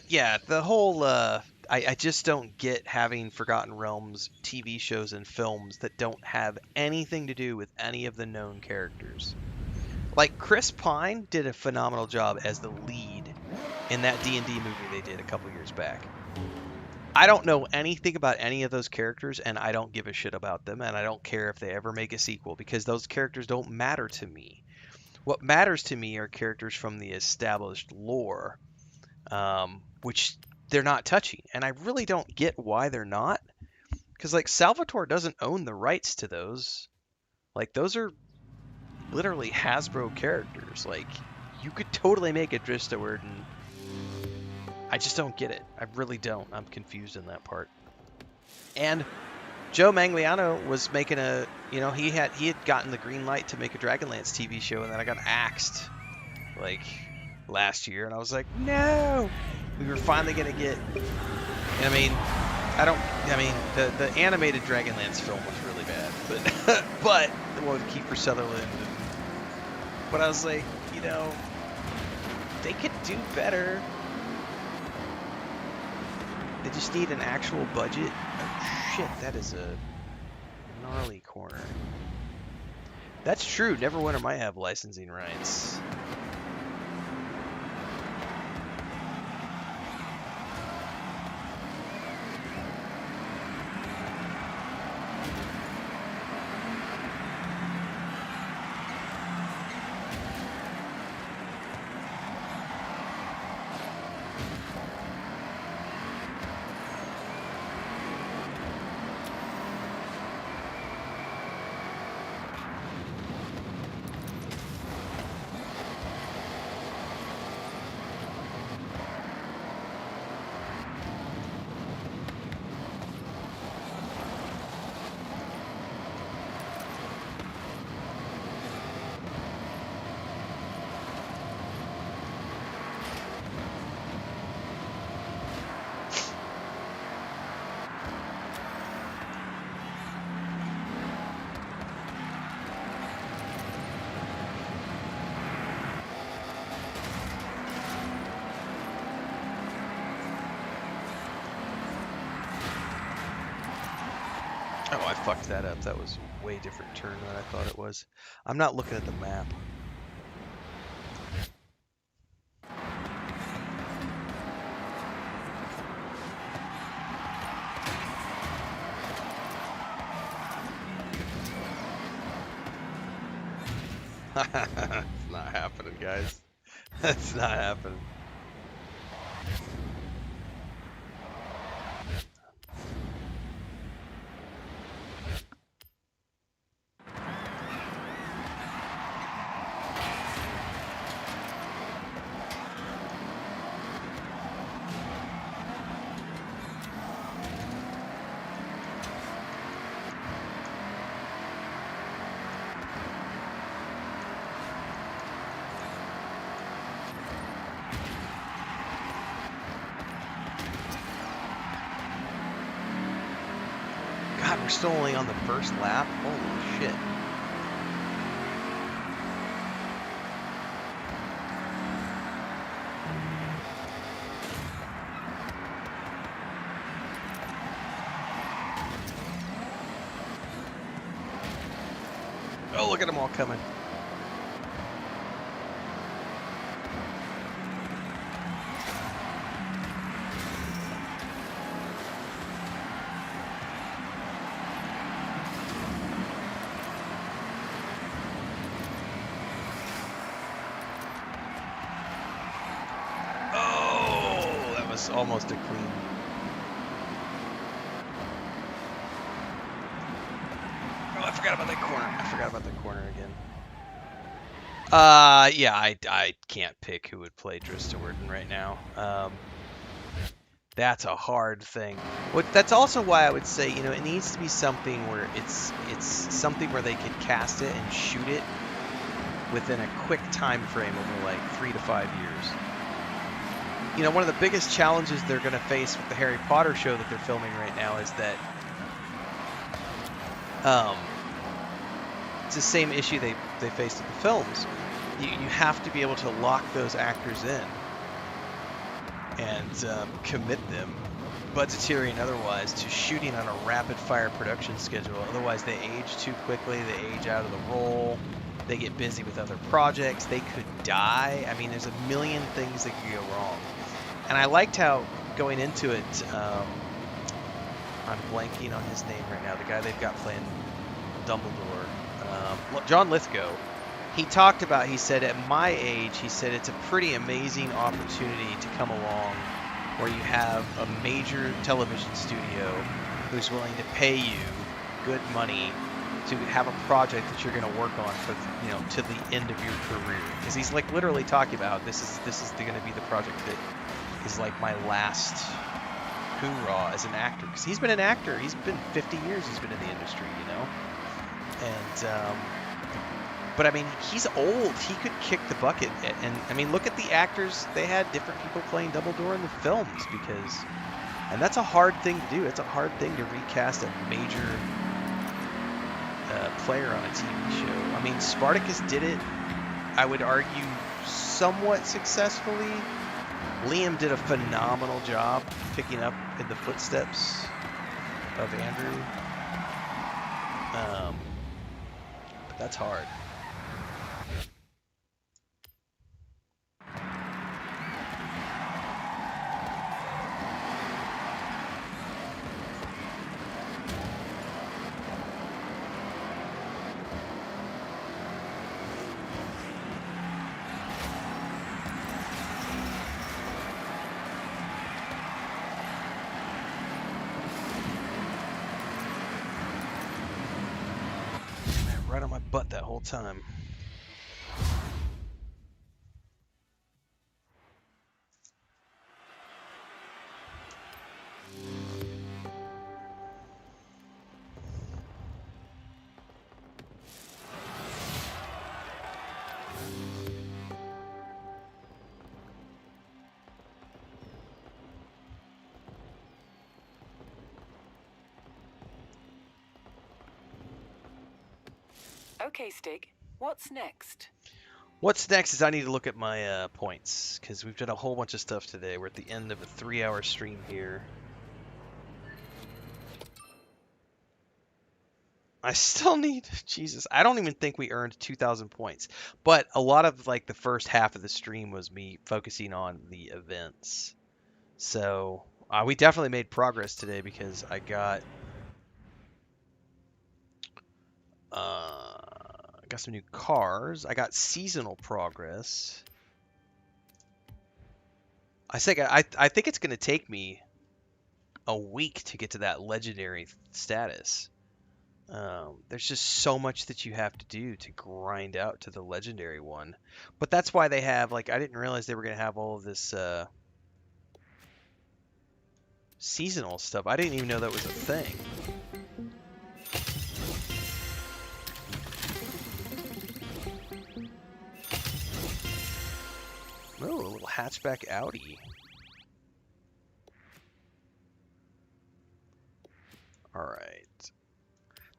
yeah, the whole I just don't get having Forgotten Realms TV shows and films that don't have anything to do with any of the known characters. Like Chris Pine did a phenomenal job as the lead in that D&D movie they did a couple years back. I don't know anything about any of those characters, and I don't give a shit about them, and I don't care if they ever make a sequel because those characters don't matter to me. What matters to me are characters from the established lore, which they're not touching, and I really don't get why they're not. Because like Salvatore doesn't own the rights to those. Like those are literally Hasbro characters. Like you could totally make a Dristoward, and I just don't get it. I really don't. I'm confused in that part. And Joe Manganiello was making a, you know, he had gotten the green light to make a Dragonlance TV show, and then I got axed like last year, and I was like, no, we were finally gonna get. I mean, the animated Dragonlance film was really bad, but the one with Kiefer Sutherland. But I was like, you know, they could do better. They just need an actual budget. Oh shit, that is a gnarly corner. That's true. Neverwinter might have licensing rights. Oh, I fucked that up. That was a way different turn than I thought it was. I'm not looking at the map. It's not happening, guys. That's not happening. God, we're still only on the first lap? Holy shit. Oh, look at them all coming. Almost a clean. Oh, I forgot about that corner. I forgot about that corner again. Yeah, I can't pick who would play Drista Worden right now. That's a hard thing. That's also why I would say, it needs to be something where it's something where they could cast it and shoot it within a quick time frame over like 3 to 5 years. One of the biggest challenges they're going to face with the Harry Potter show that they're filming right now is that it's the same issue they faced with the films. You have to be able to lock those actors in and commit them, budgetary and otherwise, to shooting on a rapid-fire production schedule. Otherwise, they age too quickly. They age out of the role. They get busy with other projects. They could die. I mean, there's a million things that could go wrong. And I liked how, going into it, I'm blanking on his name right now, the guy they've got playing Dumbledore, John Lithgow. He talked about, he said, at my age, he said, it's a pretty amazing opportunity to come along where you have a major television studio who's willing to pay you good money to have a project that you're going to work on for, to the end of your career. Because he's like literally talking about this is going to be the project that is like my last hoorah as an actor. Because he's been an actor. He's been 50 years he's been in the industry, And, but I mean, he's old. He could kick the bucket. And I mean, look at the actors. They had different people playing Dumbledore in the films and that's a hard thing to do. It's a hard thing to recast a major player on a TV show. I mean, Spartacus did it, I would argue, somewhat successfully. Liam did a phenomenal job picking up in the footsteps of Andrew. But that's hard. Right on my butt that whole time. Okay, Stig. What's next? What's next is I need to look at my points, because we've done a whole bunch of stuff today. We're at the end of a 3-hour stream here. I still need, Jesus, I don't even think we earned 2,000 points. But a lot of like the first half of the stream was me focusing on the events. So we definitely made progress today because I got some new cars. I got seasonal progress. I think it's going to take me a week to get to that legendary status. There's just so much that you have to do to grind out to the legendary one. But that's why they have, like, I didn't realize they were going to have all of this seasonal stuff. I didn't even know that was a thing. Oh, a little hatchback Audi. All right.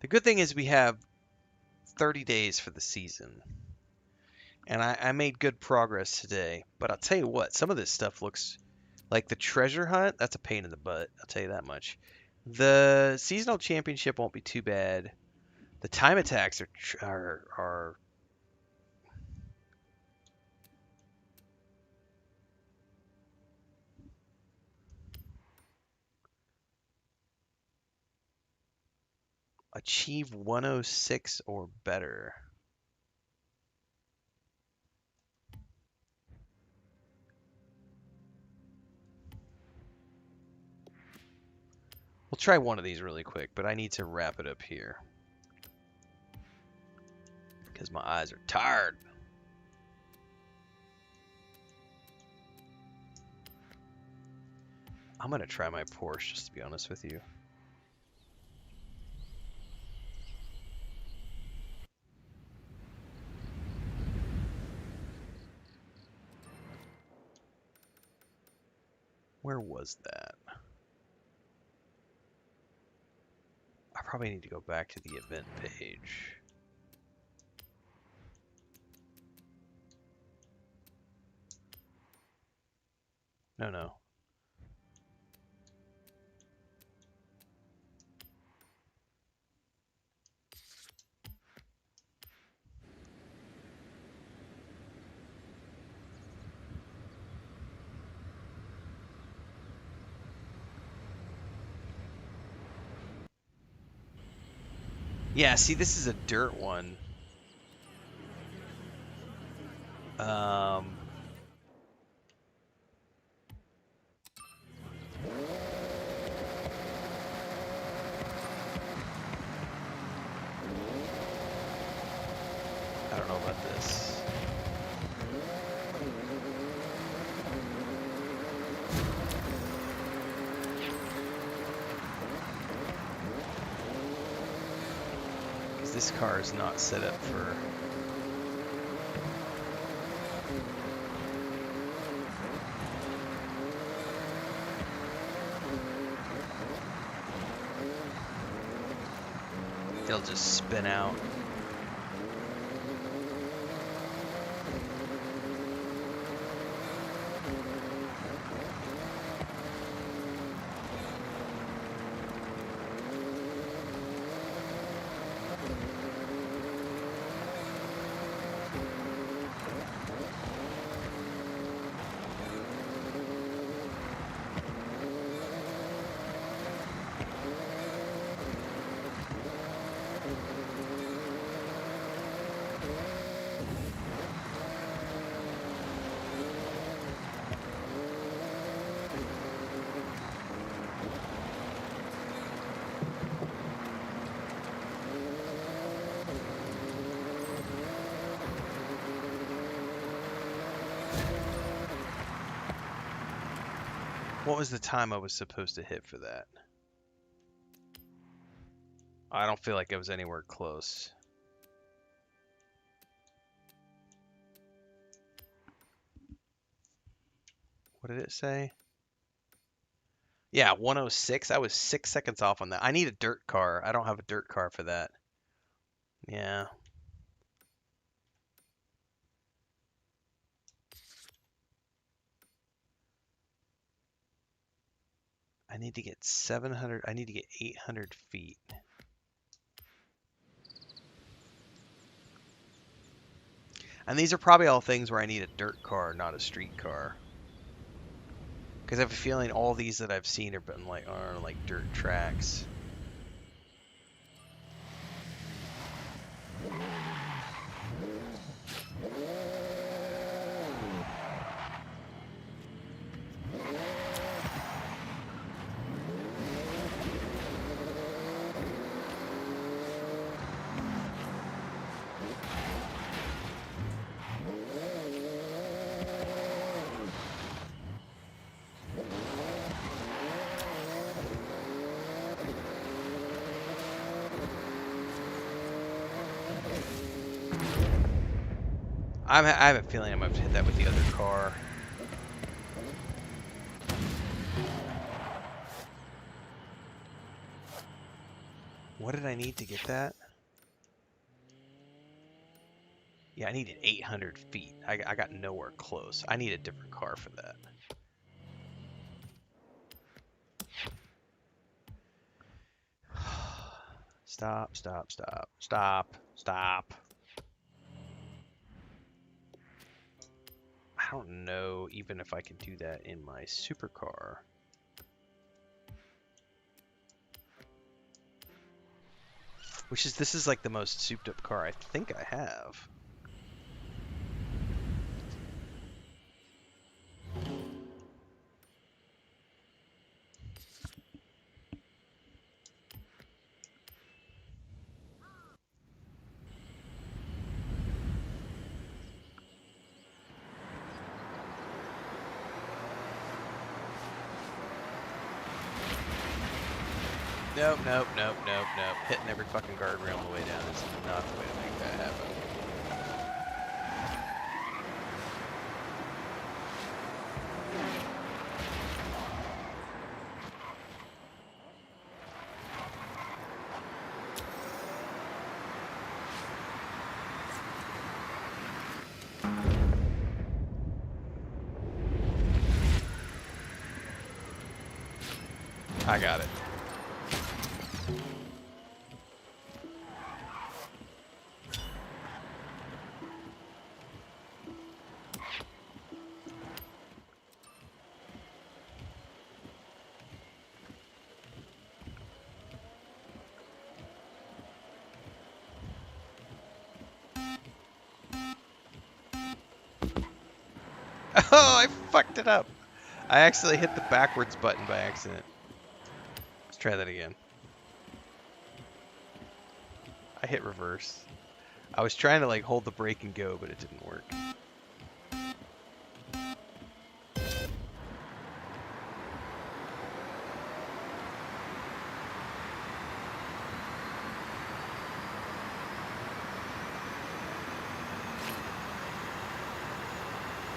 The good thing is we have 30 days for the season. And I made good progress today. But I'll tell you what, some of this stuff looks like the treasure hunt. That's a pain in the butt. I'll tell you that much. The seasonal championship won't be too bad. The time attacks are achieve 106 or better. We'll try one of these really quick, but I need to wrap it up here because my eyes are tired. I'm gonna try my Porsche, just to be honest with you. Where was that? I probably need to go back to the event page. No. Yeah, see, this is a dirt one. I don't know about this. Because this car is not set up for... It'll just spin out. What was the time I was supposed to hit for that? I don't feel like it was anywhere close. What did it say? Yeah, 106. I was 6 seconds off on that. I need a dirt car. I don't have a dirt car for that. Yeah. I need to get 700. I need to get 800 feet. And these are probably all things where I need a dirt car, not a street car. Because I have a feeling all these that I've seen are like dirt tracks. I have a feeling I'm going to hit that with the other car. What did I need to get that? Yeah, I needed 800 feet. I got nowhere close. I need a different car for that. Stop, stop, stop, stop, stop. I don't know even if I can do that in my supercar. This is like the most souped up car I think I have. Nope, nope, nope, nope, nope. Hitting every fucking guardrail on the way down is not the way to make that happen. I got it. Oh, I fucked it up. I accidentally hit the backwards button by accident. Let's try that again. I hit reverse. I was trying to like hold the brake and go, but it didn't work.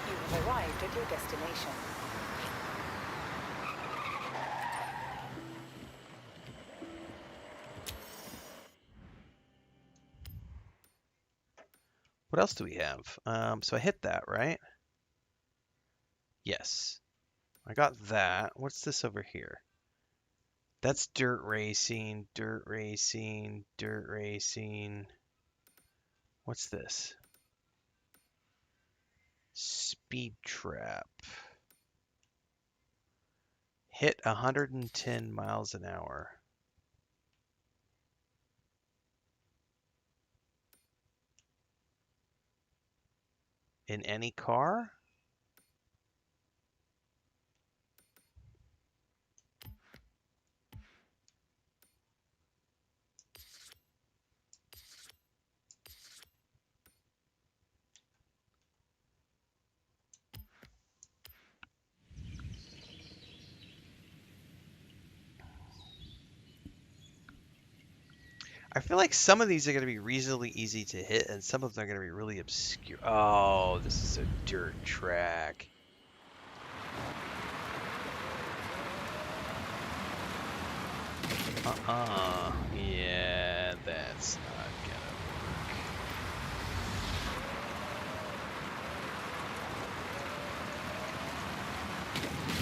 You have arrived at your destination. What else do we have? So I hit that, right? Yes. I got that. What's this over here? That's dirt racing, dirt racing, dirt racing. What's this? Speed trap. Hit 110 miles an hour. In any car? I feel like some of these are going to be reasonably easy to hit, and some of them are going to be really obscure. Oh, this is a dirt track. Yeah, that's not gonna work.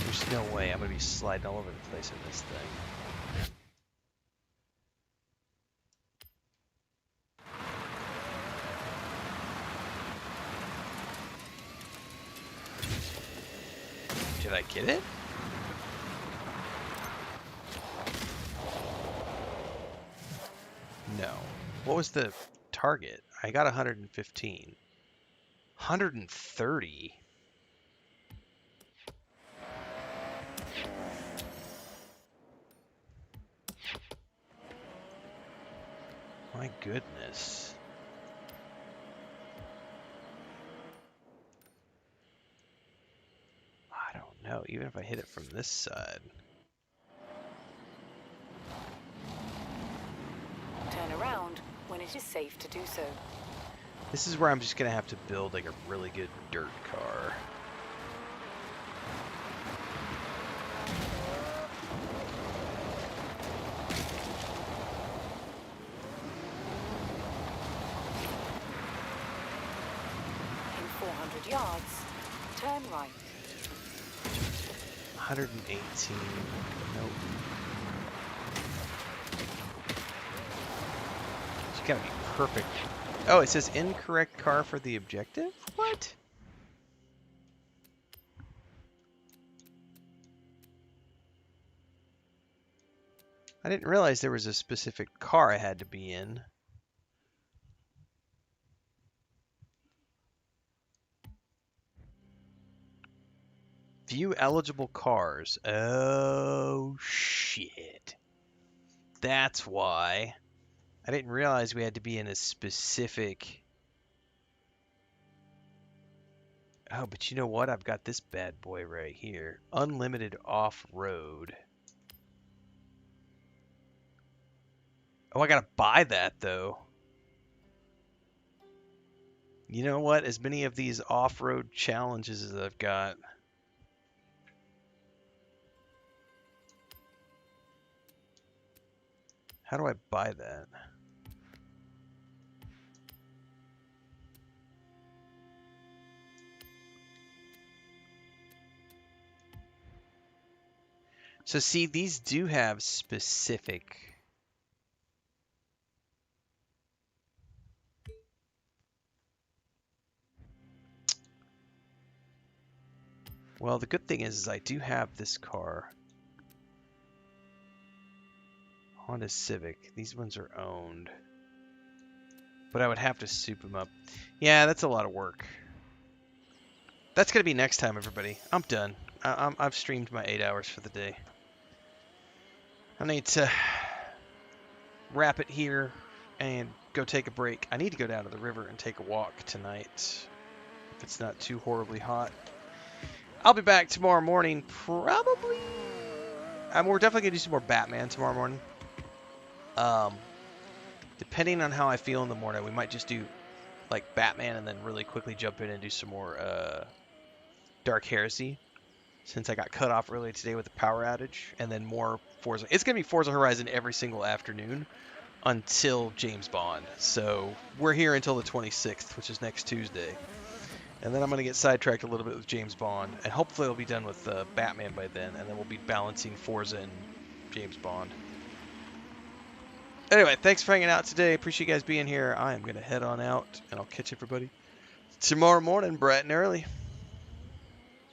There's no way I'm gonna be sliding all over the place in this thing. Did I get it? No. What was the target? I got 115. 130? My goodness. I don't know, even if I hit it from this side. Turn around when it is safe to do so. This is where I'm just gonna have to build like a really good dirt car. In 400 yards, turn right. 118. Nope. It's gotta be perfect. Oh, it says incorrect car for the objective? What? I didn't realize there was a specific car I had to be in. View eligible cars. Oh, shit. That's why. I didn't realize we had to be in a specific... Oh, but you know what? I've got this bad boy right here. Unlimited off-road. Oh, I gotta buy that though. You know what? As many of these off-road challenges as I've got. How do I buy that? So see, these do have specific. Well, the good thing is I do have this car. Honda Civic. These ones are owned. But I would have to soup them up. Yeah, that's a lot of work. That's going to be next time, everybody. I'm done. I've streamed my 8 hours for the day. I need to wrap it here and go take a break. I need to go down to the river and take a walk tonight. If it's not too horribly hot. I'll be back tomorrow morning, probably. We're definitely going to do some more Batman tomorrow morning. Depending on how I feel in the morning, we might just do like Batman and then really quickly jump in and do some more Dark Heresy, since I got cut off earlier today with the power outage, and then more Forza. It's going to be Forza Horizon every single afternoon until James Bond. So we're here until the 26th, which is next Tuesday. And then I'm going to get sidetracked a little bit with James Bond, and hopefully I'll be done with Batman by then, and then we'll be balancing Forza and James Bond. Anyway, thanks for hanging out today. Appreciate you guys being here. I am going to head on out, and I'll catch everybody tomorrow morning, bright and early.